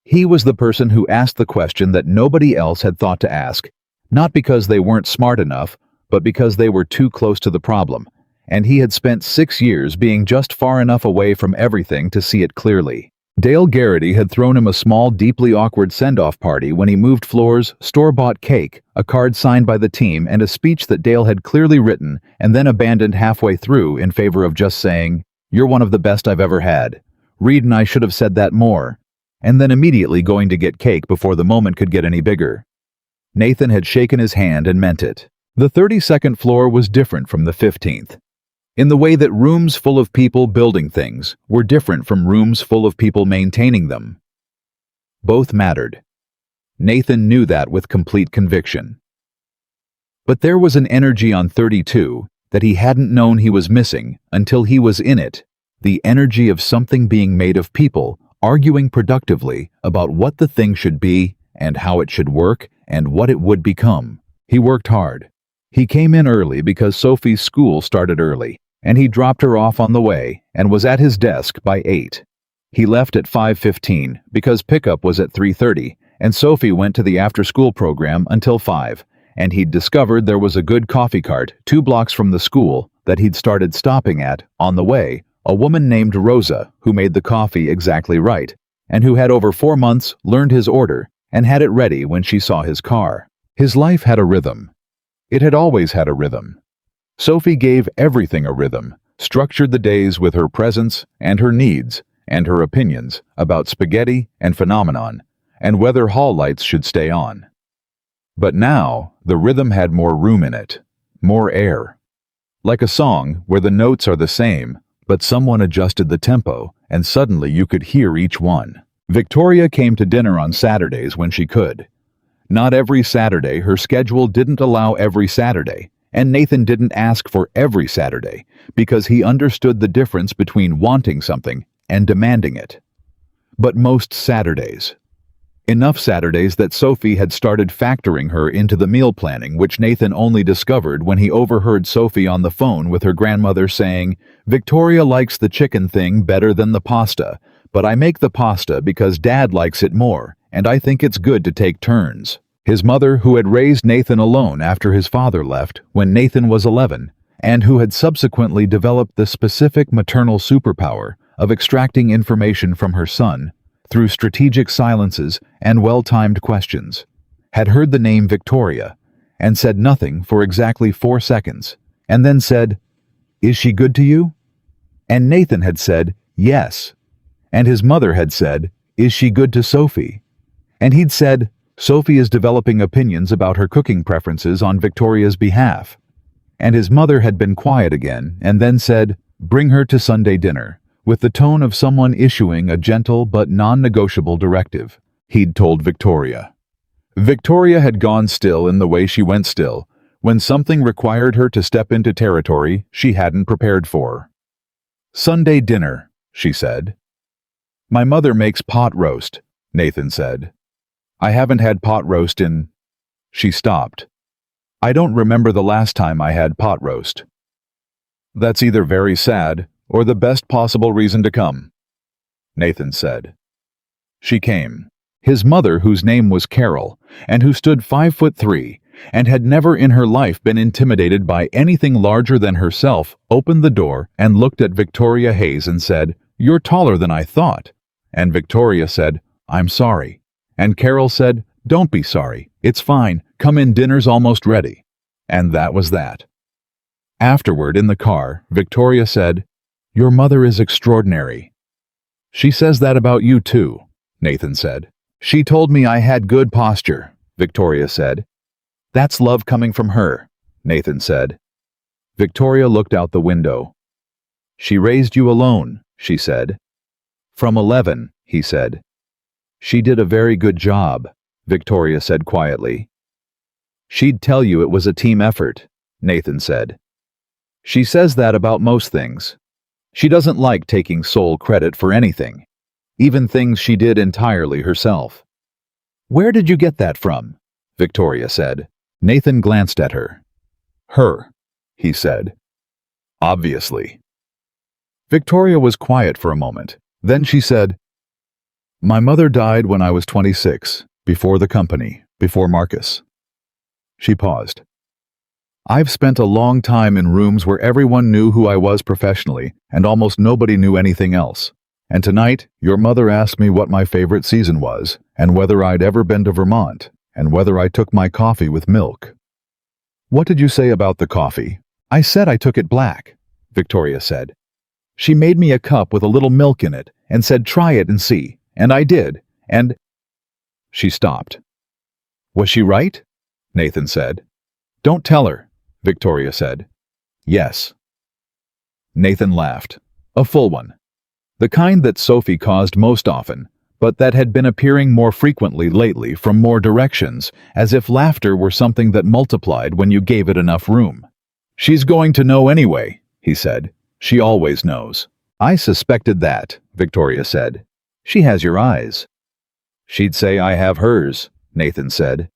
He was the person who asked the question that nobody else had thought to ask, not because they weren't smart enough, but because they were too close to the problem, and he had spent 6 years being just far enough away from everything to see it clearly. Dale Garrity had thrown him a small, deeply awkward send-off party when he moved floors, store-bought cake, a card signed by the team, and a speech that Dale had clearly written and then abandoned halfway through in favor of just saying, "You're one of the best I've ever had. Reed and I should have said that more," and then immediately going to get cake before the moment could get any bigger. Nathan had shaken his hand and meant it. The 32nd floor was different from the 15th. In the way that rooms full of people building things were different from rooms full of people maintaining them. Both mattered. Nathan knew that with complete conviction. But there was an energy on 32 that he hadn't known he was missing until he was in it, the energy of something being made of people arguing productively about what the thing should be and how it should work and what it would become. He worked hard. He came in early because Sophie's school started early, and he dropped her off on the way and was at his desk by 8. He left at 5:15 because pickup was at 3:30, and Sophie went to the after-school program until 5, and he'd discovered there was a good coffee cart 2 blocks from the school that he'd started stopping at on the way, a woman named Rosa who made the coffee exactly right, and who had over 4 months learned his order and had it ready when she saw his car. His life had a rhythm. It had always had a rhythm. Sophie gave everything a rhythm, structured the days with her presence and her needs and her opinions about spaghetti and phenomenon and whether hall lights should stay on. But now the rhythm had more room in it, more air. Like a song where the notes are the same, but someone adjusted the tempo and suddenly you could hear each one. Victoria came to dinner on Saturdays when she could. Not every Saturday, her schedule didn't allow every Saturday, and Nathan didn't ask for every Saturday because he understood the difference between wanting something and demanding it. But most Saturdays. Enough Saturdays that Sophie had started factoring her into the meal planning, which Nathan only discovered when he overheard Sophie on the phone with her grandmother saying, "Victoria likes the chicken thing better than the pasta, but I make the pasta because Dad likes it more, and I think it's good to take turns." His mother, who had raised Nathan alone after his father left when Nathan was 11, and who had subsequently developed the specific maternal superpower of extracting information from her son through strategic silences and well-timed questions, had heard the name Victoria and said nothing for exactly 4 seconds, and then said, "Is she good to you?" And Nathan had said, "Yes." And his mother had said, "Is she good to Sophie?" And he'd said, "Sophie is developing opinions about her cooking preferences on Victoria's behalf." And his mother had been quiet again and then said, "Bring her to Sunday dinner," with the tone of someone issuing a gentle but non-negotiable directive. He'd told Victoria. Victoria had gone still in the way she went still when something required her to step into territory she hadn't prepared for. "Sunday dinner," she said. "My mother makes pot roast," Nathan said. "I haven't had pot roast in—" She stopped. "I don't remember the last time I had pot roast." "That's either very sad or the best possible reason to come," Nathan said. She came. His mother, whose name was Carol, and who stood 5'3" and had never in her life been intimidated by anything larger than herself, opened the door and looked at Victoria Hayes and said, "You're taller than I thought." And Victoria said, "I'm sorry." And Carol said, "Don't be sorry. It's fine. Come in, dinner's almost ready." And that was that. Afterward, in the car, Victoria said, "Your mother is extraordinary." "She says that about you too," Nathan said. She told me I had good posture, Victoria said. That's love coming from her, Nathan said. Victoria looked out the window. She raised you alone, she said. From 11, he said. She did a very good job, Victoria said quietly. She'd tell you it was a team effort, Nathan said. She says that about most things. She doesn't like taking sole credit for anything, even things she did entirely herself. Where did you get that from? Victoria said. Nathan glanced at her. Her, he said. Obviously. Victoria was quiet for a moment. Then she said, My mother died when I was 26, before the company, before Marcus. She paused. I've spent a long time in rooms where everyone knew who I was professionally, and almost nobody knew anything else. And tonight, your mother asked me what my favorite season was, and whether I'd ever been to Vermont, and whether I took my coffee with milk. What did you say about the coffee? I said I took it black, Victoria said. She made me a cup with a little milk in it, and said try it and see, and I did, and... She stopped. Was she right? Nathan said. Don't tell her, Victoria said. Yes. Nathan laughed. A full one. The kind that Sophie caused most often, but that had been appearing more frequently lately from more directions, as if laughter were something that multiplied when you gave it enough room. She's going to know anyway, he said. She always knows. I suspected that, Victoria said. She has your eyes. She'd say I have hers, Nathan said.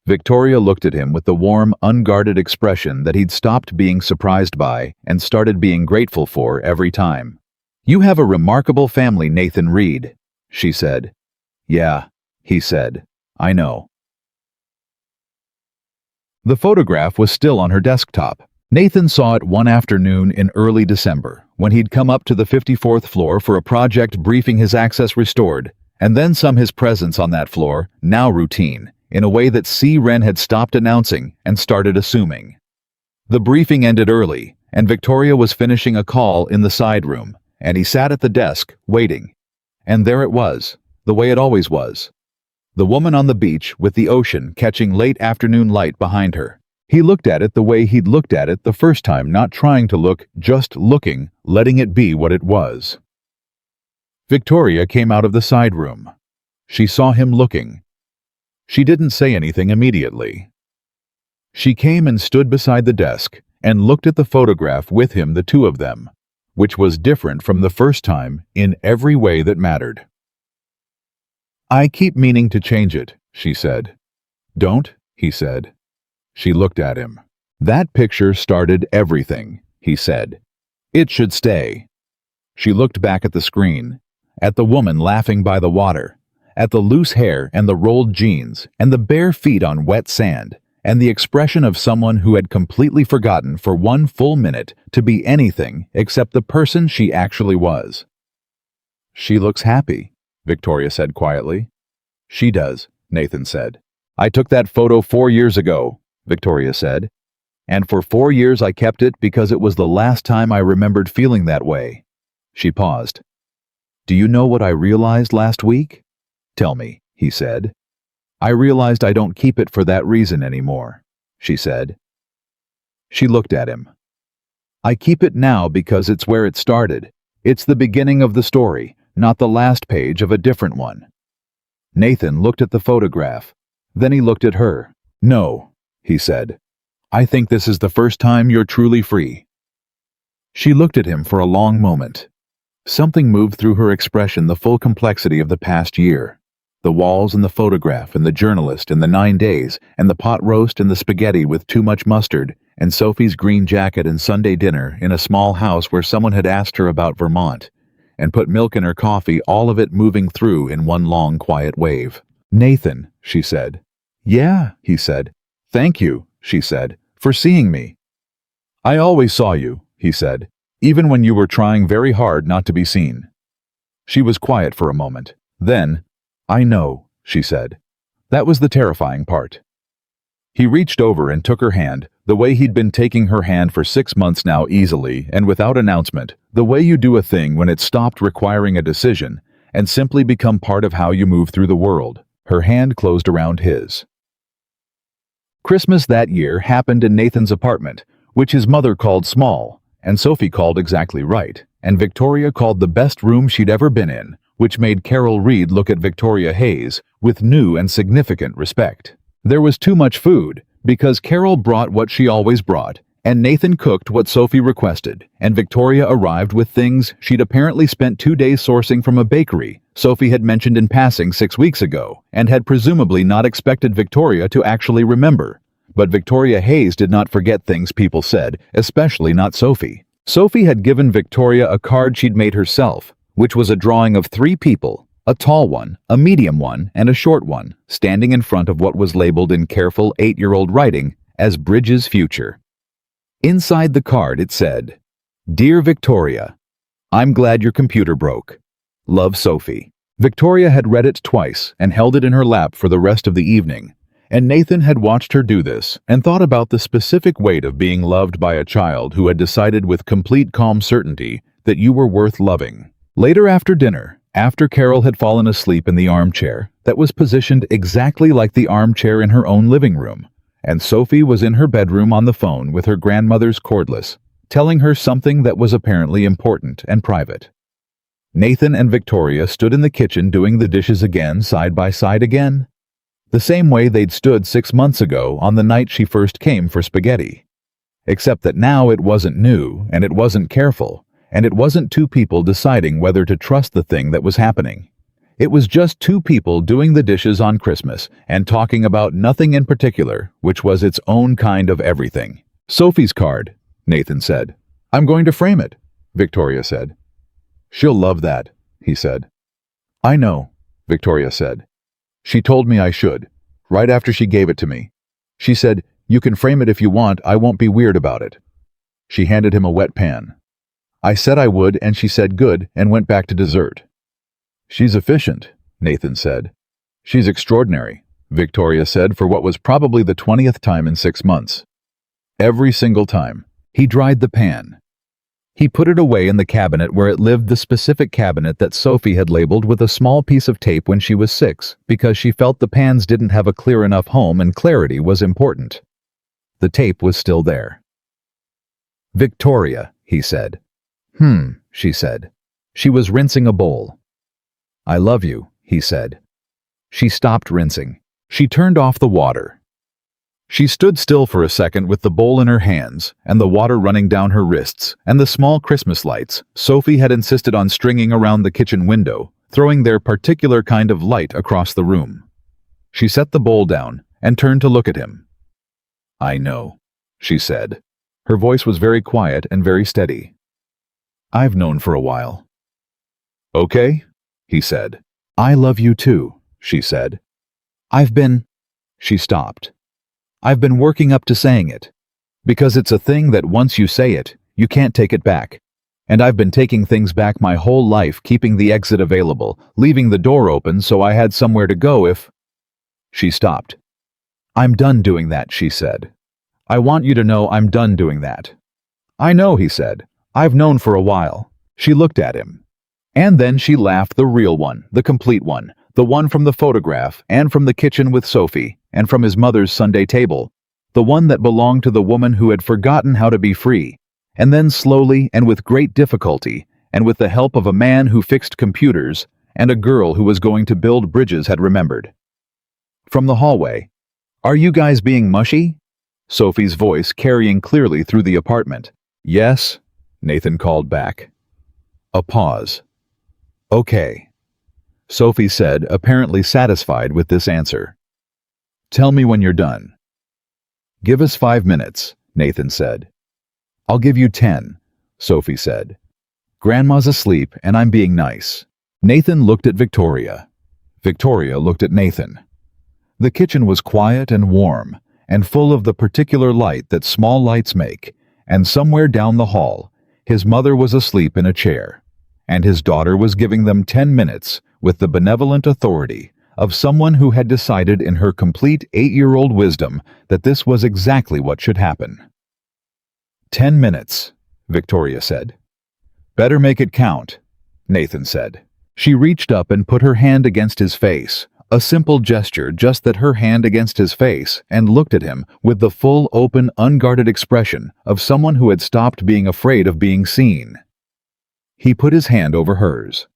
Victoria looked at him with the warm, unguarded expression that he'd stopped being surprised by and started being grateful for every time. You have a remarkable family, Nathan Reed, she said. Yeah, he said. I know. The photograph was still on her desktop. Nathan saw it one afternoon in early December, when he'd come up to the 54th floor for a project briefing his access restored, and then his presence on that floor, now routine, in a way that C. Wren had stopped announcing and started assuming. The briefing ended early, and Victoria was finishing a call in the side room, and he sat at the desk, waiting. And there it was, the way it always was. The woman on the beach with the ocean catching late afternoon light behind her. He looked at it the way he'd looked at it the first time, not trying to look, just looking, letting it be what it was. Victoria came out of the side room. She saw him looking. She didn't say anything immediately. She came and stood beside the desk and looked at the photograph with him, the two of them, which was different from the first time in every way that mattered. I keep meaning to change it, she said. Don't, he said. She looked at him. That picture started everything, he said. It should stay. She looked back at the screen, at the woman laughing by the water, at the loose hair and the rolled jeans and the bare feet on wet sand, and the expression of someone who had completely forgotten for one full minute to be anything except the person she actually was. She looks happy, Victoria said quietly. She does, Nathan said. I took that photo 4 years ago, Victoria said. And for 4 years I kept it because it was the last time I remembered feeling that way. She paused. Do you know what I realized last week? Tell me, he said. I realized I don't keep it for that reason anymore, she said. She looked at him. I keep it now because it's where it started. It's the beginning of the story, not the last page of a different one. Nathan looked at the photograph. Then he looked at her. No, he said. I think this is the first time you're truly free. She looked at him for a long moment. Something moved through her expression, the full complexity of the past year. The walls and the photograph and the journalist and the 9 days and the pot roast and the spaghetti with too much mustard and Sophie's green jacket and Sunday dinner in a small house where someone had asked her about Vermont and put milk in her coffee, all of it moving through in one long quiet wave. Nathan, she said. Yeah, he said. Thank you, she said, for seeing me. I always saw you, he said, even when you were trying very hard not to be seen. She was quiet for a moment. Then, I know, she said. That was the terrifying part. He reached over and took her hand, the way he'd been taking her hand for 6 months now, easily and without announcement, the way you do a thing when it stopped requiring a decision, and simply become part of how you move through the world. Her hand closed around his. Christmas that year happened in Nathan's apartment, which his mother called small, and Sophie called exactly right, and Victoria called the best room she'd ever been in, which made Carol Reed look at Victoria Hayes with new and significant respect. There was too much food, because Carol brought what she always brought, and Nathan cooked what Sophie requested, and Victoria arrived with things she'd apparently spent 2 days sourcing from a bakery Sophie had mentioned in passing 6 weeks ago, and had presumably not expected Victoria to actually remember. But Victoria Hayes did not forget things people said, especially not Sophie. Sophie had given Victoria a card she'd made herself, which was a drawing of 3 people, a tall one, a medium one, and a short one, standing in front of what was labeled in careful 8-year-old writing as Bridges' future. Inside the card it said, "Dear Victoria, I'm glad your computer broke. Love, Sophie." Victoria had read it twice and held it in her lap for the rest of the evening, and Nathan had watched her do this and thought about the specific weight of being loved by a child who had decided with complete calm certainty that you were worth loving. Later after dinner, after Carol had fallen asleep in the armchair that was positioned exactly like the armchair in her own living room, and Sophie was in her bedroom on the phone with her grandmother's cordless, telling her something that was apparently important and private. Nathan and Victoria stood in the kitchen doing the dishes again, side by side again, the same way they'd stood 6 months ago on the night she first came for spaghetti. Except that now it wasn't new, and it wasn't careful, and it wasn't 2 people deciding whether to trust the thing that was happening. It was just 2 people doing the dishes on Christmas and talking about nothing in particular, which was its own kind of everything. "Sophie's card," Nathan said. "I'm going to frame it," Victoria said. "She'll love that," he said. "I know," Victoria said. "She told me I should, right after she gave it to me. She said, 'You can frame it if you want, I won't be weird about it.'" She handed him a wet pan. "I said I would, and she said good, and went back to dessert." "She's efficient," Nathan said. "She's extraordinary," Victoria said for what was probably the 20th time in 6 months. Every single time. He dried the pan. He put it away in the cabinet where it lived, the specific cabinet that Sophie had labeled with a small piece of tape when she was 6, because she felt the pans didn't have a clear enough home and clarity was important. The tape was still there. "Victoria," he said. She said. She was rinsing a bowl. "I love you," he said. She stopped rinsing. She turned off the water. She stood still for a second with the bowl in her hands and the water running down her wrists and the small Christmas lights Sophie had insisted on stringing around the kitchen window, throwing their particular kind of light across the room. She set the bowl down and turned to look at him. "I know," she said. Her voice was very quiet and very steady. "I've known for a while." "Okay," he said. "I love you too," she said. She stopped. "I've been working up to saying it. Because it's a thing that once you say it, you can't take it back. And I've been taking things back my whole life, keeping the exit available, leaving the door open so I had somewhere to go if—" She stopped. "I'm done doing that," she said. "I want you to know I'm done doing that." "I know," he said. "I've known for a while." She looked at him. And then she laughed, the real one, the complete one, the one from the photograph and from the kitchen with Sophie and from his mother's Sunday table, the one that belonged to the woman who had forgotten how to be free, and then slowly and with great difficulty, and with the help of a man who fixed computers and a girl who was going to build bridges, had remembered. From the hallway, "Are you guys being mushy?" Sophie's voice carrying clearly through the apartment. "Yes," Nathan called back. A pause. "Okay," Sophie said, apparently satisfied with this answer. "Tell me when you're done." "Give us 5 minutes," Nathan said. "I'll give you 10, Sophie said. "Grandma's asleep and I'm being nice." Nathan looked at Victoria. Victoria looked at Nathan. The kitchen was quiet and warm, and full of the particular light that small lights make, and somewhere down the hall, his mother was asleep in a chair, and his daughter was giving them 10 minutes with the benevolent authority of someone who had decided in her complete 8-year-old wisdom that this was exactly what should happen. 10 minutes, Victoria said. "Better make it count," Nathan said. She reached up and put her hand against his face, a simple gesture, just that, her hand against his face, and looked at him with the full, open, unguarded expression of someone who had stopped being afraid of being seen. He put his hand over hers.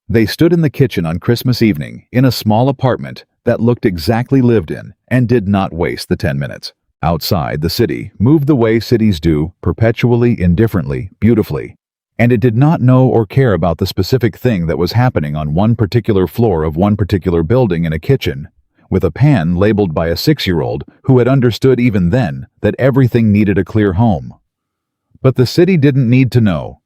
They stood in the kitchen on Christmas evening in a small apartment that looked exactly lived in and did not waste the 10 minutes. Outside, the city moved the way cities do, perpetually, indifferently, beautifully. And it did not know or care about the specific thing that was happening on one particular floor of one particular building in a kitchen, with a pan labeled by a 6-year-old who had understood even then that everything needed a clear home. But the city didn't need to know.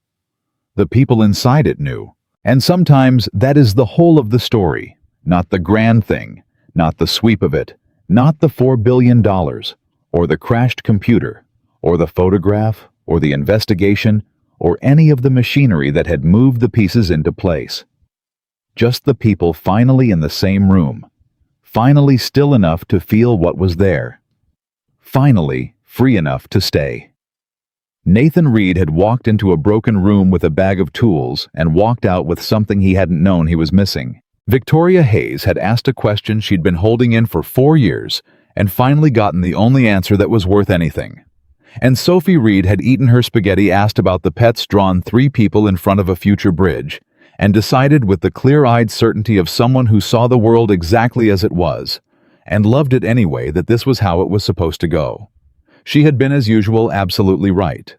The people inside it knew. And sometimes that is the whole of the story, not the grand thing, not the sweep of it, not the $4 billion, or the crashed computer, or the photograph, or the investigation, or any of the machinery that had moved the pieces into place. Just the people finally in the same room, finally still enough to feel what was there, finally free enough to stay. Nathan Reed had walked into a broken room with a bag of tools and walked out with something he hadn't known he was missing. Victoria Hayes had asked a question she'd been holding in for 4 years and finally gotten the only answer that was worth anything. And Sophie Reed had eaten her spaghetti, asked about the pets, drawn 3 people in front of a future bridge, and decided with the clear-eyed certainty of someone who saw the world exactly as it was, and loved it anyway, that this was how it was supposed to go. She had been, as usual, absolutely right.